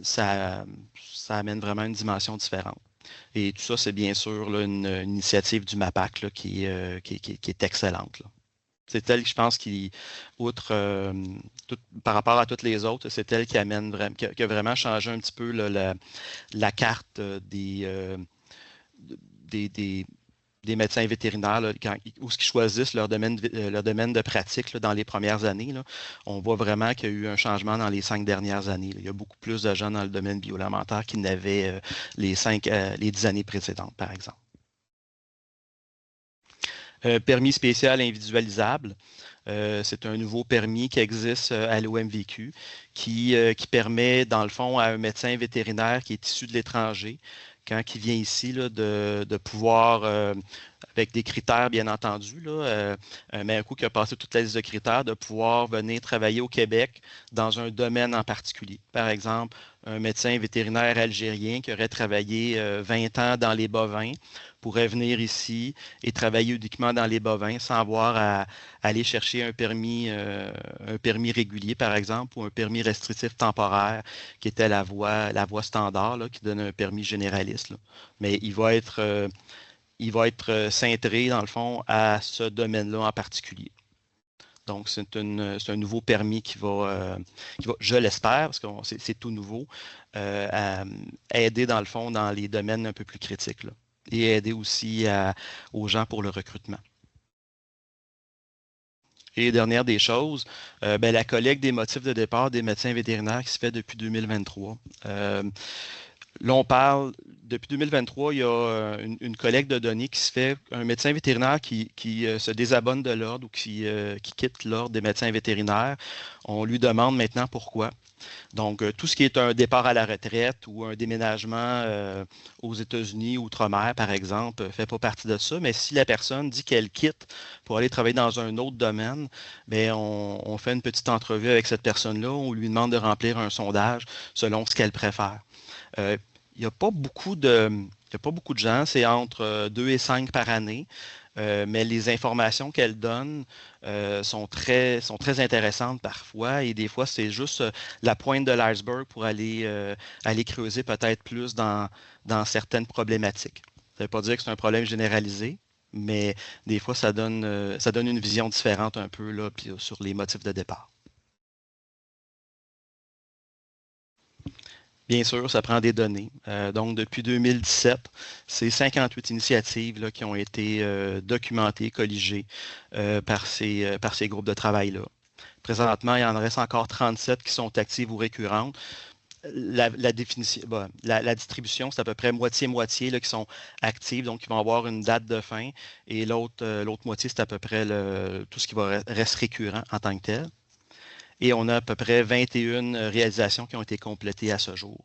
ça amène vraiment une dimension différente. Et tout ça, c'est bien sûr là, une initiative du MAPAC là, qui est excellente. Là. C'est elle, je pense, outre par rapport à toutes les autres, c'est elle qui a vraiment changé un petit peu là, la carte des médecins vétérinaires, là, où ils choisissent leur domaine de pratique là, dans les premières années. Là, on voit vraiment qu'il y a eu un changement dans les 5 dernières années. Là. Il y a beaucoup plus de gens dans le domaine bioalimentaire qu'il n'avait les 10 années précédentes, par exemple. Permis spécial individualisable. C'est un nouveau permis qui existe à l'OMVQ qui permet, dans le fond, à un médecin vétérinaire qui est issu de l'étranger, quand il vient ici, là, de pouvoir, avec des critères bien entendu, là, mais un coup qui a passé toute la liste de critères, de pouvoir venir travailler au Québec dans un domaine en particulier. Par exemple, un médecin vétérinaire algérien qui aurait travaillé 20 ans dans les bovins pourrait venir ici et travailler uniquement dans les bovins sans avoir à aller chercher un permis régulier, par exemple, ou un permis restrictif temporaire qui était la voie standard, là, qui donne un permis généraliste. Là. Mais il va être cintré, dans le fond, à ce domaine-là en particulier. Donc, c'est un nouveau permis qui va, je l'espère, parce que c'est tout nouveau, aider, dans le fond, dans les domaines un peu plus critiques, là, et aider aussi aux gens pour le recrutement. Et dernière des choses, la collecte des motifs de départ des médecins vétérinaires qui se fait depuis 2023. Là, on parle, depuis 2023, il y a une collecte de données qui se fait. Un médecin vétérinaire qui se désabonne de l'ordre ou qui quitte l'ordre des médecins vétérinaires, on lui demande maintenant pourquoi. Donc, tout ce qui est un départ à la retraite ou un déménagement aux États-Unis, outre-mer, par exemple, ne fait pas partie de ça. Mais si la personne dit qu'elle quitte pour aller travailler dans un autre domaine, bien, on fait une petite entrevue avec cette personne-là. On lui demande de remplir un sondage selon ce qu'elle préfère. Il n'y a pas beaucoup de gens, c'est entre 2 et 5 par année, mais les informations qu'elle donne sont très intéressannes parfois et des fois, c'est juste la pointe de l'iceberg pour aller creuser peut-être plus dans certaines problématiques. Ça ne veut pas dire que c'est un problème généralisé, mais des fois, ça donne une vision différente un peu là, puis, sur les motifs de départ. Bien sûr, ça prend des données. Donc, depuis 2017, c'est 58 initiatives là, qui ont été documentées, colligées par ces groupes de travail-là. Présentement, il y en reste encore 37 qui sont actives ou récurrentes. La distribution, c'est à peu près moitié-moitié qui sont actives, donc qui vont avoir une date de fin. Et l'autre moitié, c'est à peu près tout ce qui reste récurrent en tant que tel. Et on a à peu près 21 réalisations qui ont été complétées à ce jour.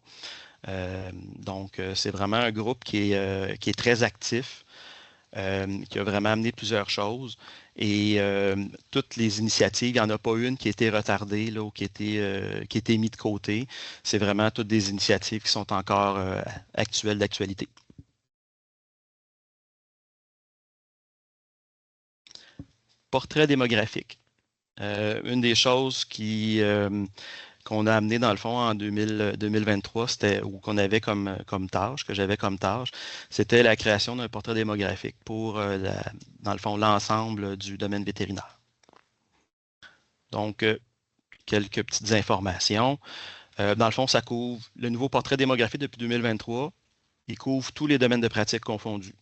Donc, c'est vraiment un groupe qui est très actif. qui a vraiment amené plusieurs choses. Et toutes les initiatives, il n'y en a pas une qui a été retardée là, ou qui a été mise de côté. C'est vraiment toutes des initiatives qui sont encore actuelles, d'actualité. Portrait démographique. Une des choses qu'on a amené dans le fond en 2023, ou qu'on avait comme tâche, que j'avais comme tâche, c'était la création d'un portrait démographique pour, dans le fond, l'ensemble du domaine vétérinaire. Donc, quelques petites informations. Dans le fond, ça couvre le nouveau portrait démographique depuis 2023. Il couvre tous les domaines de pratique confondus.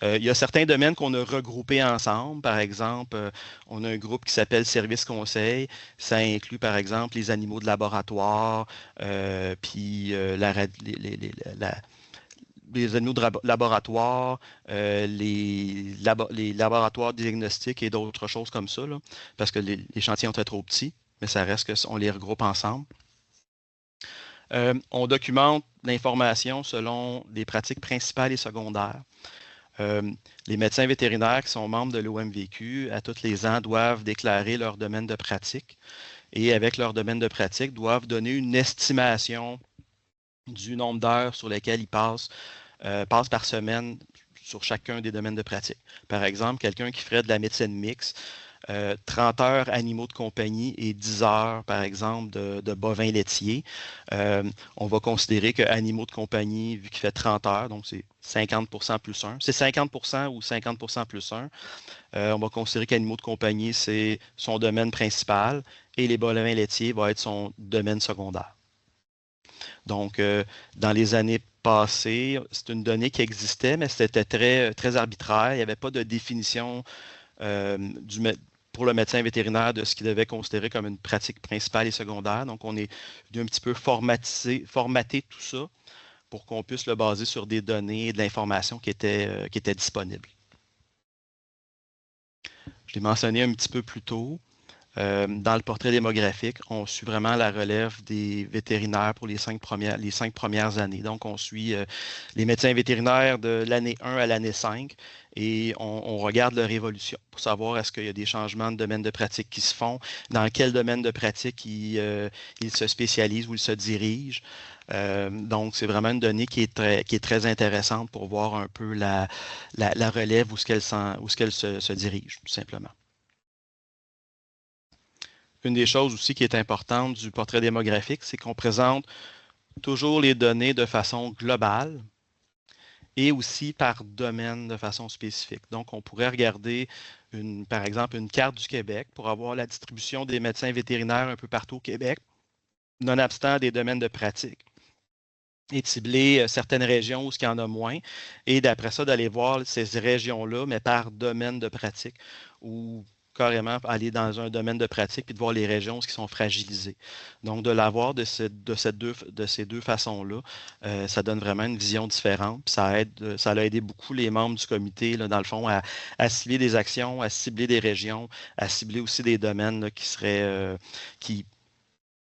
Il y a certains domaines qu'on a regroupés ensemble. Par exemple, on a un groupe qui s'appelle Service Conseil. Ça inclut, par exemple, les animaux de laboratoire, puis les animaux de laboratoire, les laboratoires diagnostiques et d'autres choses comme ça, là, parce que les échantillons sont trop petits, mais ça reste qu'on les regroupe ensemble. On documente l'information selon les pratiques principales et secondaires. Les médecins vétérinaires qui sont membres de l'OMVQ, à tous les ans, doivent déclarer leur domaine de pratique et avec leur domaine de pratique, doivent donner une estimation du nombre d'heures sur lesquelles ils passent par semaine sur chacun des domaines de pratique. Par exemple, quelqu'un qui ferait de la médecine mixte, 30 heures animaux de compagnie et 10 heures, par exemple, de bovins laitiers. On va considérer que animaux de compagnie, vu qu'il fait 30 heures, donc c'est 50% plus 1. C'est 50% ou 50% plus 1. On va considérer qu'animaux de compagnie, c'est son domaine principal et les bovins laitiers vont être son domaine secondaire. Donc, dans les années passées, c'est une donnée qui existait, mais c'était très, très arbitraire. Il n'y avait pas de définition pour le médecin vétérinaire de ce qu'il devait considérer comme une pratique principale et secondaire. Donc, on est venu un petit peu formater tout ça pour qu'on puisse le baser sur des données et de l'information qui était disponible. Je l'ai mentionné un petit peu plus tôt. Dans le portrait démographique, on suit vraiment la relève des vétérinaires pour les 5 premières années. Donc, on suit les médecins vétérinaires de l'année 1 à l'année 5 et on regarde leur évolution pour savoir est-ce qu'il y a des changements de domaine de pratique qui se font, dans quel domaine de pratique ils se spécialisent ou ils se dirigent. Donc, c'est vraiment une donnée qui est très intéressante pour voir un peu la relève où ce qu'elle se dirige, tout simplement. Une des choses aussi qui est importante du portrait démographique, c'est qu'on présente toujours les données de façon globale et aussi par domaine de façon spécifique. Donc, on pourrait regarder, par exemple, une carte du Québec pour avoir la distribution des médecins vétérinaires un peu partout au Québec, nonobstant des domaines de pratique, et de cibler certaines régions où il y en a moins, et d'après ça, d'aller voir ces régions-là, mais par domaine de pratique, ou carrément aller dans un domaine de pratique puis de voir les régions qui sont fragilisées. Donc, de l'avoir de ces deux façons-là, ça donne vraiment une vision différente. Puis ça a aidé beaucoup les membres du comité, là, dans le fond, à cibler des actions, à cibler des régions, à cibler aussi des domaines là, qui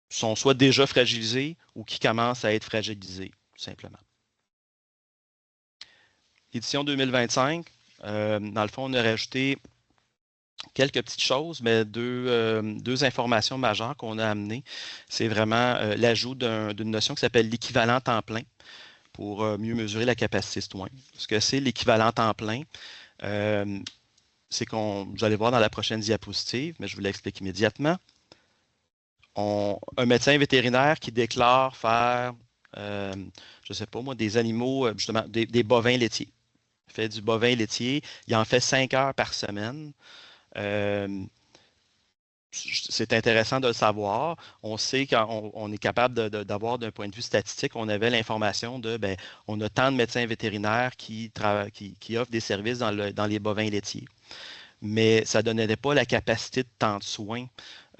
sont soit déjà fragilisés ou qui commencent à être fragilisés, tout simplement. L'édition 2025, dans le fond, on a rajouté quelques petites choses, mais deux informations majeures qu'on a amenées. C'est vraiment l'ajout d'une notion qui s'appelle l'équivalent temps plein pour mieux mesurer la capacité de soins. Ce que c'est l'équivalent temps plein, c'est vous allez voir dans la prochaine diapositive, mais je vous l'explique immédiatement. Un médecin vétérinaire qui déclare faire, je ne sais pas moi, des animaux, justement, des bovins laitiers. Il fait du bovin laitier, il en fait 5 heures par semaine. C'est intéressant de le savoir. On sait qu'on est capable d'avoir d'un point de vue statistique, on avait l'information on a tant de médecins vétérinaires qui offrent des services dans les bovins laitiers. Mais ça ne donnait pas la capacité de temps de soins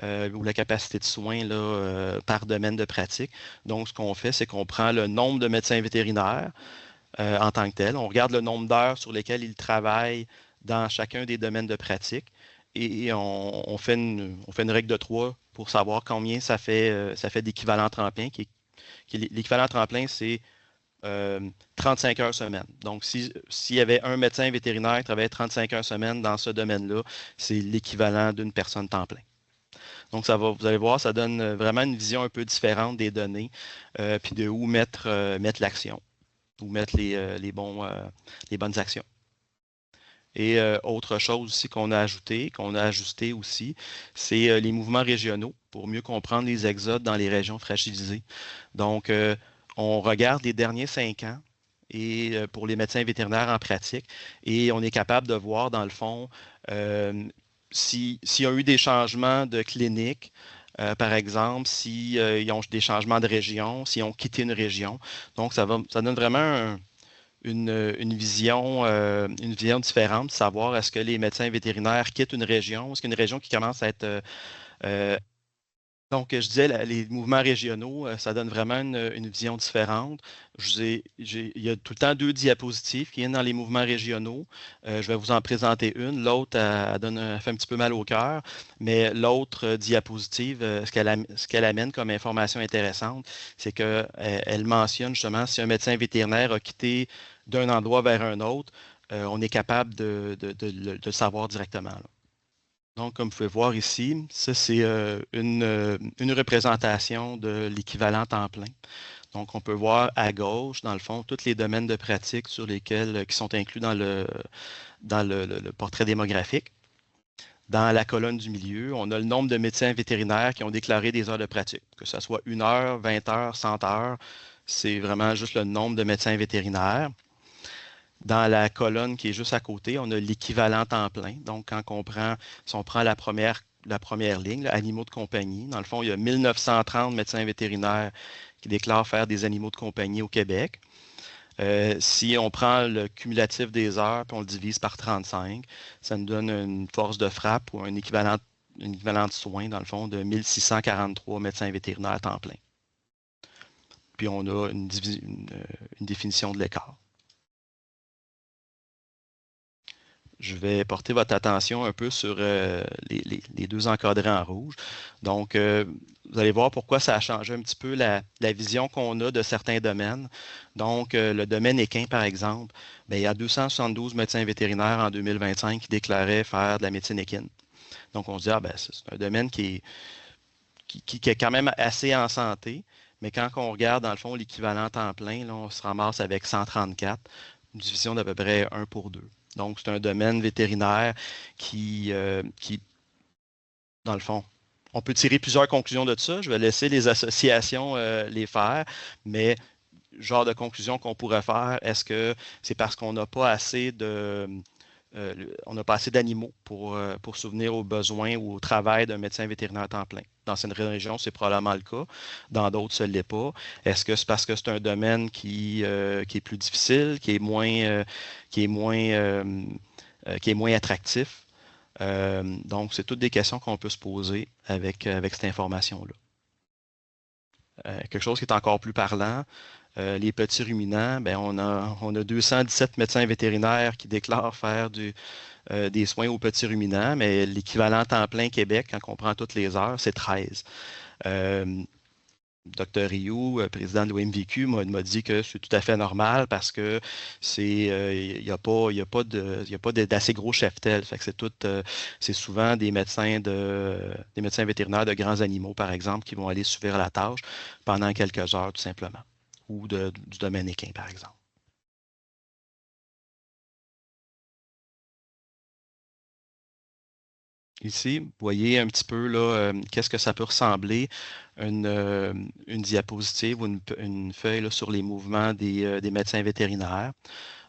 ou la capacité de soins là, par domaine de pratique. Donc, ce qu'on fait, c'est qu'on prend le nombre de médecins vétérinaires en tant que tel. On regarde le nombre d'heures sur lesquelles ils travaillent dans chacun des domaines de pratique et on fait une règle de 3 pour savoir combien ça fait d'équivalent temps plein. L'équivalent temps plein, c'est 35 heures semaine. Donc, s'il y avait un médecin vétérinaire qui travaillait 35 heures semaine dans ce domaine-là, c'est l'équivalent d'une personne temps plein. Donc, vous allez voir, ça donne vraiment une vision un peu différente des données, puis de où mettre l'action, où mettre les bonnes actions. Et autre chose aussi qu'on a ajusté aussi, c'est les mouvements régionaux pour mieux comprendre les exodes dans les régions fragilisées. Donc, on regarde les derniers 5 ans et pour les médecins vétérinaires en pratique et on est capable de voir dans le fond s'il y a eu des changements de clinique, par exemple, s'ils ont des changements de région, s'ils ont quitté une région. Donc, ça donne vraiment une vision différente de savoir est-ce que les médecins vétérinaires quittent une région, est-ce qu'il y a une région qui commence à être... donc, je disais, les mouvements régionaux, ça donne vraiment une vision différente. Il y a tout le temps 2 diapositives qui viennent dans les mouvements régionaux. Je vais vous en présenter une. L'autre, elle fait un petit peu mal au cœur, mais l'autre diapositive, ce qu'elle amène comme information intéressante, c'est qu'elle mentionne justement si un médecin vétérinaire a quitté d'un endroit vers un autre, on est capable de le savoir directement, là. Donc, comme vous pouvez voir ici, ça, c'est une représentation de l'équivalent temps plein. Donc, on peut voir à gauche, dans le fond, tous les domaines de pratique qui sont inclus dans le portrait démographique. Dans la colonne du milieu, on a le nombre de médecins vétérinaires qui ont déclaré des heures de pratique, que ce soit 1 heure, 20 heures, 100 heures. C'est vraiment juste le nombre de médecins vétérinaires. Dans la colonne qui est juste à côté, on a l'équivalent temps plein. Donc, si on prend la première ligne, là, animaux de compagnie, dans le fond, il y a 1930 médecins vétérinaires qui déclarent faire des animaux de compagnie au Québec. Si on prend le cumulatif des heures et on le divise par 35, ça nous donne une force de frappe ou un équivalent de soins, dans le fond, de 1643 médecins vétérinaires à temps plein. Puis, on a une définition de l'écart. Je vais porter votre attention un peu sur les 2 encadrés en rouge. Donc, vous allez voir pourquoi ça a changé un petit peu la vision qu'on a de certains domaines. Donc, le domaine équin, par exemple, bien, il y a 272 médecins vétérinaires en 2025 qui déclaraient faire de la médecine équine. Donc, on se dit, c'est un domaine qui est quand même assez en santé, mais quand on regarde, dans le fond, l'équivalent temps plein, là, on se ramasse avec 134, une division d'à peu près 1 pour 2. Donc, c'est un domaine vétérinaire qui, dans le fond, on peut tirer plusieurs conclusions de ça. Je vais laisser les associations les faire, mais genre de conclusion qu'on pourrait faire, est-ce que c'est parce qu'on n'a pas assez d'animaux pour subvenir aux besoins ou au travail d'un médecin vétérinaire à temps plein? Dans certaines régions, c'est probablement le cas. Dans d'autres, ce ne l'est pas. Est-ce que c'est parce que c'est un domaine qui est plus difficile, qui est moins attractif? Donc, c'est toutes des questions qu'on peut se poser avec cette information-là. Quelque chose qui est encore plus parlant, les petits ruminants, bien, on a 217 médecins vétérinaires qui déclarent faire des soins aux petits ruminants, mais l'équivalent temps plein Québec, quand on prend toutes les heures, c'est 13. Dr. Rioux, président de l'OMVQ, m'a dit que c'est tout à fait normal parce que il n'y a pas d'assez gros cheptels. Fait que c'est souvent des médecins vétérinaires de grands animaux, par exemple, qui vont aller subir la tâche pendant quelques heures, tout simplement, ou du domaine équin, par exemple. Ici, vous voyez un petit peu là, qu'est-ce que ça peut ressembler, une diapositive ou une feuille là, sur les mouvements des médecins vétérinaires.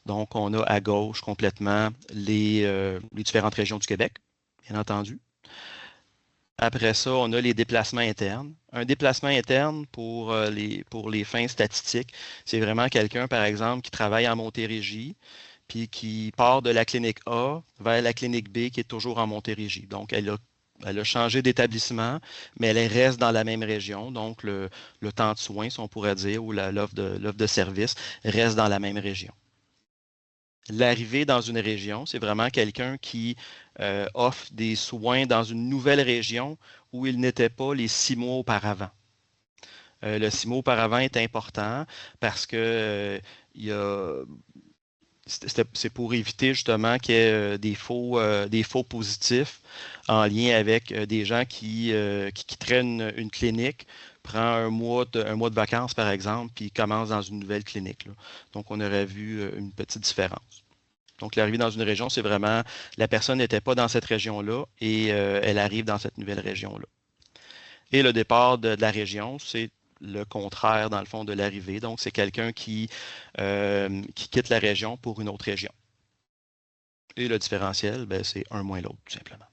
Donc, on a à gauche complètement les différentes régions du Québec, bien entendu. Après ça, on a les déplacements internes. Un déplacement interne pour les fins statistiques, c'est vraiment quelqu'un, par exemple, qui travaille en Montérégie, puis qui part de la clinique A vers la clinique B qui est toujours en Montérégie. Donc, elle a changé d'établissement, mais elle reste dans la même région. Donc, le temps de soins, si on pourrait dire, ou l'offre de service reste dans la même région. L'arrivée dans une région, c'est vraiment quelqu'un qui offre des soins dans une nouvelle région où il n'était pas les 6 mois auparavant. Le 6 mois auparavant est important parce que c'est pour éviter justement qu'il y ait des faux positifs en lien avec des gens qui quitteraient une clinique, prend un mois de vacances par exemple, puis commence dans une nouvelle clinique, là. Donc, on aurait vu une petite différence. Donc, l'arrivée dans une région, c'est vraiment la personne n'était pas dans cette région-là et elle arrive dans cette nouvelle région-là. Et le départ de la région, c'est le contraire, dans le fond, de l'arrivée. Donc, c'est quelqu'un qui quitte la région pour une autre région. Et le différentiel, ben, c'est un moins l'autre, tout simplement.